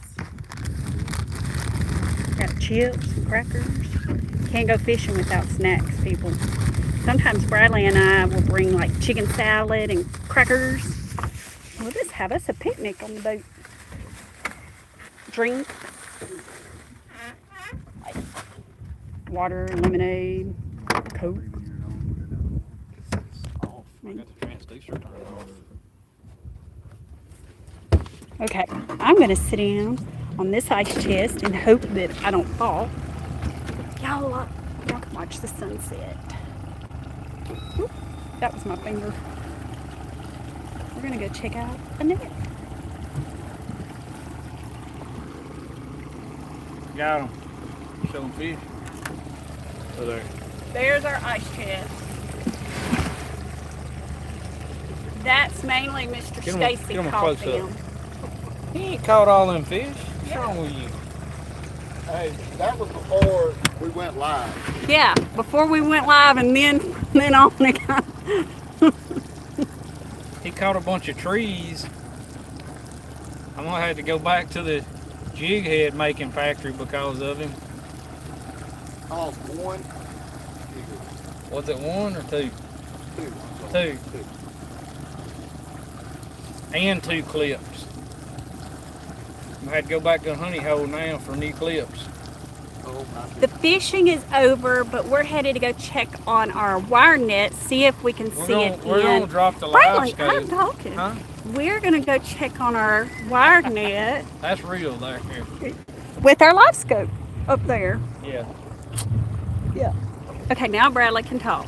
Got chips and crackers. Can't go fishing without snacks, people. Sometimes Bradley and I will bring like chicken salad and crackers. We'll just have us a picnic on the boat. Drink. Water, lemonade, Coke. I got the transducer turned on. Okay, I'm gonna sit down on this ice chest and hope that I don't fall. Y'all can watch the sunset. Oop, that was my finger. We're gonna go check out a net. Got them. Show them fish. Oh, there. There's our ice chest. That's mainly Mr. Get 'em- Stacy get 'em caught close up. them. He ain't caught all them fish. What's wrong with you? Hey, that was before we went live. Yeah, before we went live and then on again. He caught a bunch of trees. I'm gonna have to go back to the jig head making factory because of him. Oh, one. Was it one or two? Two. Two. And 2 clips. I had to go back to the honey hole now for new clips. Oh, my The fishing is over, but we're headed to go check on our wire net, see if we can see it We're gonna in. drop the live Bradley, I'm scope. talking. Huh? We're gonna go check on our wire net That's real there. Here. with our live scope up there. Yeah. Yeah. Okay, now Bradley can talk.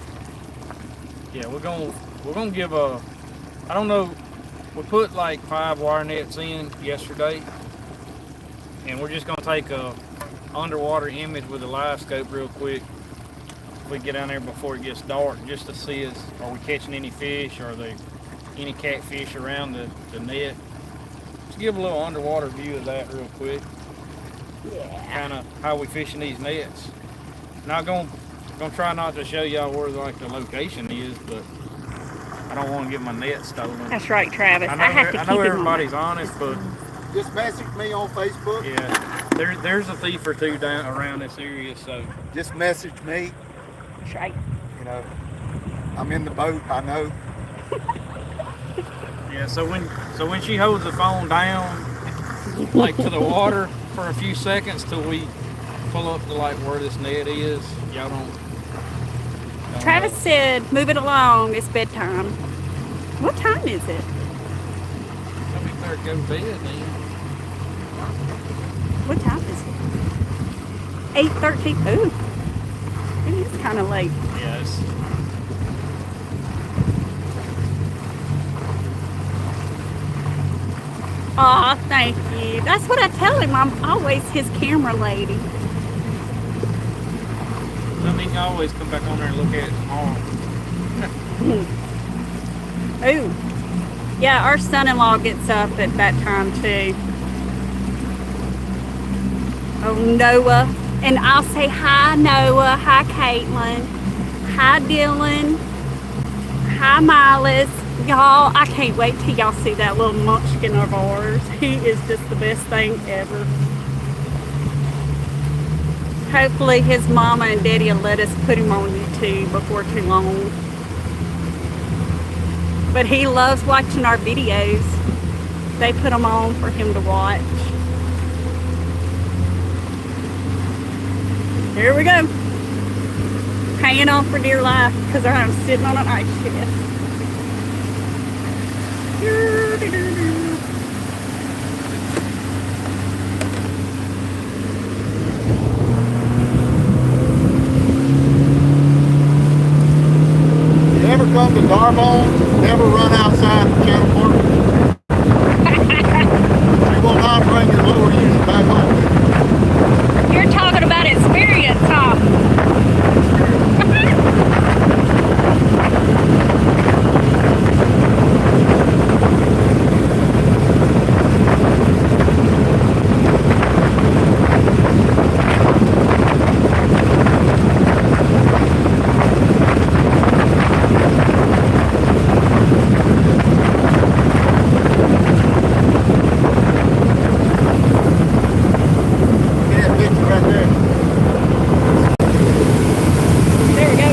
Yeah, we're gonna give a, I don't know, we put like 5 wire nets in yesterday, and we're just gonna take a underwater image with a live scope real quick. If we get down there before it gets dark, just to see are we catching any fish, or are there any catfish around the net. Just give a little underwater view of that real quick. Yeah. Kind of how we fishing these nets. Not gonna try not to show y'all where like the location is, but I don't want to get my net stolen. That's right, Travis. I have to know keep it on. everybody's honest, but Just message me on Facebook. yeah, there's a thief or two down around this area, so Just message me. That's right. You know, I'm in the boat. I know. yeah. So when she holds the phone down, like to the water for a few seconds till we pull up to like where this net is, y'all don't Travis know. said, move it along, it's bedtime. What time is it? I think better go to bed then. What time is it? 8:13. Ooh, it is kind of late. Yes. Aw, thank you. That's what I tell him. I'm always his camera lady. I mean, you always come back on there and look at it tomorrow. Ooh. Yeah, our son-in-law gets up at that time too. Oh, Noah. And I'll say hi, Noah. Hi, Caitlin. Hi, Dylan. Hi, Miles. Y'all, I can't wait till y'all see that little munchkin of ours. He is just the best thing ever. Hopefully his mama and daddy will let us put him on YouTube before too long. But he loves watching our videos. They put them on for him to watch. Here we go. Hanging on for dear life because I'm sitting on an ice chest. You ever come to Darbonne? Never run outside the channel park. You will not bring your lure unit back home. You're talking about experience, huh? Yeah, picture right there. There we go.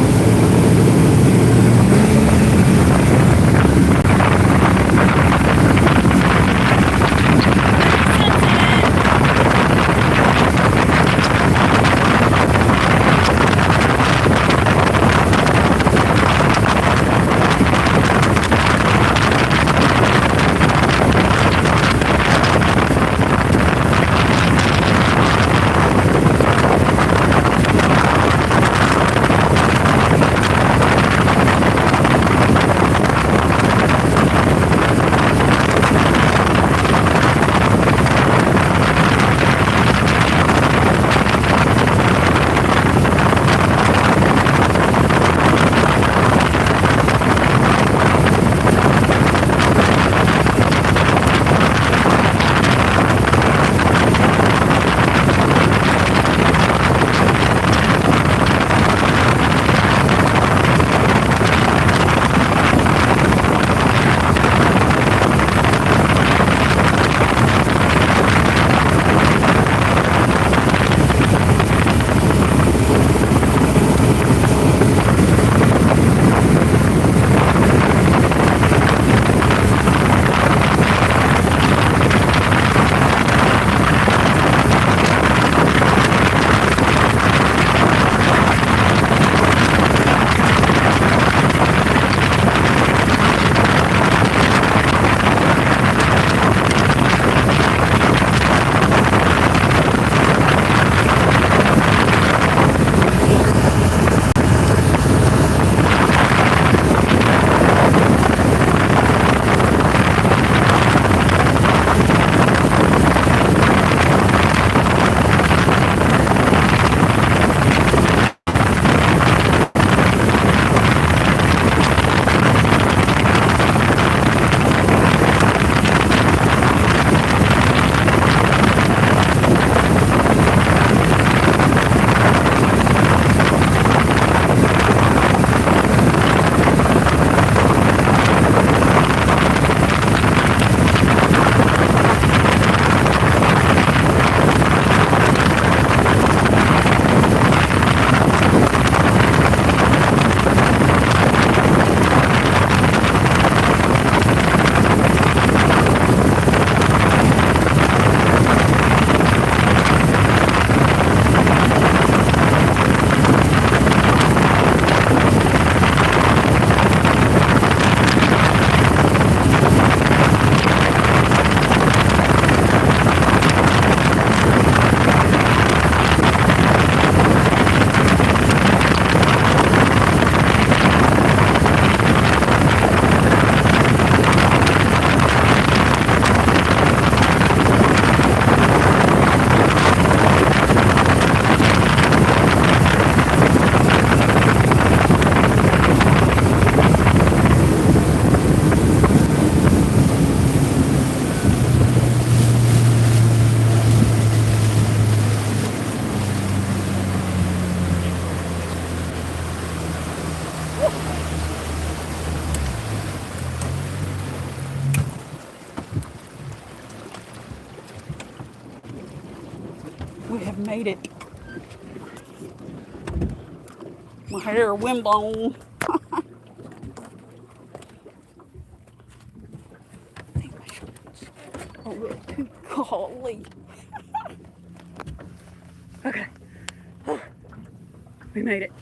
We have made it. My hair windblown. I think my shorts are real too. Golly. Okay. We made it.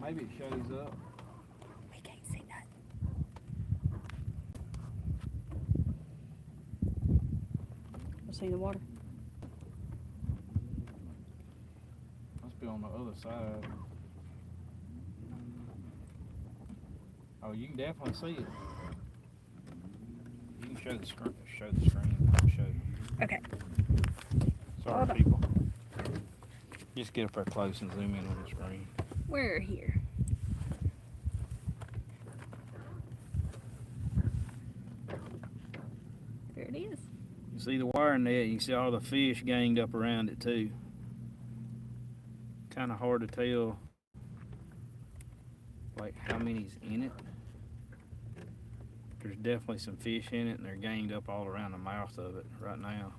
Maybe it shows up. We can't see nothing. You see the water? Must be on the other side. Oh, you can definitely see it. You can show the screen. Show the screen. Show. Okay. Sorry, Hold on. people. Just get up there close and zoom in on the screen. We're here. There it is. You see the wire net. You can see all the fish ganged up around it too. Kind of hard to tell, like how many's in it. There's definitely some fish in it, and they're ganged up all around the mouth of it right now.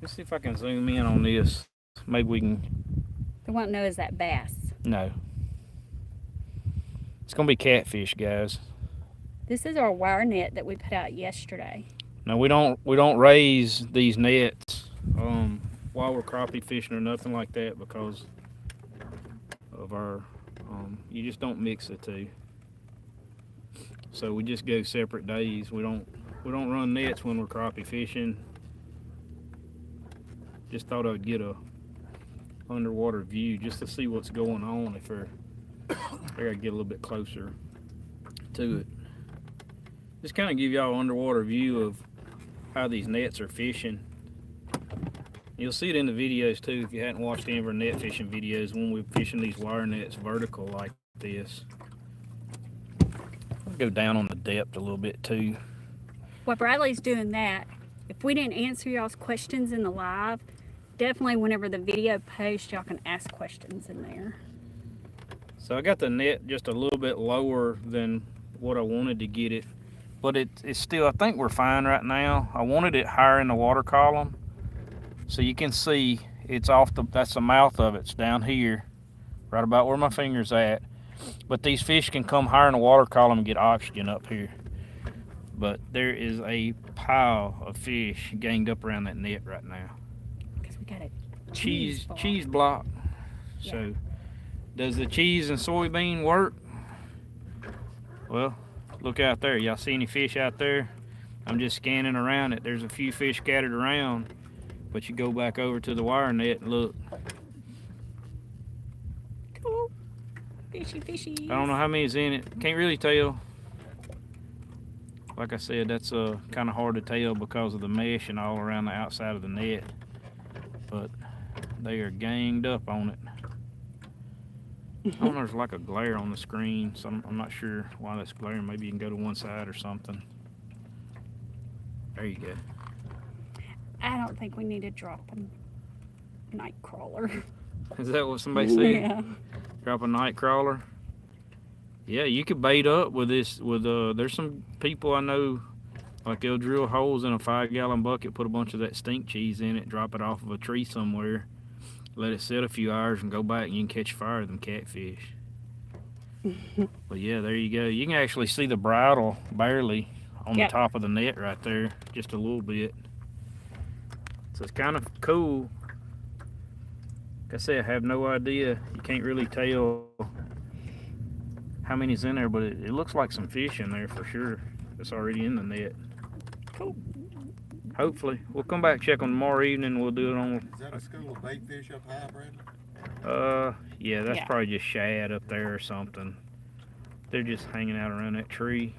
Let's see if I can zoom in on this. Maybe we can. The one to know is that bass. No. It's gonna be catfish, guys. This is our wire net that we put out yesterday. No, we don't raise these nets while we're crappie fishing or nothing like that, because of our you just don't mix the two. So we just go separate days. We don't run nets when we're crappie fishing. Just thought I'd get a underwater view just to see what's going on. If I gotta get a little bit closer to it. Just kind of give y'all an underwater view of how these nets are fishing. You'll see it in the videos too if you hadn't watched any of our net fishing videos when we're fishing these wire nets vertical like this. I'll go down on the depth a little bit too. While Bradley's doing that, if we didn't answer y'all's questions in the live, definitely whenever the video posts, y'all can ask questions in there. So I got the net just a little bit lower than what I wanted to get it, but it's still, I think we're fine right now. I wanted it higher in the water column, so you can see it's off that's the mouth of it. It's down here, right about where my finger's at. But these fish can come higher in the water column and get oxygen up here. But there is a pile of fish ganged up around that net right now. Because we got a Cheese block. Yeah. So does the cheese and soybean work? Well, look out there. Y'all see any fish out there? I'm just scanning around it. There's a few fish scattered around, but you go back over to the wire net and look. Cool. Fishy, fishy. I don't know how many's in it. Can't really tell. Like I said, that's kind of hard to tell because of the mesh and all around the outside of the net. But they are ganged up on it. I don't know, there's like a glare on the screen, so I'm not sure why that's glaring. Maybe you can go to one side or something. There you go. I don't think we need to drop a night crawler. Is that what somebody said? Yeah. Drop a night crawler? Yeah, you could bait up with this. There's some people I know, like they'll drill holes in a 5-gallon bucket, put a bunch of that stink cheese in it, drop it off of a tree somewhere, let it sit a few hours, and go back and you can catch fire of them catfish. But yeah, there you go. You can actually see the bridle barely on the top of the net right there, just a little bit. So it's kind of cool. Like I said, I have no idea. You can't really tell how many's in there, but it looks like some fish in there for sure. That's already in the net. Cool. Hopefully. We'll come back check on tomorrow evening. We'll do it on. Is that a school of bait fish up high, Bradley? Yeah, that's probably just shad up there or something. They're just hanging out around that tree.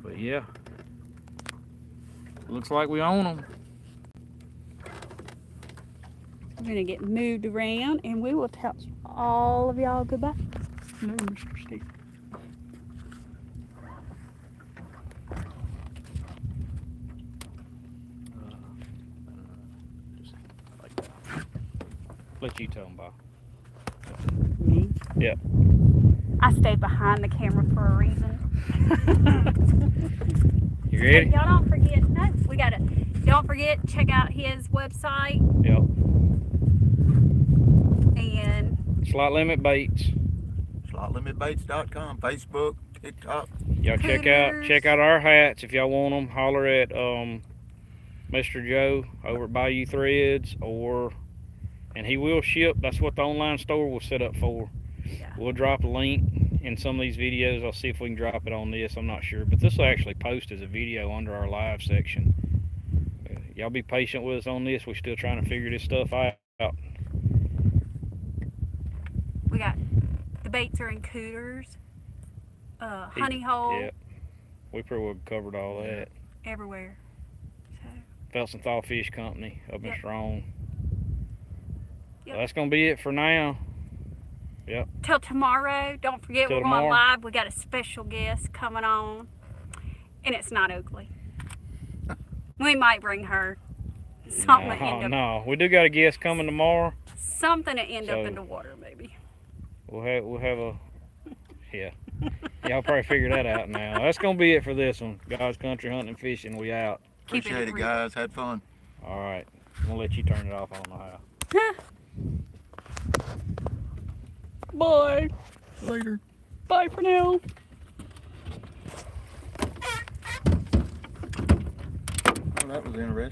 But yeah, looks like we own them. We're going to get moved around and we will tell all of y'all goodbye. Hello, Mr. Steve. Just like that. Let you tell them, Bob. Me? Yeah. I stayed behind the camera for a reason. You ready? Y'all don't forget. No, we got to. Don't forget, check out his website. Yep. And Slot Limit Baits. SlotLimitBaits.com, Facebook, TikTok. Y'all check out our hats if y'all want them. Holler at Mr. Joe over at Bayou Threads, and he will ship. That's what the online store was set up for. yeah. We'll drop a link in some of these videos. I'll see if we can drop it on this. I'm not sure, but this will actually post as a video under our live section. Y'all be patient with us on this. We're still trying to figure this stuff out. baits are in cooters, honey hole, Yep. We pretty well covered all that. everywhere. So, Phelps and Thaw Fish Company up in Yep. Strong. Yep. So that's gonna be it for now. till tomorrow. Don't forget Till we're going tomorrow. live. We got a special guest coming on, and it's not Oakley. We might bring her. Something to end up, No, we do got a guest coming tomorrow. something to end up So- in the water, maybe. We'll have a yeah. Y'all probably figure that out now. That's gonna be it for this one. God's Country Hunting and Fishing. We out. Keep Appreciate it, real. guys. Had fun. All right. I'm gonna let you turn it off. I don't know how. Bye. Later. Bye for now. Oh, that was interesting.